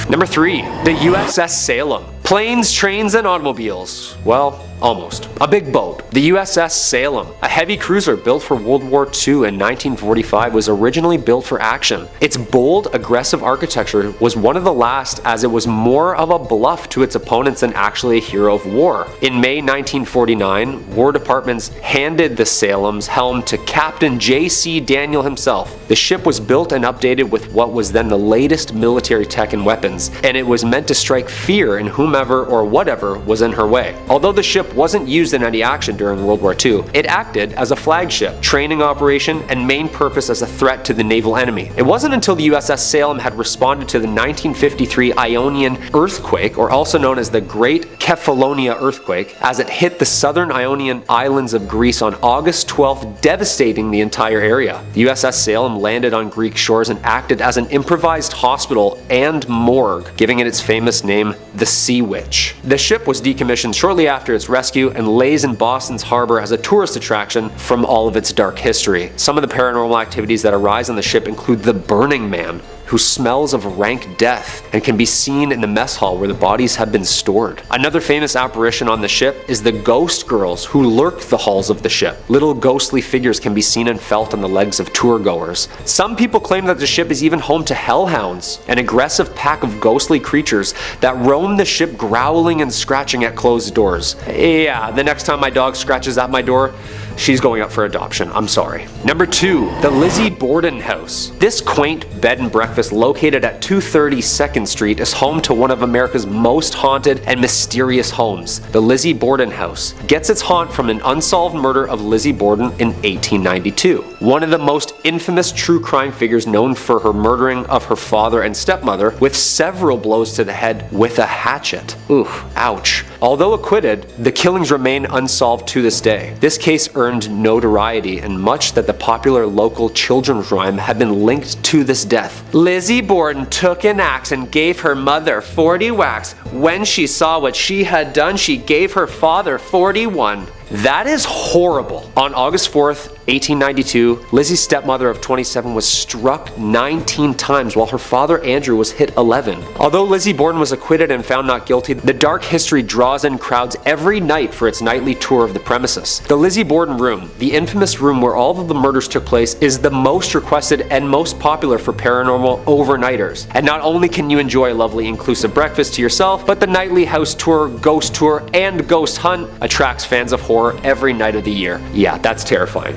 Number 3. The USS Salem. Planes, trains, and automobiles. Well, almost. A big boat. The USS Salem, a heavy cruiser built for World War II in 1945, was originally built for action. Its bold, aggressive architecture was one of the last, as it was more of a bluff to its opponents than actually a hero of war. In May 1949, War Departments handed the Salem's helm to Captain J.C. Daniel himself. The ship was built and updated with what was then the latest military tech and weapons, and it was meant to strike fear in whomever or whatever was in her way. Although the ship wasn't used in any action during World War II, it acted as a flagship, training operation, and main purpose as a threat to the naval enemy. It wasn't until the USS Salem had responded to the 1953 Ionian earthquake, or also known as the Great Kefalonia earthquake, as it hit the southern Ionian islands of Greece on August 12th, devastating the entire area. The USS Salem landed on Greek shores and acted as an improvised hospital and morgue, giving it its famous name, the Sea Witch. The ship was decommissioned shortly after its rescue and lays in Boston's harbor as a tourist attraction from all of its dark history. Some of the paranormal activities that arise on the ship include the Burning Man, who smells of rank death and can be seen in the mess hall where the bodies have been stored. Another famous apparition on the ship is the Ghost Girls, who lurk the halls of the ship. Little ghostly figures can be seen and felt on the legs of tour goers. Some people claim that the ship is even home to hellhounds, an aggressive pack of ghostly creatures that roam the ship, growling and scratching at closed doors. Yeah, the next time my dog scratches at my door, she's going up for adoption. I'm sorry. Number 2. The Lizzie Borden House. This quaint bed and breakfast located at 230 2nd Street is home to one of America's most haunted and mysterious homes. The Lizzie Borden House gets its haunt from an unsolved murder of Lizzie Borden in 1892. One of the most infamous true crime figures, known for her murdering of her father and stepmother with several blows to the head with a hatchet. Oof, ouch. Although acquitted, the killings remain unsolved to this day. This case earned notoriety, and much that the popular local children's rhyme had been linked to this death. Lizzie Borden took an axe and gave her mother 40 whacks. When she saw what she had done, she gave her father 41. That is horrible. On August 4th, 1892, Lizzie's stepmother of 27 was struck 19 times while her father Andrew was hit 11. Although Lizzie Borden was acquitted and found not guilty, the dark history draws in crowds every night for its nightly tour of the premises. The Lizzie Borden room, the infamous room where all of the murders took place, is the most requested and most popular for paranormal overnighters. And not only can you enjoy a lovely inclusive breakfast to yourself, but the nightly house tour, ghost tour, and ghost hunt attracts fans of horror every night of the year. Yeah, that's terrifying.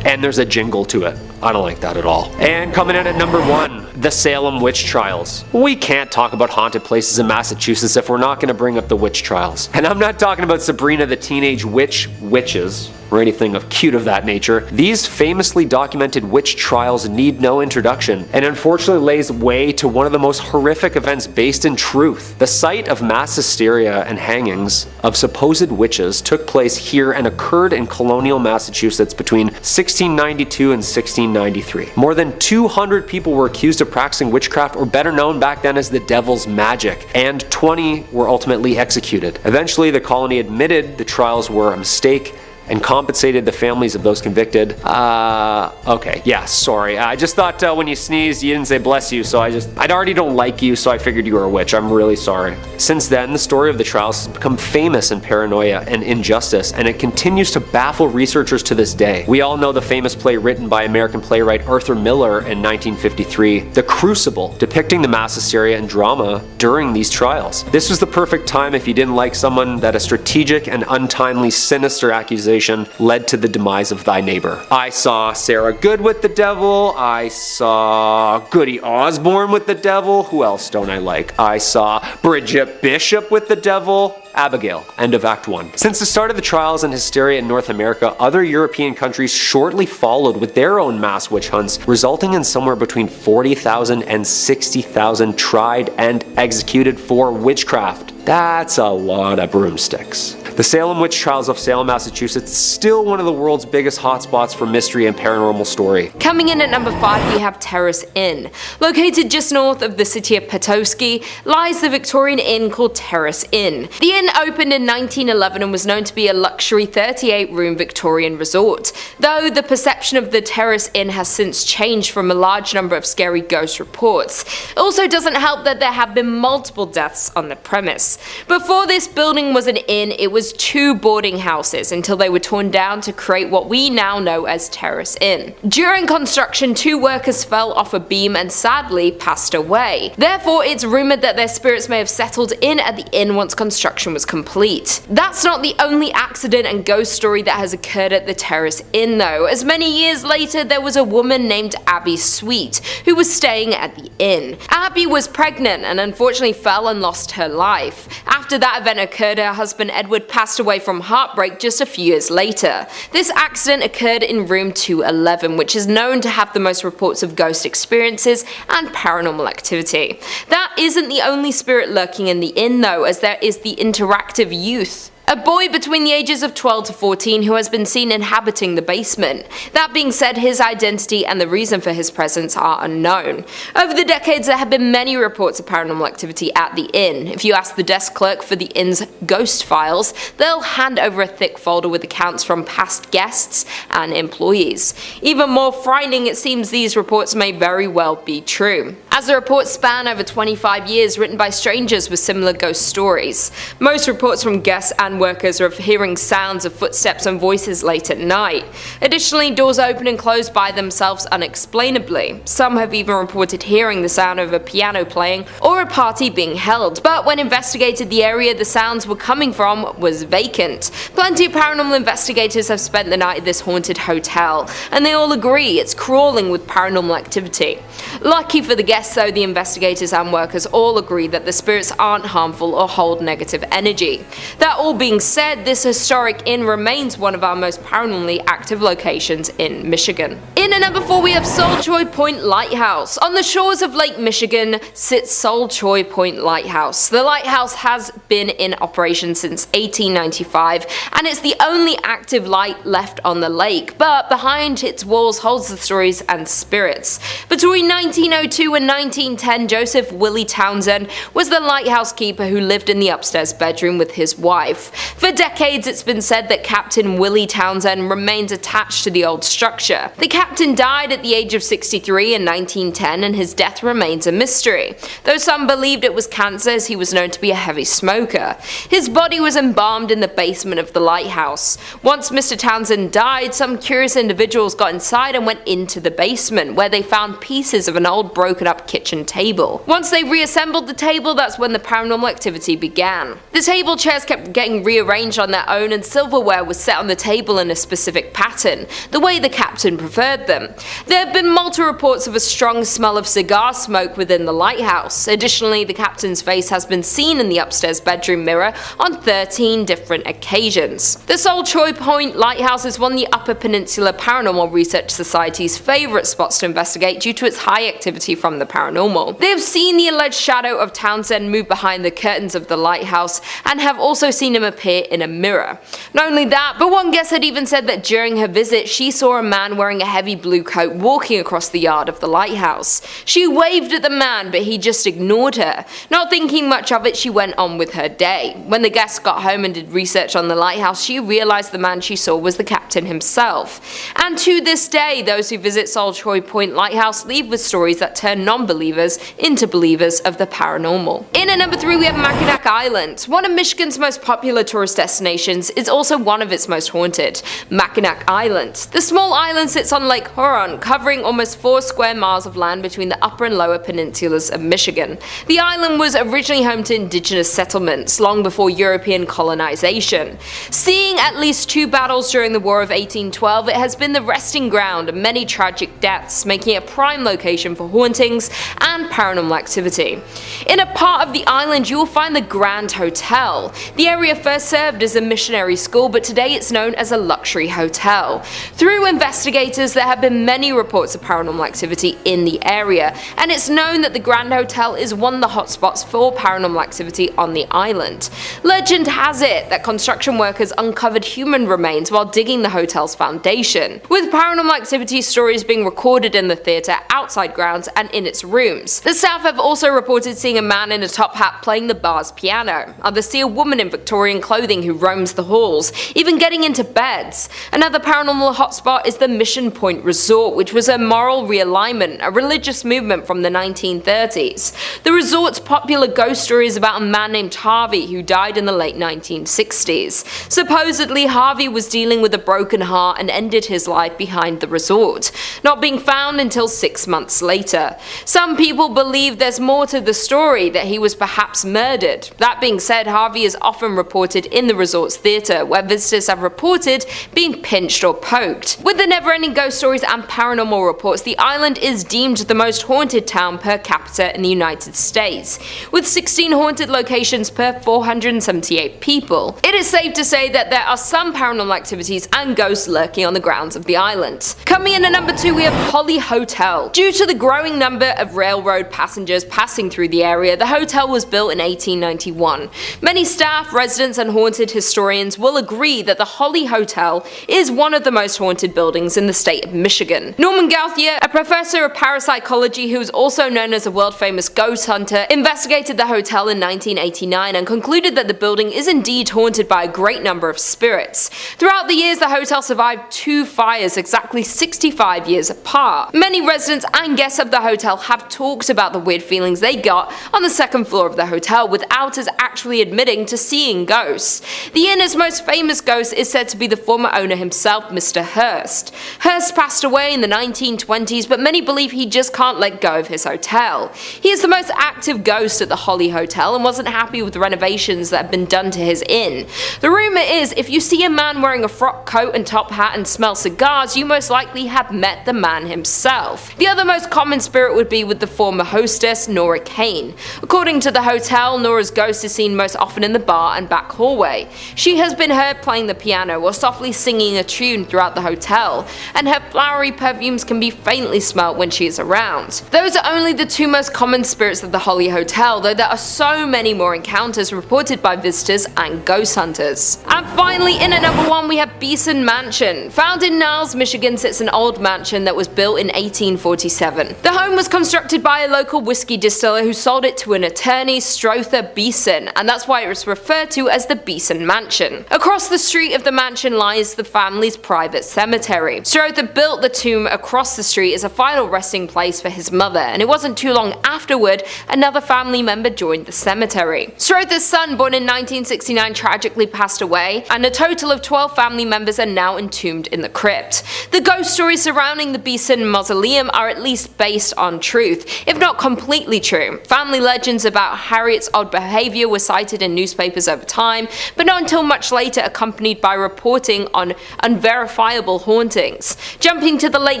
And there's a jingle to it. I don't like that at all. And coming in at number 1, the Salem Witch Trials. We can't talk about haunted places in Massachusetts if we're not going to bring up the witch trials. And I'm not talking about Sabrina the Teenage Witches, or anything of cute of that nature. These famously documented witch trials need no introduction, and unfortunately lays way to one of the most horrific events based in truth. The site of mass hysteria and hangings of supposed witches took place here and occurred in colonial Massachusetts between 1692 and 1698. 1893. More than 200 people were accused of practicing witchcraft, or better known back then as the devil's magic, and 20 were ultimately executed. Eventually, the colony admitted the trials were a mistake and compensated the families of those convicted. Okay, yeah, sorry. I just thought when you sneezed, you didn't say bless you, so I already don't like you, so I figured you were a witch. I'm really sorry. Since then, the story of the trials has become famous in paranoia and injustice, and it continues to baffle researchers to this day. We all know the famous play written by American playwright Arthur Miller in 1953, The Crucible, depicting the mass hysteria and drama during these trials. This was the perfect time if you didn't like someone that a strategic and untimely sinister accusation led to the demise of thy neighbor. I saw Sarah Good with the devil. I saw Goody Osborne with the devil. Who else don't I like? I saw Bridget Bishop with the devil. Abigail. End of Act 1. Since the start of the trials and hysteria in North America, other European countries shortly followed with their own mass witch hunts, resulting in somewhere between 40,000 and 60,000 tried and executed for witchcraft. That's a lot of broomsticks. The Salem Witch Trials of Salem, Massachusetts is still one of the world's biggest hotspots for mystery and paranormal story. Coming in at number 5, we have Terrace Inn. Located just north of the city of Petoskey lies the Victorian inn called Terrace Inn. The inn opened in 1911 and was known to be a luxury 38-room Victorian resort, though the perception of the Terrace Inn has since changed from a large number of scary ghost reports. It also doesn't help that there have been multiple deaths on the premise. Before this building was an inn, it was 2 boarding houses until they were torn down to create what we now know as Terrace Inn. During construction, 2 workers fell off a beam and sadly passed away. Therefore, it's rumored that their spirits may have settled in at the inn once construction was complete. That's not the only accident and ghost story that has occurred at the Terrace Inn though, as many years later there was a woman named Abby Sweet who was staying at the inn. Abby was pregnant and unfortunately fell and lost her life. After that event occurred, her husband Edward passed away from heartbreak just a few years later. This accident occurred in room 211, which is known to have the most reports of ghost experiences and paranormal activity. That isn't the only spirit lurking in the inn though, as there is the interactive youth, a boy between the ages of 12 to 14 who has been seen inhabiting the basement. That being said, his identity and the reason for his presence are unknown. Over the decades, there have been many reports of paranormal activity at the inn. If you ask the desk clerk for the inn's ghost files, they'll hand over a thick folder with accounts from past guests and employees. Even more frightening, it seems these reports may very well be true, as the reports span over 25 years written by strangers with similar ghost stories. Most reports from guests and workers are of hearing sounds of footsteps and voices late at night. Additionally, doors open and close by themselves unexplainably. Some have even reported hearing the sound of a piano playing or a party being held, but when investigated, the area the sounds were coming from was vacant. Plenty of paranormal investigators have spent the night at this haunted hotel, and they all agree it's crawling with paranormal activity. Lucky for the guests though, the investigators and workers all agree that the spirits aren't harmful or hold negative energy. That all being said, this historic inn remains one of our most paranormally active locations in Michigan. In at number 4, we have Solchoy Point Lighthouse. On the shores of Lake Michigan sits Solchoy Point Lighthouse. The lighthouse has been in operation since 1895, and it's the only active light left on the lake, but behind its walls holds the stories and spirits. Between 1902 and 1910, Joseph Willie Townsend was the lighthouse keeper who lived in the upstairs bedroom with his wife. For decades, it's been said that Captain Willie Townsend remains attached to the old structure. The captain died at the age of 63 in 1910, and his death remains a mystery, though some believed it was cancer as he was known to be a heavy smoker. His body was embalmed in the basement of the lighthouse. Once Mr. Townsend died, some curious individuals got inside and went into the basement, where they found pieces of an old broken up kitchen table. Once they reassembled the table, that's when the paranormal activity began. The table chairs kept getting rearranged on their own, and silverware was set on the table in a specific pattern, the way the captain preferred them. There have been multiple reports of a strong smell of cigar smoke within the lighthouse. Additionally, the captain's face has been seen in the upstairs bedroom mirror on 13 different occasions. The Solchoy Point Lighthouse is one of the Upper Peninsula Paranormal Research Society's favourite spots to investigate due to its high activity from the paranormal. They have seen the alleged shadow of Townsend move behind the curtains of the lighthouse and have also seen him appear in a mirror. Not only that, but one guest had even said that during her visit she saw a man wearing a heavy blue coat walking across the yard of the lighthouse. She waved at the man, but he just ignored her. Not thinking much of it, she went on with her day. When the guest got home and did research on the lighthouse, she realized the man she saw was the captain himself. And to this day, those who visit Solchoy Point Lighthouse leave with stories that turn non-believers into believers of the paranormal. In at number 3 we have Mackinac Island. One of Michigan's most popular tourist destinations is also one of its most haunted, Mackinac Island. The small island sits on Lake Huron, covering almost 4 square miles of land between the upper and lower peninsulas of Michigan. The island was originally home to indigenous settlements long before European colonization. Seeing at least 2 battles during the War of 1812, it has been the resting ground of many tragic deaths, making it a prime location for hauntings and paranormal activity. In a part of the island you will find the Grand Hotel. The area first served as a missionary school, but today it's known as a luxury hotel. Through investigators, there have been many reports of paranormal activity in the area, and it's known that the Grand Hotel is one of the hotspots for paranormal activity on the island. Legend has it that construction workers uncovered human remains while digging the hotel's foundation, with paranormal activity stories being recorded in the theatre, outside grounds, and in its rooms. The staff have also reported seeing a man in a top hat playing the bar's piano. Others see a woman in Victorian clothing who roams the halls, even getting into beds. Another paranormal hotspot is the Mission Point Resort, which was a moral realignment, a religious movement from the 1930s. The resort's popular ghost story is about a man named Harvey who died in the late 1960s. Supposedly, Harvey was dealing with a broken heart and ended his life behind the resort, not being found until 6 months later. Some people believe there's more to the story, that he was perhaps murdered. That being said, Harvey is often reported in the resort's theatre, where visitors have reported being pinched or poked. With the never-ending ghost stories and paranormal reports, the island is deemed the most haunted town per capita in the United States, with 16 haunted locations per 478 people. It is safe to say that there are some paranormal activities and ghosts lurking on the grounds of the island. Coming in at number 2 we have Pali Hotel. Due to the growing number of railroad passengers passing through the area, the hotel was built in 1891. Many staff, residents, and haunted historians will agree that the Pali Hotel is one of the most haunted buildings in the state of Michigan. Norman Gauthier, a professor of parapsychology who is also known as a world-famous ghost hunter, investigated the hotel in 1989 and concluded that the building is indeed haunted by a great number of spirits. Throughout the years, the hotel survived 2 fires exactly 65 years apart. Many residents and guests of the hotel have talked about the weird feelings they got on the second floor of the hotel, without us actually admitting to seeing ghosts. The inn's most famous ghost is said to be the former owner himself, Mr. Hurst. Hurst passed away in the 1920s, but many believe he just can't let go of his hotel. He is the most active ghost at the Pali Hotel and wasn't happy with the renovations that had been done to his inn. The rumor is if you see a man wearing a frock coat and top hat and smell cigars, you most likely have met the man himself. The other most common spirit would be with the former hostess, Nora Kane. According to the hotel, Nora's ghost is seen most often in the bar and back hallway. She has been heard playing the piano or softly singing a tune throughout the hotel, and her flowery perfumes can be faintly smelt when she is around. Those are only the 2 most common spirits of the Pali Hotel, though there are so many more encounters reported by visitors and ghost hunters. And finally, in at number 1 we have Beeson Mansion. Found in Niles, Michigan sits an old mansion that was built in 1847. The home was constructed by a local whiskey distiller who sold it to an attorney, Strother Beeson, and that's why it was referred to as the Beeson Mansion. Across the street of the mansion lies the family's private cemetery. Strother built the tomb across the street as a final resting place for his mother, and it wasn't too long afterward another family member joined the cemetery. Strother's son, born in 1969, tragically passed away, and a total of 12 family members are now entombed in the crypt. The ghost stories surrounding the Beeson Mausoleum are at least based on truth, if not completely true. Family legends about Harriet's odd behavior were cited in newspapers over time, but not until much later, accompanied by reporting on unverifiable hauntings. Jumping to the late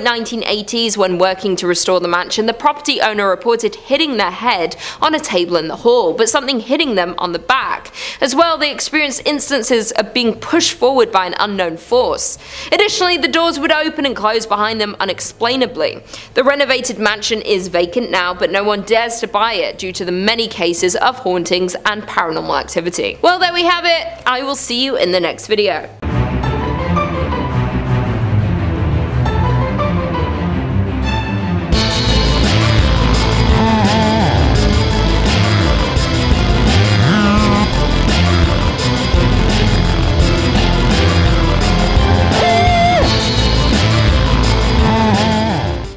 1980s, when working to restore the mansion, the property owner reported hitting their head on a table in the hall, but something hitting them on the back. As well, they experienced instances of being pushed forward by an unknown force. Additionally, the doors would open and close behind them unexplainably. The renovated mansion is is vacant now, but no one dares to buy it due to the many cases of hauntings and paranormal activity. Well, there we have it. I will see you in the next video.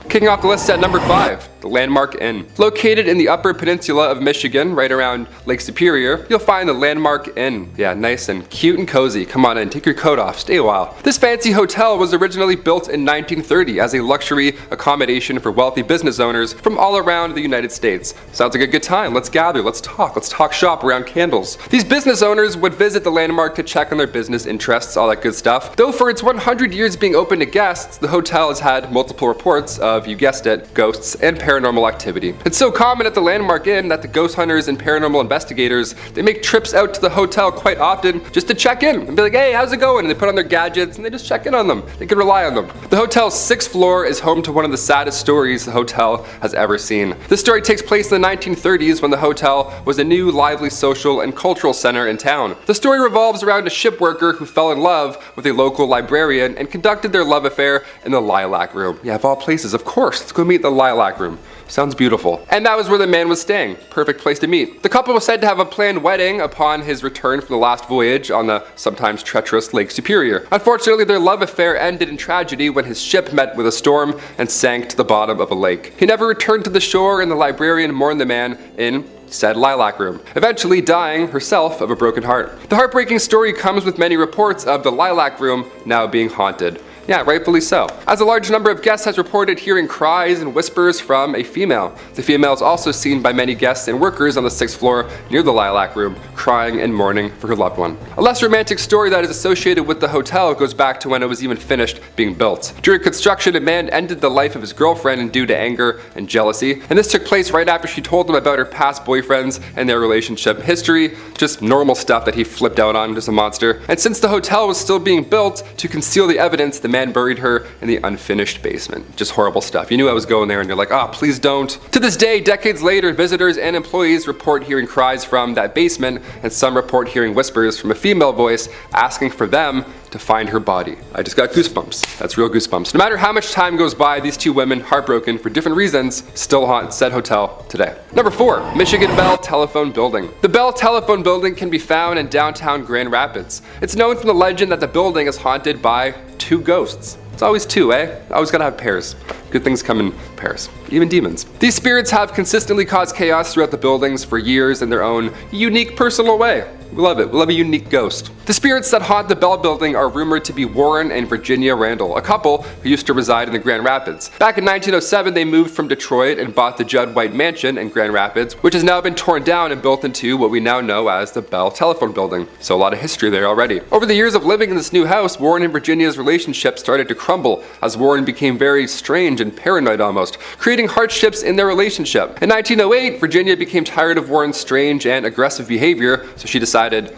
Kicking off the list at number 5, the Landmark Inn. Located in the upper peninsula of Michigan, right around Lake Superior, you'll find the Landmark Inn. Yeah, nice and cute and cozy. Come on in, take your coat off, stay a while. This fancy hotel was originally built in 1930 as a luxury accommodation for wealthy business owners from all around the United States. Sounds like a good time. Let's gather, let's talk shop around candles. These business owners would visit the Landmark to check on their business interests, all that good stuff. Though for its 100 years being open to guests, the hotel has had multiple reports of, you guessed it, ghosts and paranormal activity. It's so common at the Landmark Inn that the ghost hunters and paranormal investigators, they make trips out to the hotel quite often just to check in and be like, hey, how's it going? And they put on their gadgets and they just check in on them. They can rely on them. The hotel's 6th floor is home to one of the saddest stories the hotel has ever seen. This story takes place in the 1930s when the hotel was a new, lively social and cultural center in town. The story revolves around a ship worker who fell in love with a local librarian and conducted their love affair in the Lilac Room. Yeah, of all places, of course. Let's go meet the Lilac Room. Sounds beautiful. And that was where the man was staying. Perfect place to meet. The couple was said to have a planned wedding upon his return from the last voyage on the sometimes treacherous Lake Superior. Unfortunately, their love affair ended in tragedy when his ship met with a storm and sank to the bottom of a lake. He never returned to the shore, and the librarian mourned the man in said Lilac Room, eventually dying herself of a broken heart. The heartbreaking story comes with many reports of the Lilac Room now being haunted. Yeah, rightfully so, as a large number of guests has reported hearing cries and whispers from a female. The female is also seen by many guests and workers on the 6th floor near the Lilac Room, crying and mourning for her loved one. A less romantic story that is associated with the hotel goes back to when it was even finished being built. During construction, a man ended the life of his girlfriend due to anger and jealousy, and this took place right after she told him about her past boyfriends and their relationship history. Just normal stuff that he flipped out on, just a monster. And since the hotel was still being built, to conceal the evidence, the man buried her in the unfinished basement. Just horrible stuff. You knew I was going there and you're like, ah, please don't. To this day, decades later, visitors and employees report hearing cries from that basement, and some report hearing whispers from a female voice asking for them to find her body. I just got goosebumps. That's real goosebumps. No matter how much time goes by, these two women, heartbroken for different reasons, still haunt said hotel today. Number 4, Michigan Bell Telephone Building. The Bell Telephone Building can be found in downtown Grand Rapids. It's known from the legend that the building is haunted by 2 ghosts. It's always 2, eh? Always gotta have pairs. Good things come in pairs, even demons. These spirits have consistently caused chaos throughout the buildings for years in their own unique personal way. We love it. We love a unique ghost. The spirits that haunt the Bell Building are rumored to be Warren and Virginia Randall, a couple who used to reside in the Grand Rapids. Back in 1907, they moved from Detroit and bought the Judd White Mansion in Grand Rapids, which has now been torn down and built into what we now know as the Bell Telephone Building. So a lot of history there already. Over the years of living in this new house, Warren and Virginia's relationship started to crumble as Warren became very strange and paranoid almost, creating hardships in their relationship. In 1908, Virginia became tired of Warren's strange and aggressive behavior, so she decided,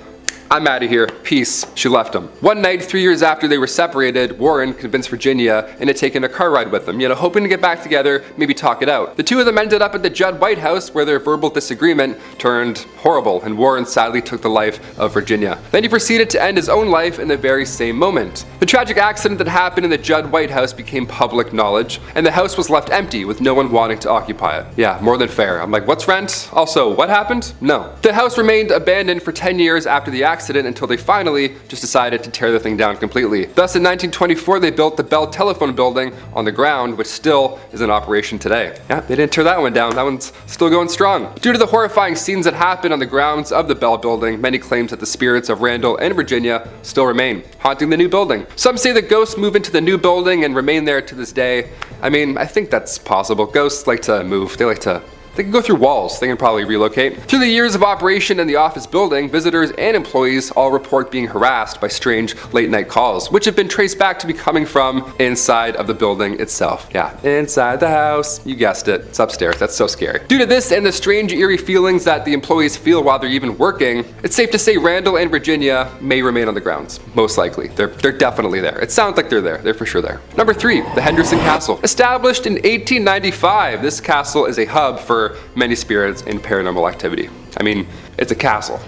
I'm out of here, peace. She left him. One night, 3 years after they were separated, Warren convinced Virginia into taking a car ride with them, hoping to get back together, maybe talk it out. The two of them ended up at the Judd White House, where their verbal disagreement turned horrible, and Warren sadly took the life of Virginia. Then he proceeded to end his own life in the very same moment. The tragic accident that happened in the Judd White House became public knowledge, and the house was left empty with no one wanting to occupy it. Yeah, more than fair. I'm like, what's rent? Also, what happened? No. The house remained abandoned for 10 years after the accident until they finally just decided to tear the thing down completely. Thus, in 1924, they built the Bell Telephone Building on the ground, which still is in operation today. Yeah, they didn't tear that one down. That one's still going strong. Due to the horrifying scenes that happened on the grounds of the Bell Building, many claim that the spirits of Randall and Virginia still remain, haunting the new building. Some say that ghosts move into the new building and remain there to this day. I mean, I think that's possible. Ghosts like to move. They They can go through walls. They can probably relocate. Through the years of operation in the office building, visitors and employees all report being harassed by strange late night calls, which have been traced back to be coming from inside of the building itself. Yeah, inside the house. You guessed it. It's upstairs. That's so scary. Due to this and the strange eerie feelings that the employees feel while they're even working, it's safe to say Randall and Virginia may remain on the grounds. Most likely. They're definitely there. It sounds like they're there. They're for sure there. Number 3, the Henderson Castle. Established in 1895, this castle is a hub for many spirits and paranormal activity. I mean, it's a castle.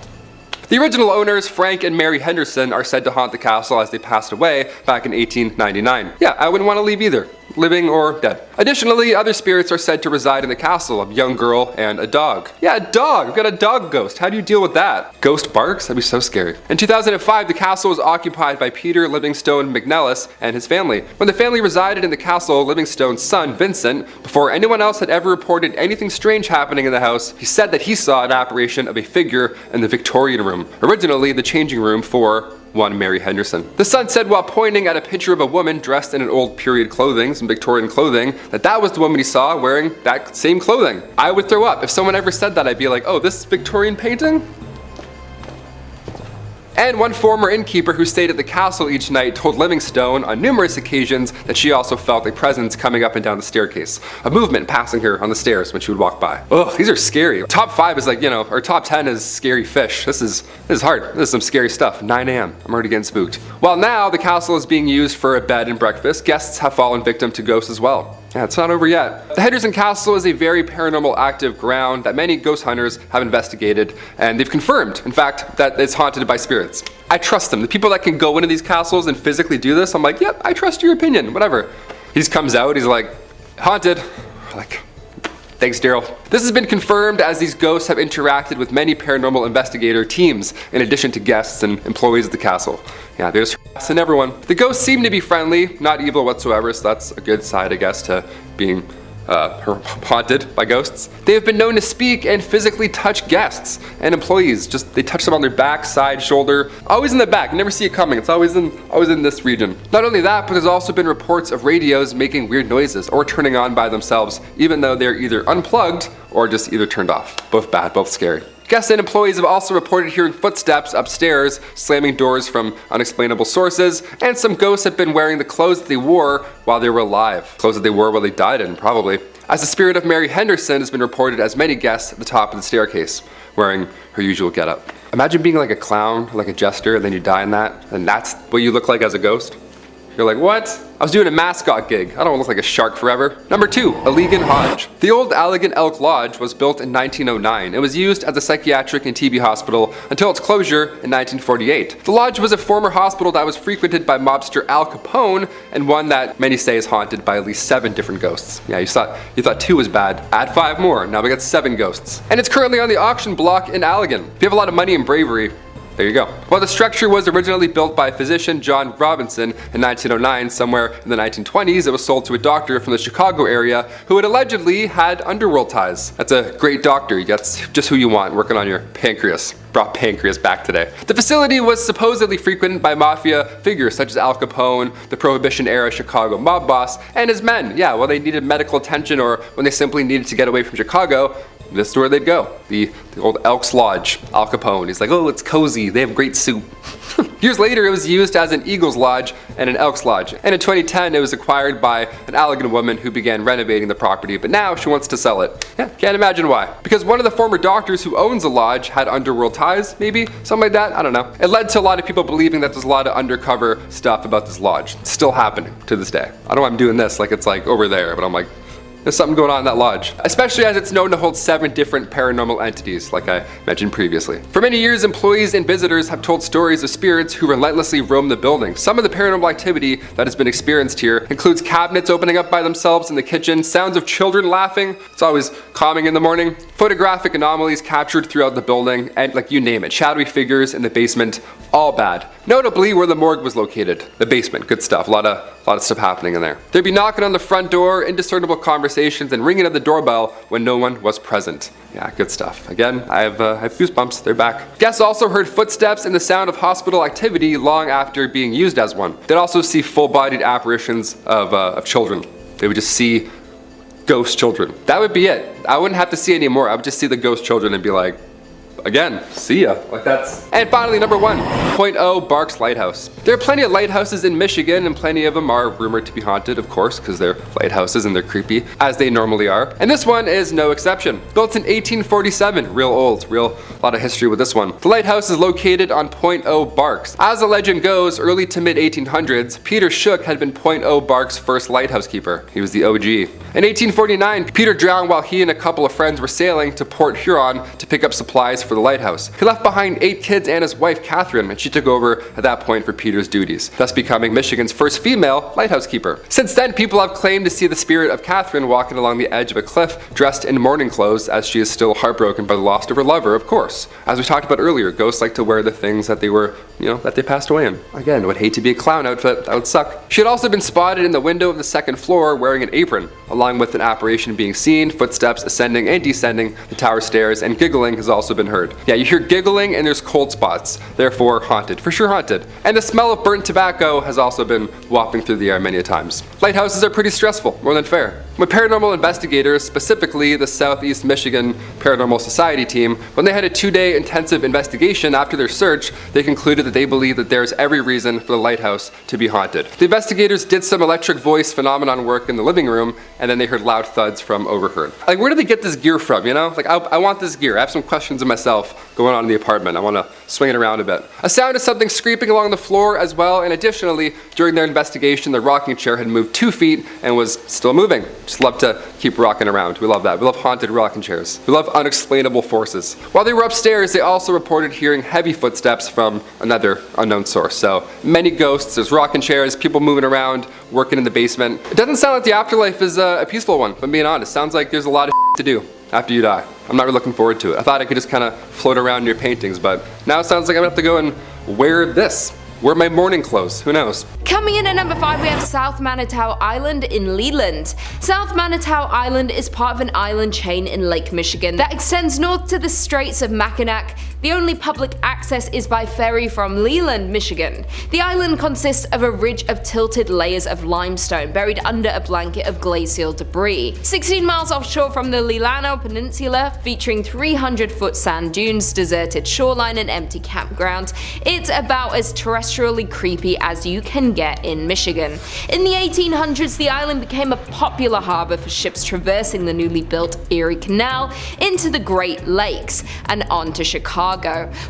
The original owners, Frank and Mary Henderson, are said to haunt the castle as they passed away back in 1899. Yeah, I wouldn't want to leave either, living or dead. Additionally, other spirits are said to reside in the castle, a young girl and a dog. Yeah, a dog! We've got a dog ghost. How do you deal with that? Ghost barks? That'd be so scary. In 2005, the castle was occupied by Peter Livingstone McNellis and his family. When the family resided in the castle, Livingstone's son, Vincent, before anyone else had ever reported anything strange happening in the house, he said that he saw an apparition of a figure in the Victorian room, originally the changing room for one Mary Henderson. The son said while pointing at a picture of a woman dressed in an old period clothing, some Victorian clothing, that was the woman he saw wearing that same clothing. I would throw up. If someone ever said that, I'd be like, oh, this Victorian painting? And one former innkeeper who stayed at the castle each night told Livingstone on numerous occasions that she also felt a presence coming up and down the staircase, a movement passing her on the stairs when she would walk by. Ugh, these are scary. Top 5 is like, or top 10 is scary fish. This is hard. This is some scary stuff. 9 a.m. I'm already getting spooked. While now the castle is being used for a bed and breakfast, guests have fallen victim to ghosts as well. Yeah, it's not over yet. The Henderson Castle is a very paranormal active ground that many ghost hunters have investigated, and they've confirmed, in fact, that it's haunted by spirits. I trust them. The people that can go into these castles and physically do this, I'm like, yep, I trust your opinion, whatever. He just comes out, he's like, haunted. We're like, thanks, Daryl. This has been confirmed as these ghosts have interacted with many paranormal investigator teams, in addition to guests and employees of the castle. Yeah, they're just harassing everyone. The ghosts seem to be friendly, not evil whatsoever, so that's a good side, I guess, to being haunted by ghosts. They have been known to speak and physically touch guests and employees. Just they touch them on their back, side, shoulder, always in the back. You never see it coming. It's always in this region. Not only that, but there's also been reports of radios making weird noises or turning on by themselves, even though they're either unplugged or just either turned off. Both bad, both scary. Guests and employees have also reported hearing footsteps upstairs, slamming doors from unexplainable sources, and some ghosts have been wearing the clothes that they wore while they were alive. Clothes that they wore while they died in, probably. As the spirit of Mary Henderson has been reported as many guests at the top of the staircase, wearing her usual getup. Imagine being like a clown, like a jester, and then you die in that, and that's what you look like as a ghost. You're like, what? I was doing a mascot gig. I don't look like a shark forever. Number 2, Allegan Lodge. The old Allegan Elk Lodge was built in 1909. It was used as a psychiatric and TB hospital until its closure in 1948. The lodge was a former hospital that was frequented by mobster Al Capone, and one that many say is haunted by at least 7 different ghosts. Yeah, you thought 2 was bad. Add 5 more. Now we got 7 ghosts. And it's currently on the auction block in Allegan. If you have a lot of money and bravery, there you go. While the structure was originally built by physician John Robinson in 1909, somewhere in the 1920s, it was sold to a doctor from the Chicago area who had allegedly had underworld ties. That's a great doctor. That's just who you want working on your pancreas. Brought pancreas back today. The facility was supposedly frequented by mafia figures such as Al Capone, the Prohibition-era Chicago mob boss, and his men. Yeah, well, they needed medical attention or when they simply needed to get away from Chicago, this is where they'd go. The old Elks Lodge, Al Capone. He's like, oh, it's cozy. They have great soup. Years later, it was used as an Eagles Lodge and an Elks Lodge. And in 2010, it was acquired by an Allegan woman who began renovating the property, but now she wants to sell it. Yeah, can't imagine why. Because one of the former doctors who owns the lodge had underworld ties, maybe? Something like that? I don't know. It led to a lot of people believing that there's a lot of undercover stuff about this lodge. It's still happening to this day. I don't know why I'm doing this like it's like over there, but I'm like, there's something going on in that lodge, especially as it's known to hold 7 different paranormal entities, like I mentioned previously. For many years, employees and visitors have told stories of spirits who relentlessly roam the building. Some of the paranormal activity that has been experienced here includes cabinets opening up by themselves in the kitchen, sounds of children laughing, it's always calming in the morning, photographic anomalies captured throughout the building, and like you name it, shadowy figures in the basement, all bad. Notably where the morgue was located, the basement, good stuff, a lot of stuff happening in there. They'd be knocking on the front door, indiscernible conversations, and ringing of the doorbell when no one was present. Yeah, good stuff. Again, I have goosebumps, they're back. Guests also heard footsteps and the sound of hospital activity long after being used as one. They'd also see full-bodied apparitions of children. They would just see ghost children. That would be it. I wouldn't have to see any more. I would just see the ghost children and be like, again, see ya. Like that's. And finally, number 1, Point O Barks Lighthouse. There are plenty of lighthouses in Michigan, and plenty of them are rumored to be haunted, of course, because they're lighthouses and they're creepy, as they normally are. And this one is no exception. Built in 1847, real old, real lot of history with this one. The lighthouse is located on Point O Barks. As the legend goes, early to mid 1800s, Peter Shook had been Point O Barks' first lighthouse keeper. He was the OG. In 1849, Peter drowned while he and a couple of friends were sailing to Port Huron to pick up supplies for the lighthouse. He left behind 8 kids and his wife Catherine, and she took over at that point for Peter's duties, thus becoming Michigan's first female lighthouse keeper. Since then, people have claimed to see the spirit of Catherine walking along the edge of a cliff dressed in mourning clothes, as she is still heartbroken by the loss of her lover, of course. As we talked about earlier, ghosts like to wear the things that they were, that they passed away in. Again, would hate to be a clown outfit, that would suck. She had also been spotted in the window of the 2nd floor wearing an apron, along with an apparition being seen, footsteps ascending and descending the tower stairs, and giggling has also been heard. Yeah, you hear giggling and there's cold spots, therefore haunted, for sure haunted. And the smell of burnt tobacco has also been wafting through the air many times. Lighthouses are pretty stressful, more than fair. When paranormal investigators, specifically the Southeast Michigan Paranormal Society team, when they had a 2-day intensive investigation after their search, they concluded that they believe that there is every reason for the lighthouse to be haunted. The investigators did some electric voice phenomenon work in the living room, and then they heard loud thuds from overheard. Like, where did they get this gear from, Like, I want this gear. I have some questions of myself going on in the apartment. I want to swing it around a bit. A sound of something scraping along the floor as well, and additionally, during their investigation, the rocking chair had moved 2 feet and was still moving. Just love to keep rocking around. We love that. We love haunted rocking chairs. We love unexplainable forces. While they were upstairs, they also reported hearing heavy footsteps from another unknown source. So many ghosts, there's rocking chairs, people moving around, working in the basement. It doesn't sound like the afterlife is a peaceful one, if I'm being honest. Sounds like there's a lot of to do after you die. I'm not really looking forward to it. I thought I could just kind of float around in your paintings, but now it sounds like I'm gonna have to go and wear this. Wear my morning clothes, who knows? Coming in at number 5, we have South Manitou Island in Leland. South Manitou Island is part of an island chain in Lake Michigan that extends north to the Straits of Mackinac. The only public access is by ferry from Leland, Michigan. The island consists of a ridge of tilted layers of limestone buried under a blanket of glacial debris. 16 miles offshore from the Leelanau Peninsula, featuring 300-foot sand dunes, deserted shoreline, and empty campground, it's about as terrestrially creepy as you can get in Michigan. In the 1800s, the island became a popular harbor for ships traversing the newly built Erie Canal into the Great Lakes and on to Chicago.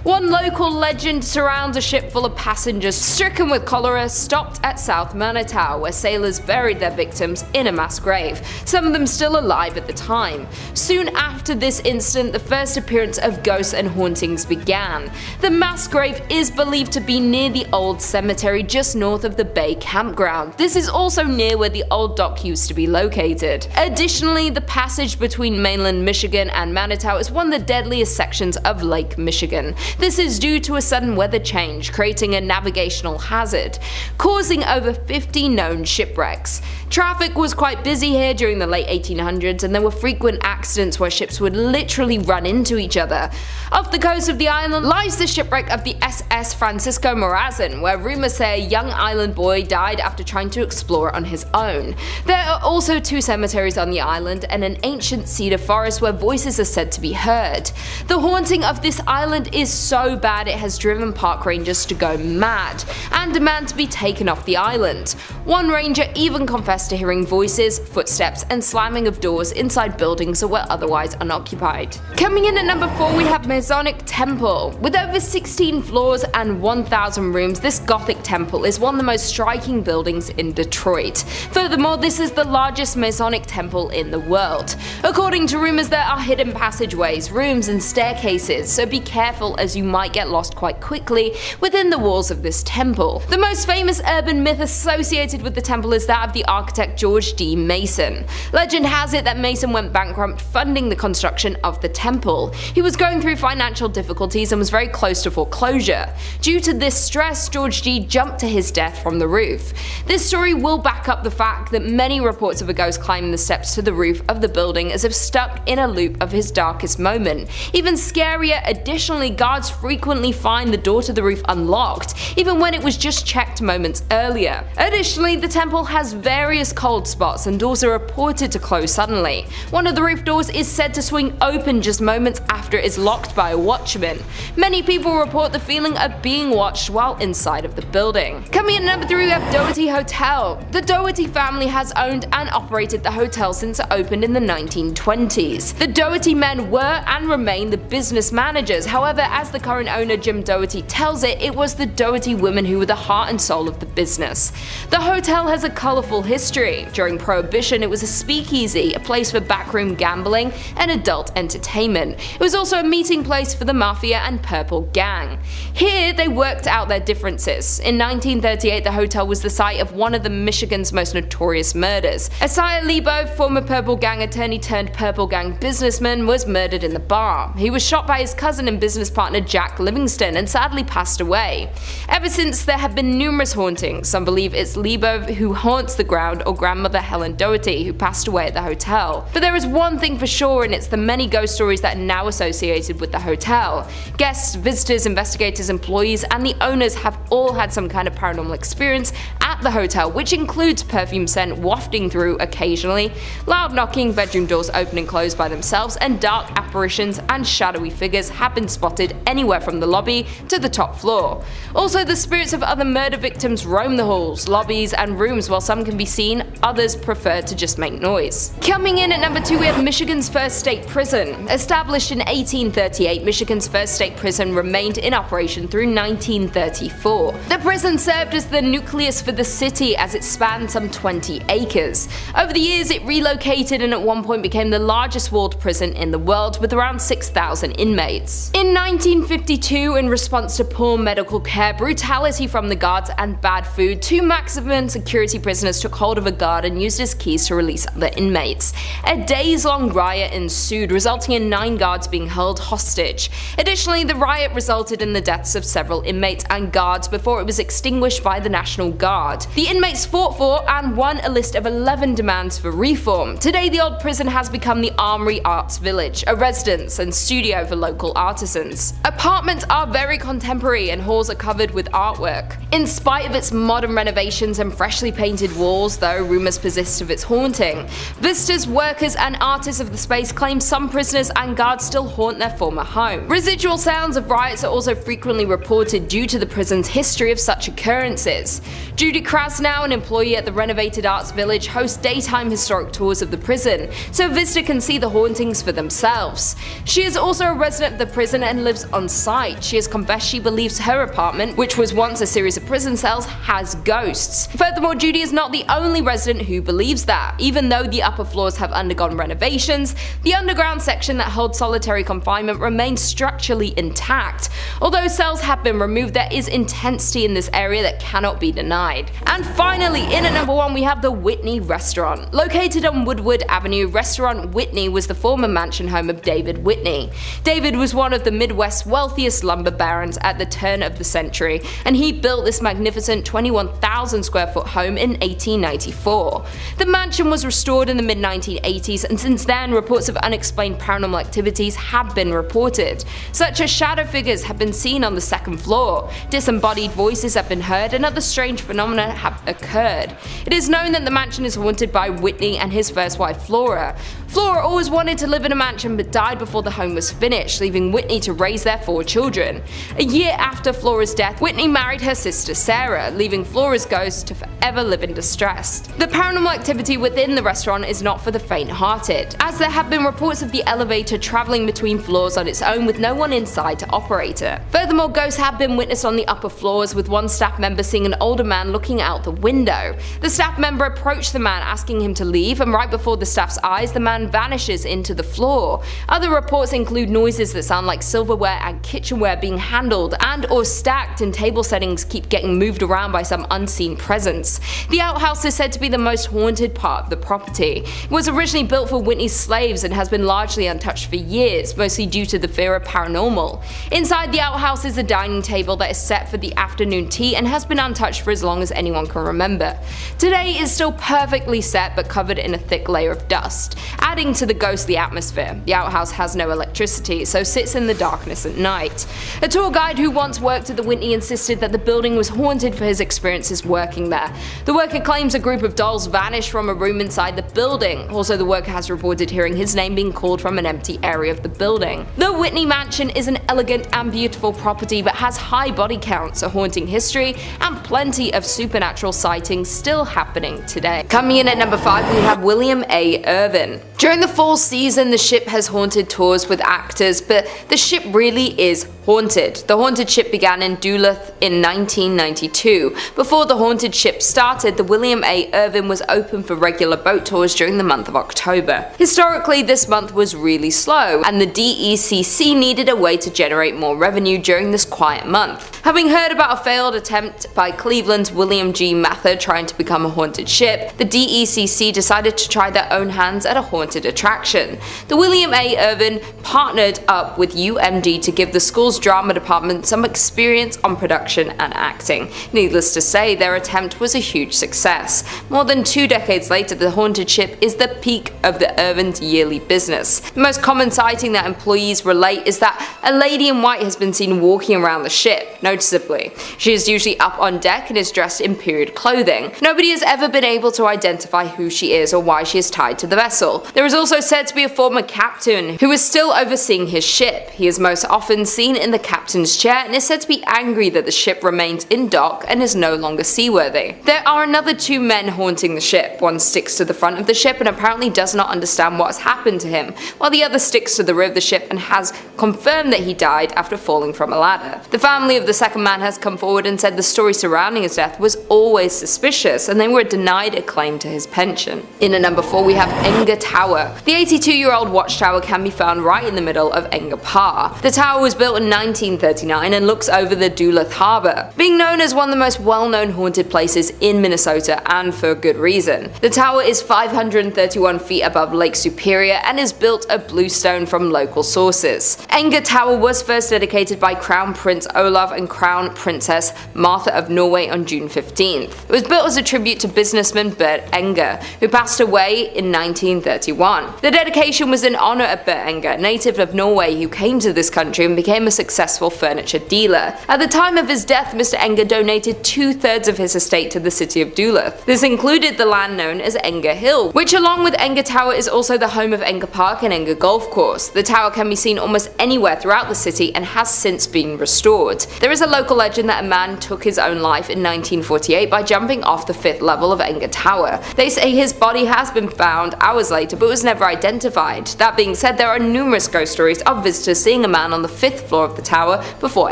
One local legend surrounds a ship full of passengers stricken with cholera stopped at South Manitou, where sailors buried their victims in a mass grave, some of them still alive at the time. Soon after this incident, the first appearance of ghosts and hauntings began. The mass grave is believed to be near the old cemetery just north of the Bay campground. This is also near where the old dock used to be located. Additionally, the passage between mainland Michigan and Manitou is one of the deadliest sections of Lake Michigan. This is due to a sudden weather change, creating a navigational hazard, causing over 50 known shipwrecks. Traffic was quite busy here during the late 1800s, and there were frequent accidents where ships would literally run into each other. Off the coast of the island lies the shipwreck of the SS Francisco Morazan, where rumors say a young island boy died after trying to explore on his own. There are also 2 cemeteries on the island and an ancient cedar forest where voices are said to be heard. The haunting of this island is so bad it has driven park rangers to go mad and demand to be taken off the island. One ranger even confessed to hearing voices, footsteps, and slamming of doors inside buildings that were otherwise unoccupied. Coming in at number 4, we have Masonic Temple. With over 16 floors and 1,000 rooms, this Gothic temple is one of the most striking buildings in Detroit. Furthermore, this is the largest Masonic temple in the world. According to rumors, there are hidden passageways, rooms, and staircases, so be careful as you might get lost quite quickly within the walls of this temple. The most famous urban myth associated with the temple is that of the architect George D. Mason. Legend has it that Mason went bankrupt funding the construction of the temple. He was going through financial difficulties and was very close to foreclosure. Due to this stress, guest George G jumped to his death from the roof. This story will back up the fact that many reports of a ghost climbing the steps to the roof of the building as if stuck in a loop of his darkest moment. Even scarier, additionally, guards frequently find the door to the roof unlocked, even when it was just checked moments earlier. Additionally, the temple has various cold spots and doors are reported to close suddenly. One of the roof doors is said to swing open just moments after it is locked by a watchman. Many people report the feeling of being watched while inside of the building. Coming in at number 3, we have Doherty Hotel. The Doherty family has owned and operated the hotel since it opened in the 1920s. The Doherty men were and remain the business managers. However, as the current owner Jim Doherty tells it, it was the Doherty women who were the heart and soul of the business. The hotel has a colourful history. During Prohibition, it was a speakeasy, a place for backroom gambling and adult entertainment. It was also a meeting place for the Mafia and Purple Gang. Here, they worked out their differences. In 1938, the hotel was the site of one of Michigan's most notorious murders. Isaiah Lebo, former Purple Gang attorney turned Purple Gang businessman, was murdered in the bar. He was shot by his cousin and business partner Jack Livingston and sadly passed away. Ever since, there have been numerous hauntings. Some believe it's Lebo who haunts the ground or grandmother Helen Doherty who passed away at the hotel. But there is one thing for sure, and it's the many ghost stories that are now associated with the hotel. Guests, visitors, investigators, employees, and the owners have all had some kind of paranormal experience at the hotel, which includes perfume scent wafting through occasionally, loud knocking, bedroom doors open and close by themselves, and dark apparitions and shadowy figures have been spotted anywhere from the lobby to the top floor. Also, the spirits of other murder victims roam the halls, lobbies, and rooms. While some can be seen, others prefer to just make noise. Coming in at number 2, we have Michigan's first state prison. Established in 1838, Michigan's first state prison remained in operation through 1934. The prison served as the nucleus for the city as it spanned some 20 acres. Over the years, it relocated and at one point became the largest walled prison in the world with around 6,000 inmates. In 1952, in response to poor medical care, brutality from the guards, and bad food, 2 maximum security prisoners took hold of a guard and used his keys to release other inmates. A days-long riot ensued, resulting in 9 guards being held hostage. Additionally, the riot resulted in the deaths of several inmates and guards before it was extinguished by the National Guard. The inmates fought for and won a list of 11 demands for reform. Today, the old prison has become the Armory Arts Village, a residence and studio for local artisans. Apartments are very contemporary and halls are covered with artwork. In spite of its modern renovations and freshly painted walls, though, rumours persist of its haunting. Visitors, workers, and artists of the space claim some prisoners and guards still haunt their former home. Residual sounds of riots are also frequently reported due to the prison's history of such occurrences. Judy Krasnow, an employee at the renovated Arts Village, hosts daytime historic tours of the prison, so a visitor can see the hauntings for themselves. She is also a resident of the prison and lives on site. She has confessed she believes her apartment, which was once a series of prison cells, has ghosts. Furthermore, Judy is not the only resident who believes that. Even though the upper floors have undergone renovations, the underground section that holds solitary confinement remains structurally intact. Although cells have been removed, there is intensity in this area that cannot be denied. And finally, in at number 1, we have the Whitney Restaurant. Located on Woodward Avenue, Restaurant Whitney was the former mansion home of David Whitney. David was one of the Midwest's wealthiest lumber barons at the turn of the century, and he built this magnificent 21,000 square foot home in 1894. The mansion was restored in the mid-1980s, and since then, reports of unexplained paranormal activities have been reported, such as shadow figures have been seen on the second floor, disembodied voices have been heard, and other strange phenomena have occurred. It is known that the mansion is haunted by Whitney and his first wife Flora. Flora always wanted to live in a mansion but died before the home was finished, leaving Whitney to raise their 4 children. A year after Flora's death, Whitney married her sister Sarah, leaving Flora's ghost to forever live in distress. The paranormal activity within the restaurant is not for the faint-hearted, as there have been reports of the elevator travelling between floors on its own with no one inside to operate it. Furthermore, ghosts have been witnessed on the upper floors, with one staff member seeing an older man looking out the window. The staff member approached the man asking him to leave, and right before the staff's eyes, the man man vanishes into the floor. Other reports include noises that sound like silverware and kitchenware being handled and or stacked in table settings keep getting moved around by some unseen presence. The outhouse is said to be the most haunted part of the property. It was originally built for Whitney's slaves and has been largely untouched for years, mostly due to the fear of paranormal. Inside the outhouse is a dining table that is set for the afternoon tea and has been untouched for as long as anyone can remember. Today is still perfectly set but covered in a thick layer of dust, adding to the ghostly atmosphere. The outhouse has no electricity, so sits in the darkness at night. A tour guide who once worked at the Whitney insisted that the building was haunted for his experiences working there. The worker claims a group of dolls vanished from a room inside the building. Also, the worker has reported hearing his name being called from an empty area of the building. The Whitney Mansion is an elegant and beautiful property but has high body counts, a haunting history, and plenty of supernatural sightings still happening today. Coming in at number 5, we have William A. Irvin. During the fall season, the ship has haunted tours with actors, but the ship really is haunted. The haunted ship began in Duluth in 1992. Before the haunted ship started, the William A. Irvin was open for regular boat tours during the month of October. Historically, this month was really slow, and the DECC needed a way to generate more revenue during this quiet month. Having heard about a failed attempt by Cleveland's William G. Mather trying to become a haunted ship, the DECC decided to try their own hands at a haunted attraction. The William A. Irvin partnered up with UMD to give the school's drama department some experience on production and acting. Needless to say, their attempt was a huge success. More than 2 decades later, the haunted ship is the peak of the Irvin's yearly business. The most common sighting that employees relate is that a lady in white has been seen walking around the ship, noticeably. She is usually up on deck and is dressed in period clothing. Nobody has ever been able to identify who she is or why she is tied to the vessel. There is also said to be a former captain who is still overseeing his ship. He is most often seen in the captain's chair and is said to be angry that the ship remains in dock and is no longer seaworthy. There are another 2 men haunting the ship. One sticks to the front of the ship and apparently does not understand what has happened to him, while the other sticks to the rear of the ship and has confirmed that he died after falling from a ladder. The family of the second man has come forward and said the story surrounding his death was always suspicious and they were denied a claim to his pension. In at number 4, we have Enger Tower. The 82-year-old watchtower can be found right in the middle of Enger Park. The tower was built in 1939 and looks over the Duluth Harbor, being known as one of the most well-known haunted places in Minnesota, and for good reason. The tower is 531 feet above Lake Superior and is built of bluestone from local sources. Enger Tower was first dedicated by Crown Prince Olav and Crown Princess Martha of Norway on June 15th. It was built as a tribute to businessman Bert Enger, who passed away in 1931. The dedication was in honor of Bert Enger, native of Norway who came to this country and became a successful furniture dealer. At the time of his death, Mr. Enger donated 2/3 of his estate to the city of Duluth. This included the land known as Enger Hill, which along with Enger Tower is also the home of Enger Park and Enger Golf Course. The tower can be seen almost anywhere throughout the city and has since been restored. There is a local legend that a man took his own life in 1948 by jumping off the 5th level of Enger Tower. They say his body has been found hours later but was never identified. That being said, there are numerous ghost stories of visitors seeing a man on the 5th floor of the tower before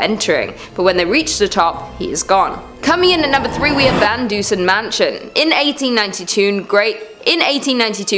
entering, but when they reach the top, he is gone. Coming in at number 3, we have Van Dusen Mansion. In 1892,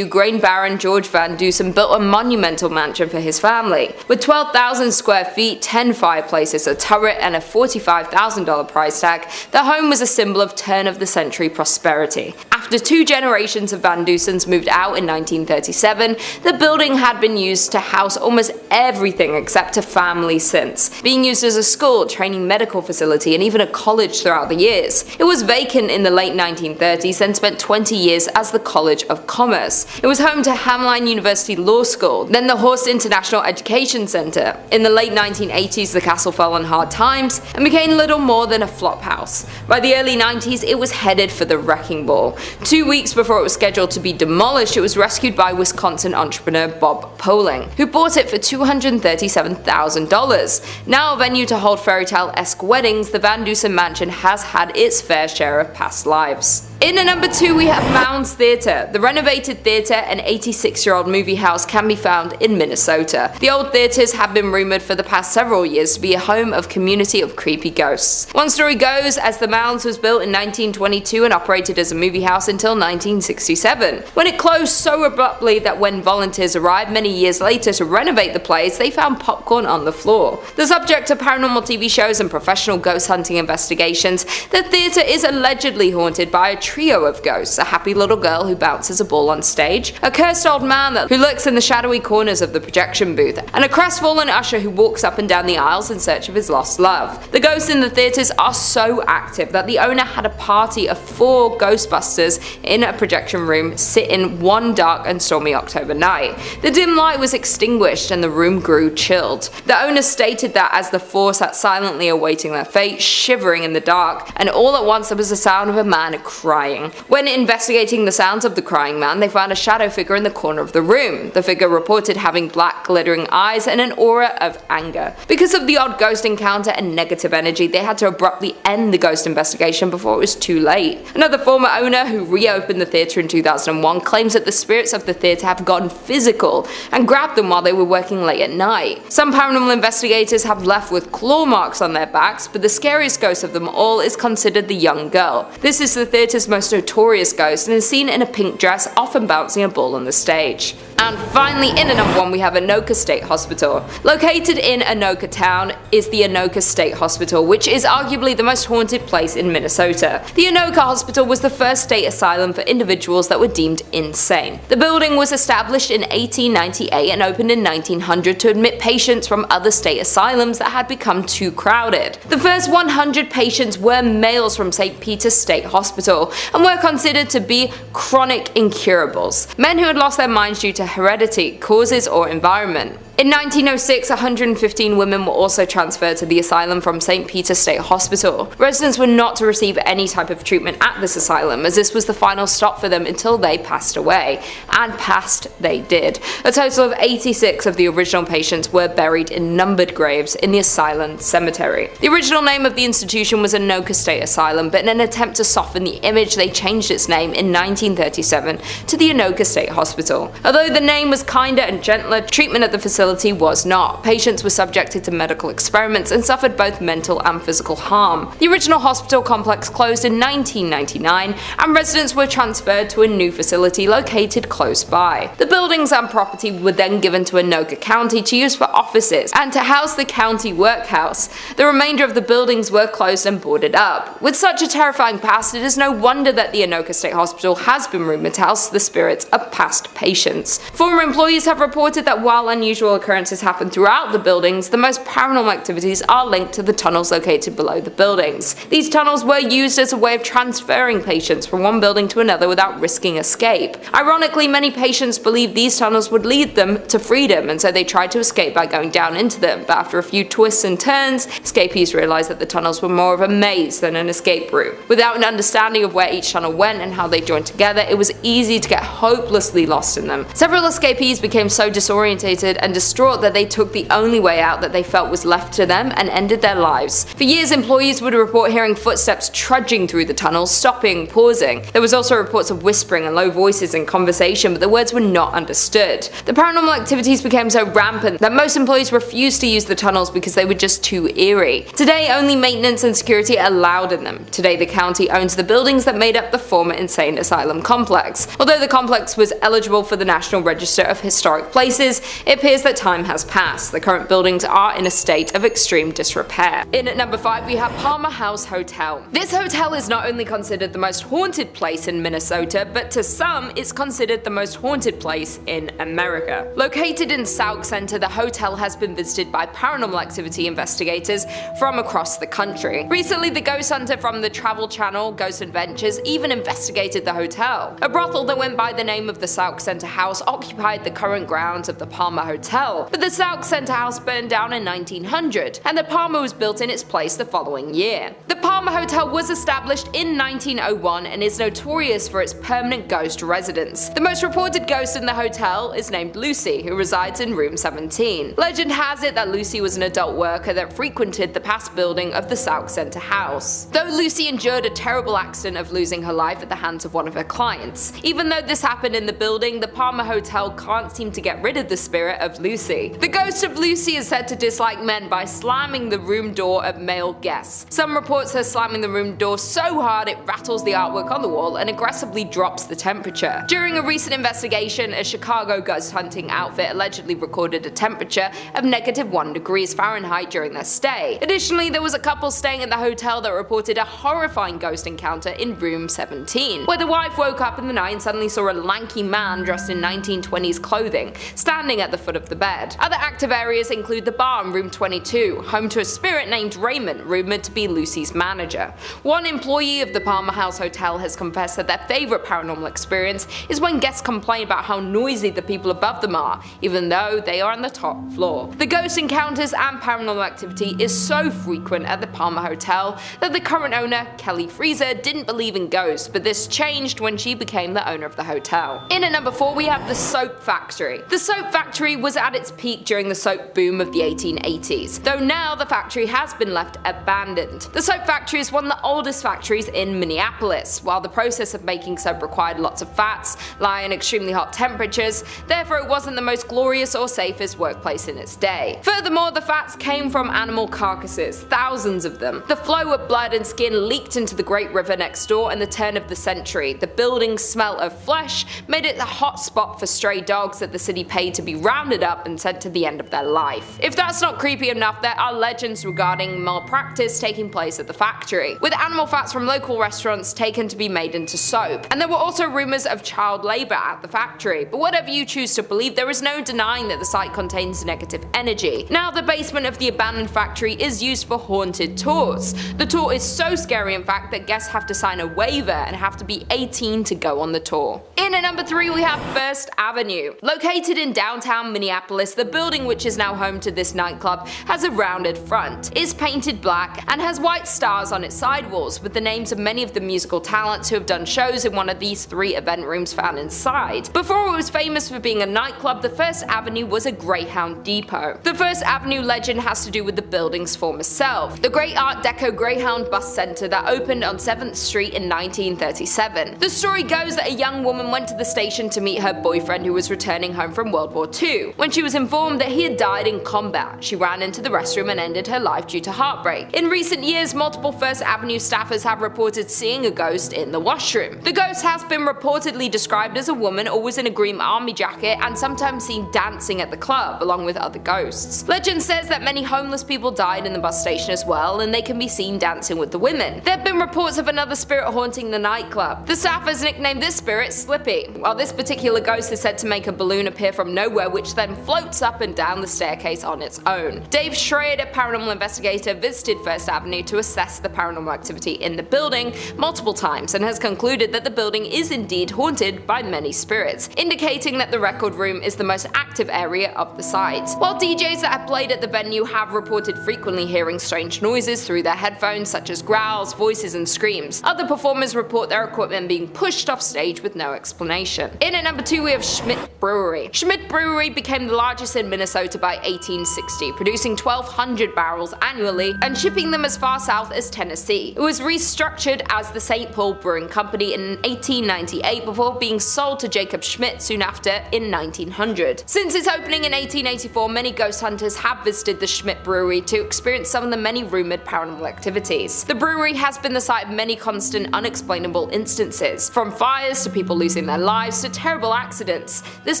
grain baron George Van Dusen built a monumental mansion for his family. With 12,000 square feet, 10 fireplaces, a turret, and a $45,000 price tag, the home was a symbol of turn-of-the-century prosperity. After 2 generations of Van Dusens moved out in 1937, the building had been used to house almost everything except a family since, being used as a school, training medical facility, and even a college throughout the years. It was vacant in the late 1930s and spent 20 years as the College of Commerce. It was home to Hamline University Law School, then the Horst International Education Center. In the late 1980s, the castle fell on hard times and became little more than a flop house. By the early 90s, it was headed for the wrecking ball. 2 weeks before it was scheduled to be demolished, it was rescued by Wisconsin entrepreneur Bob Poling, who bought it for $237,000. Now a venue to hold fairytale-esque weddings, the Van Dusen Mansion has had its fair share of past lives. In at number 2, we have Mounds Theatre. The renovated theatre, an 86-year-old movie house, can be found in Minnesota. The old theatres have been rumoured for the past several years to be a home of community of creepy ghosts. One story goes, as the Mounds was built in 1922 and operated as a movie house, Lighthouse until 1967, when it closed so abruptly that when volunteers arrived many years later to renovate the place, they found popcorn on the floor. The subject of paranormal TV shows and professional ghost hunting investigations, the theatre is allegedly haunted by a trio of ghosts: a happy little girl who bounces a ball on stage, a cursed old man who lurks in the shadowy corners of the projection booth, and a crestfallen usher who walks up and down the aisles in search of his lost love. The ghosts in the theatres are so active that the owner had a party of 4 Ghostbusters in a projection room sit in one dark and stormy October night. The dim light was extinguished and the room grew chilled. The owner stated that as the 4 sat silently awaiting their fate, shivering in the dark, and all at once there was the sound of a man crying. When investigating the sounds of the crying man, they found a shadow figure in the corner of the room. The figure reported having black glittering eyes and an aura of anger. Because of the odd ghost encounter and negative energy, they had to abruptly end the ghost investigation before it was too late. Another former owner who reopened the theatre in 2001 claims that the spirits of the theatre have gotten physical and grabbed them while they were working late at night. Some paranormal investigators have left with claw marks on their backs, but the scariest ghost of them all is considered the young girl. This is the theatre's most notorious ghost and is seen in a pink dress, often bouncing a ball on the stage. And finally, in at number 1, we have Anoka State Hospital. Located in Anoka town is the Anoka State Hospital, which is arguably the most haunted place in Minnesota. The Anoka Hospital was the first state asylum for individuals that were deemed insane. The building was established in 1898 and opened in 1900 to admit patients from other state asylums that had become too crowded. The first 100 patients were males from St. Peter's State Hospital and were considered to be chronic incurables, men who had lost their minds due to heredity, causes, or environment. In 1906, 115 women were also transferred to the asylum from St. Peter's State Hospital. Residents were not to receive any type of treatment at this asylum, as this was the final stop for them until they passed away. And passed they did. A total of 86 of the original patients were buried in numbered graves in the asylum cemetery. The original name of the institution was Anoka State Asylum, but in an attempt to soften the image, they changed its name in 1937 to the Anoka State Hospital. Although the name was kinder and gentler, treatment at the facility was not. Patients were subjected to medical experiments and suffered both mental and physical harm. The original hospital complex closed in 1999 and residents were transferred to a new facility located close by. The buildings and property were then given to Anoka County to use for offices and to house the county workhouse. The remainder of the buildings were closed and boarded up. With such a terrifying past, it is no wonder that the Anoka State Hospital has been rumored to house the spirits of past patients. Former employees have reported that while unusual occurrences happen throughout the buildings, the most paranormal activities are linked to the tunnels located below the buildings. These tunnels were used as a way of transferring patients from one building to another without risking escape. Ironically, many patients believed these tunnels would lead them to freedom, and so they tried to escape by going down into them, but after a few twists and turns, escapees realized that the tunnels were more of a maze than an escape route. Without an understanding of where each tunnel went and how they joined together, it was easy to get hopelessly lost in them. Several escapees became so disorientated and distraught that they took the only way out that they felt was left to them and ended their lives. For years, employees would report hearing footsteps trudging through the tunnels, stopping, pausing. There was also reports of whispering and low voices in conversation, but the words were not understood. The paranormal activities became so rampant that most employees refused to use the tunnels because they were just too eerie. Today, only maintenance and security are allowed in them. Today, the county owns the buildings that made up the former insane asylum complex. Although the complex was eligible for the National Register of Historic Places, it appears that time has passed. The current buildings are in a state of extreme disrepair. In at number 5, we have Palmer House Hotel. This hotel is not only considered the most haunted place in Minnesota, but to some, it's considered the most haunted place in America. Located in Sauk Center, the hotel has been visited by paranormal activity investigators from across the country. Recently, the ghost hunter from the Travel Channel, Ghost Adventures, even investigated the hotel. A brothel that went by the name of the Sauk Center House occupied the current grounds of the Palmer Hotel, but the Sauk Center House burned down in 1900, and the Palmer was built in its place the following year. The Palmer Hotel was established in 1901 and is notorious for its permanent ghost residence. The most reported ghost in the hotel is named Lucy, who resides in room 17. Legend has it that Lucy was an adult worker that frequented the past building of the Sauk Center House. Though Lucy endured a terrible accident of losing her life at the hands of one of her clients. Even though this happened in the building, the Palmer Hotel can't seem to get rid of the spirit of Lucy Lucy. The ghost of Lucy is said to dislike men by slamming the room door of male guests. Some reports her slamming the room door so hard it rattles the artwork on the wall and aggressively drops the temperature. During a recent investigation, a Chicago ghost hunting outfit allegedly recorded a temperature of -1 degrees Fahrenheit during their stay. Additionally, there was a couple staying at the hotel that reported a horrifying ghost encounter in room 17, where the wife woke up in the night and suddenly saw a lanky man dressed in 1920s clothing standing at the foot of the bed. Other active areas include the bar in room 22, home to a spirit named Raymond, rumored to be Lucy's manager. One employee of the Palmer House Hotel has confessed that their favorite paranormal experience is when guests complain about how noisy the people above them are, even though they are on the top floor. The ghost encounters and paranormal activity is so frequent at the Palmer Hotel that the current owner, Kelly Freezer, didn't believe in ghosts, but this changed when she became the owner of the hotel. In at number 4 we have the soap factory. The soap factory was at its peak during the soap boom of the 1880s, though now the factory has been left abandoned. The soap factory is one of the oldest factories in Minneapolis. While the process of making soap required lots of fats, lie in extremely hot temperatures, therefore it wasn't the most glorious or safest workplace in its day. Furthermore, the fats came from animal carcasses, thousands of them. The flow of blood and skin leaked into the Great River next door in the turn of the century. The building's smell of flesh made it a hot spot for stray dogs that the city paid to be rounded up and sent to the end of their life. If that's not creepy enough, there are legends regarding malpractice taking place at the factory, with animal fats from local restaurants taken to be made into soap. And there were also rumors of child labor at the factory, but whatever you choose to believe, there is no denying that the site contains negative energy. Now the basement of the abandoned factory is used for haunted tours. The tour is so scary in fact that guests have to sign a waiver and have to be 18 to go on the tour. In at number 3 we have First Avenue. Located in downtown Minneapolis, the building, which is now home to this nightclub, has a rounded front, is painted black, and has white stars on its sidewalls with the names of many of the musical talents who have done shows in one of these 3 event rooms found inside. Before it was famous for being a nightclub, the First Avenue was a Greyhound depot. The First Avenue legend has to do with the building's former self, the great Art Deco Greyhound bus center that opened on 7th Street in 1937. The story goes that a young woman went to the station to meet her boyfriend who was returning home from World War II. When she was informed that he had died in combat, she ran into the restroom and ended her life due to heartbreak. In recent years, multiple First Avenue staffers have reported seeing a ghost in the washroom. The ghost has been reportedly described as a woman always in a green army jacket and sometimes seen dancing at the club along with other ghosts. Legend says that many homeless people died in the bus station as well, and they can be seen dancing with the women. There have been reports of another spirit haunting the nightclub. The staffers nicknamed this spirit Slippy, while this particular ghost is said to make a balloon appear from nowhere which then floats up and down the staircase on its own. Dave Schrader, paranormal investigator, visited First Avenue to assess the paranormal activity in the building multiple times and has concluded that the building is indeed haunted by many spirits, indicating that the record room is the most active area of the site. While DJs that have played at the venue have reported frequently hearing strange noises through their headphones such as growls, voices and screams, other performers report their equipment being pushed off stage with no explanation. In at number 2 we have Schmidt Brewery. Schmidt Brewery became the largest in Minnesota by 1860, producing 1,200 barrels annually and shipping them as far south as Tennessee. It was restructured as the St. Paul Brewing Company in 1898 before being sold to Jacob Schmidt soon after in 1900. Since its opening in 1884, many ghost hunters have visited the Schmidt Brewery to experience some of the many rumored paranormal activities. The brewery has been the site of many constant unexplainable instances, from fires to people losing their lives to terrible accidents. This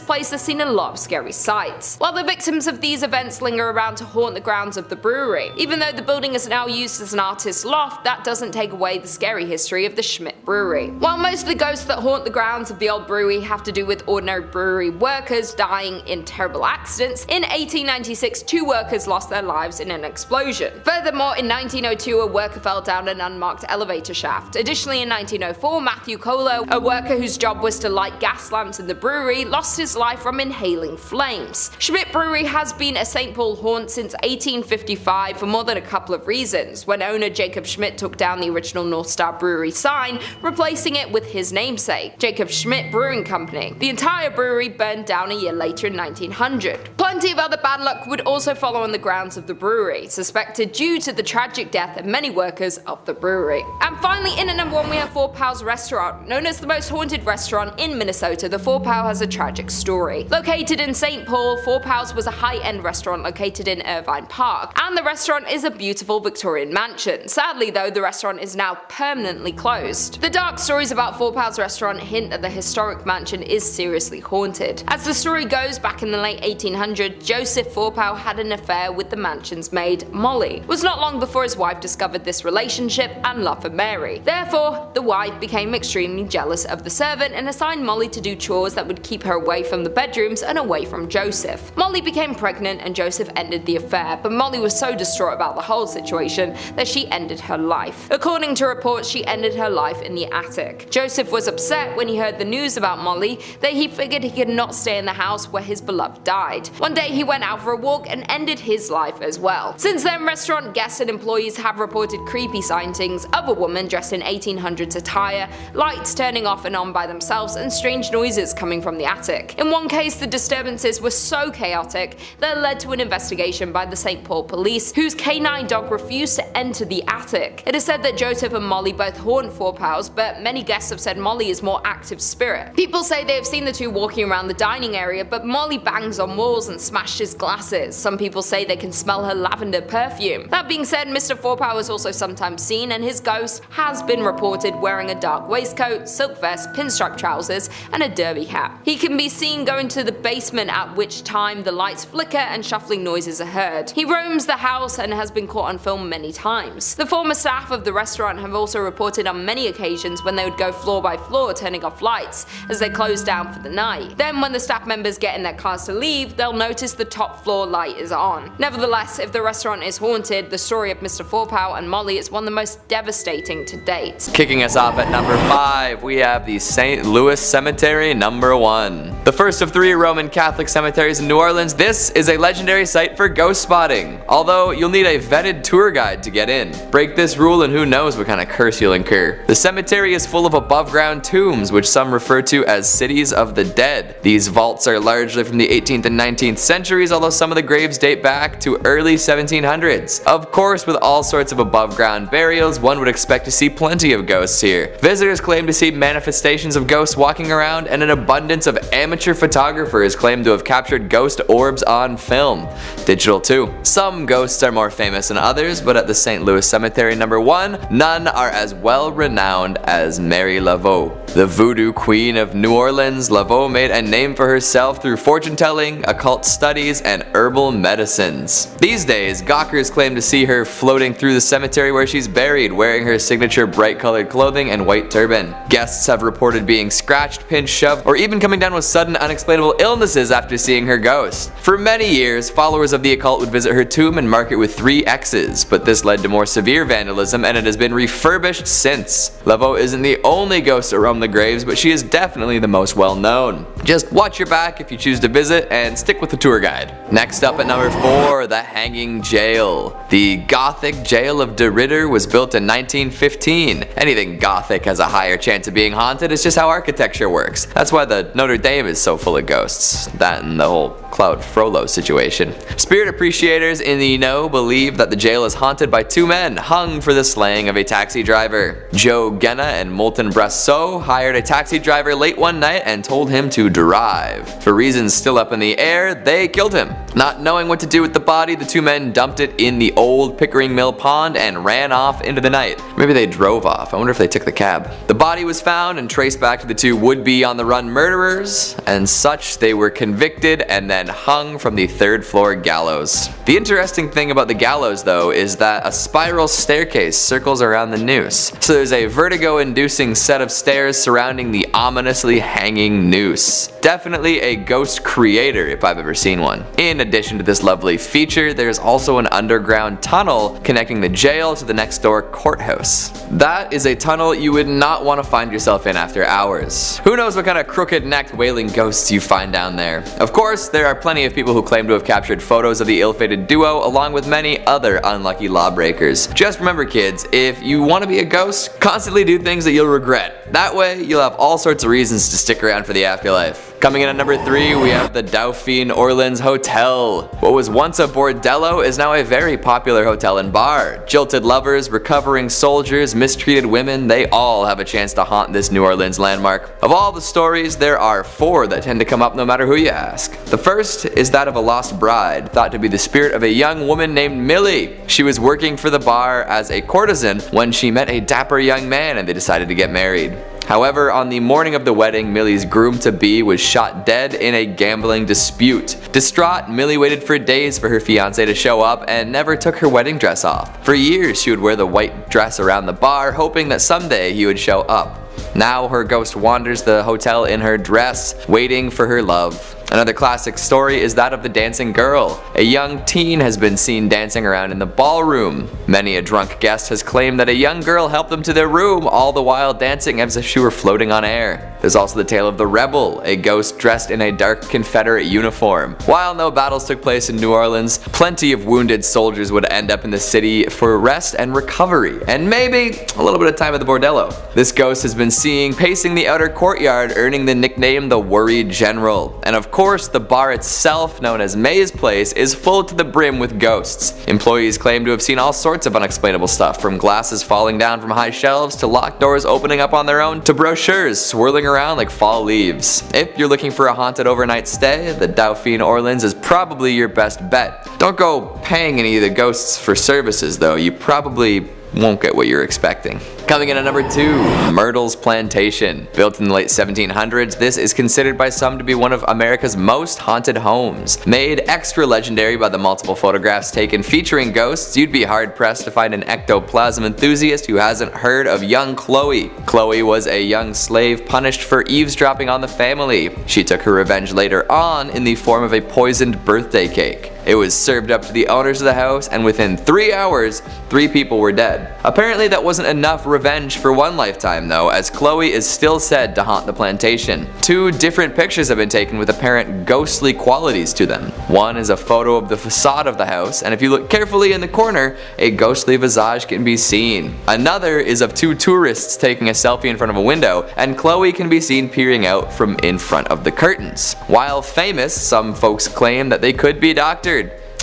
place has seen a lot of scary sights, while the victims of these events linger around to haunt the grounds of the brewery. Even though the building is now used as an artist's loft, that doesn't take away the scary history of the Schmidt Brewery. While most of the ghosts that haunt the grounds of the old brewery have to do with ordinary brewery workers dying in terrible accidents, in 1896 2 workers lost their lives in an explosion. Furthermore, in 1902 a worker fell down an unmarked elevator shaft. Additionally, in 1904 Matthew Kohler, a worker whose job was to light gas lamps in the brewery, lost his life from inhaling flames. Schmidt Brewery has been a St. Paul haunt since 1855 for more than a couple of reasons, when owner Jacob Schmidt took down the original North Star Brewery sign, replacing it with his namesake, Jacob Schmidt Brewing Company. The entire brewery burned down a year later in 1900. Plenty of other bad luck would also follow on the grounds of the brewery, suspected due to the tragic death of many workers of the brewery. And finally, in at number 1 we have Four Pals Restaurant. Known as the most haunted restaurant in Minnesota, the Four Pal has a tragic story. Located in St. Paul, 1984, Four Pals was a high-end restaurant located in Irvine Park, and the restaurant is a beautiful Victorian mansion. Sadly though, the restaurant is now permanently closed. The dark stories about Four Pals restaurant hint that the historic mansion is seriously haunted. As the story goes, back in the late 1800s, Joseph Fourpal had an affair with the mansion's maid, Molly. It was not long before his wife discovered this relationship and love for Mary. Therefore, the wife became extremely jealous of the servant and assigned Molly to do chores that would keep her away from the bedrooms and away from Joseph. Molly became pregnant and Joseph ended the affair, but Molly was so distraught about the whole situation that she ended her life. According to reports, she ended her life in the attic. Joseph was upset when he heard the news about Molly that he figured he could not stay in the house where his beloved died. One day he went out for a walk and ended his life as well. Since then, restaurant guests and employees have reported creepy sightings of a woman dressed in 1800s attire, lights turning off and on by themselves, and strange noises coming from the attic. In one case, the disturbances were so chaotic that it led to an investigation by the St. Paul police, whose canine dog refused to enter the attic. It is said that Joseph and Molly both haunt Four Pals, but many guests have said Molly is more active spirit. People say they have seen the two walking around the dining area, but Molly bangs on walls and smashes glasses. Some people say they can smell her lavender perfume. That being said, Mr. Fourpal is also sometimes seen, and his ghost has been reported wearing a dark waistcoat, silk vest, pinstripe trousers, and a derby hat. He can be seen going to the basement, at which time the lights flicker and shuffling noises are heard. He roams the house and has been caught on film many times. The former staff of the restaurant have also reported on many occasions when they would go floor by floor turning off lights as they closed down for the night. Then when the staff members get in their cars to leave, they'll notice the top floor light is on. Nevertheless, if the restaurant is haunted, the story of Mr. Fourpal and Molly is one of the most devastating to date. Kicking us off at number 5, we have the St. Louis Cemetery number 1. The first of 3 Roman Catholic cemeteries in New Orleans, this is a legendary site for ghost spotting, although you'll need a vetted tour guide to get in. Break this rule and who knows what kind of curse you'll incur. The cemetery is full of above ground tombs, which some refer to as cities of the dead. These vaults are largely from the 18th and 19th centuries, although some of the graves date back to early 1700s. Of course, with all sorts of above ground burials, one would expect to see plenty of ghosts here. Visitors claim to see manifestations of ghosts walking around, and an abundance of amateur photographers claim to have captured ghost orbs on film. Digital too. Some ghosts are more famous than others, but at the St. Louis Cemetery number 1, none are as well renowned as Mary Laveau. The voodoo queen of New Orleans, Laveau made a name for herself through fortune telling, occult studies, and herbal medicines. These days, gawkers claim to see her floating through the cemetery where she's buried, wearing her signature bright colored clothing and white turban. Guests have reported being scratched, pinched, shoved, or even coming down with sudden unexplainable illnesses after seeing her ghost. For many years, followers of the occult would visit her tomb and mark it with 3 X's, but this led to more severe vandalism and it has been refurbished since. Laveau isn't the only ghost to roam the graves, but she is definitely the most well known. Just watch your back if you choose to visit and stick with the tour guide. Next up at number 4, the Hanging Jail. The Gothic Jail of De Ridder was built in 1915. Anything Gothic has a higher chance of being haunted, it's just how architecture works. That's why the Notre Dame is so full of ghosts. That and the whole Claude Frollo situation. Spirit appreciators in the know believe that the jail is haunted by 2 men hung for the slaying of a taxi driver. Joe Gona and Moulton Brasseau hired a taxi driver late one night and told him to drive. For reasons still up in the air, they killed him. Not knowing what to do with the body, the 2 men dumped it in the old Pickering Mill pond and ran off into the night. Maybe they drove off. I wonder if they took the cab. The body was found and traced back to the 2 would-be on-the-run murderers, and such they were convicted and then hung from the 3rd floor gallows. The interesting thing about the gallows, though, is that a spiral staircase circles around the noose. So there's a vertigo-inducing set of stairs surrounding the ominously hanging noose. Definitely a ghost creator if I've ever seen one. In addition to this lovely feature, there's also an underground tunnel connecting the jail to the next door courthouse. That is a tunnel you would not want to find yourself in after hours. Who knows what kind of crooked-necked wailing ghosts you find down there. Of course, there are plenty of people who claim to have captured photos of the ill-fated duo along with many other unlucky lawbreakers. Just remember, kids, if you want to be a ghost, constantly do things that you'll regret. That way, you'll have all sorts of reasons to stick around for the afterlife. Coming in at number 3, we have the Dauphine Orleans Hotel. What was once a bordello is now a very popular hotel and bar. Jilted lovers, recovering soldiers, mistreated women, they all have a chance to haunt this New Orleans landmark. Of all the stories, there are 4 that tend to come up no matter who you ask. The first is that of a lost bride, thought to be the spirit of a young woman named Millie. She was working for the bar as a courtesan when she met a dapper young man and they decided to get married. However, on the morning of the wedding, Millie's groom-to-be was shot dead in a gambling dispute. Distraught, Millie waited for days for her fiancé to show up and never took her wedding dress off. For years, she would wear the white dress around the bar, hoping that someday he would show up. Now her ghost wanders the hotel in her dress, waiting for her love. Another classic story is that of the dancing girl. A young teen has been seen dancing around in the ballroom. Many a drunk guest has claimed that a young girl helped them to their room, all the while dancing as if she were floating on air. There's also the tale of the rebel, a ghost dressed in a dark Confederate uniform. While no battles took place in New Orleans, plenty of wounded soldiers would end up in the city for rest and recovery, and maybe a little bit of time at the bordello. This ghost has been seen pacing the outer courtyard, earning the nickname the Worried General. And of course, the bar itself, known as May's Place, is full to the brim with ghosts. Employees claim to have seen all sorts of unexplainable stuff, from glasses falling down from high shelves to locked doors opening up on their own to brochures swirling around like fall leaves. If you're looking for a haunted overnight stay, the Dauphine Orleans is probably your best bet. Don't go paying any of the ghosts for services though, you probably won't get what you're expecting. Coming in at number 2, Myrtle's Plantation. Built in the late 1700s, this is considered by some to be one of America's most haunted homes. Made extra legendary by the multiple photographs taken featuring ghosts, you'd be hard-pressed to find an ectoplasm enthusiast who hasn't heard of young Chloe. Chloe was a young slave punished for eavesdropping on the family. She took her revenge later on in the form of a poisoned birthday cake. It was served up to the owners of the house, and within 3 hours, 3 people were dead. Apparently that wasn't enough revenge for one lifetime though, as Chloe is still said to haunt the plantation. 2 different pictures have been taken with apparent ghostly qualities to them. One is a photo of the facade of the house, and if you look carefully in the corner, a ghostly visage can be seen. Another is of 2 tourists taking a selfie in front of a window, and Chloe can be seen peering out from in front of the curtains. While famous, some folks claim that they could be doctored.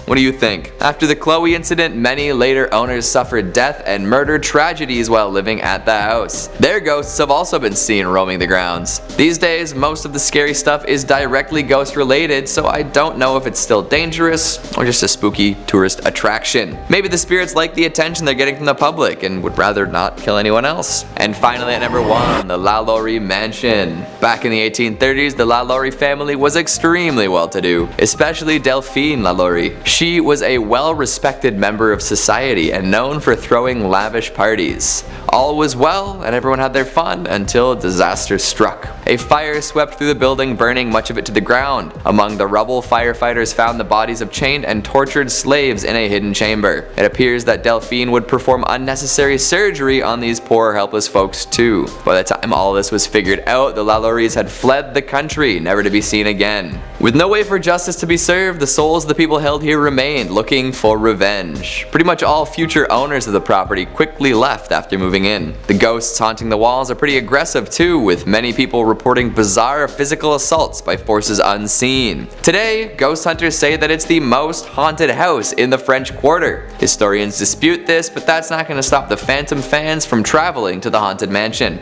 What do you think? After the Chloe incident, many later owners suffered death and murder tragedies while living at the house. Their ghosts have also been seen roaming the grounds. These days, most of the scary stuff is directly ghost related, so I don't know if it's still dangerous or just a spooky tourist attraction. Maybe the spirits like the attention they're getting from the public and would rather not kill anyone else. And finally at number 1, the Lalaurie Mansion. Back in the 1830s, the Lalaurie family was extremely well-to-do, especially Delphine Lalaurie. She was a well-respected member of society and known for throwing lavish parties. All was well and everyone had their fun until disaster struck. A fire swept through the building, burning much of it to the ground. Among the rubble, firefighters found the bodies of chained and tortured slaves in a hidden chamber. It appears that Delphine would perform unnecessary surgery on these poor helpless folks too. By the time all this was figured out, the Lalauries had fled the country, never to be seen again. With no way for justice to be served, the souls of the people held here remained, looking for revenge. Pretty much all future owners of the property quickly left after moving in. The ghosts haunting the walls are pretty aggressive too, with many people reporting bizarre physical assaults by forces unseen. Today, ghost hunters say that it's the most haunted house in the French Quarter. Historians dispute this, but that's not going to stop the Phantom fans from traveling to the Haunted Mansion.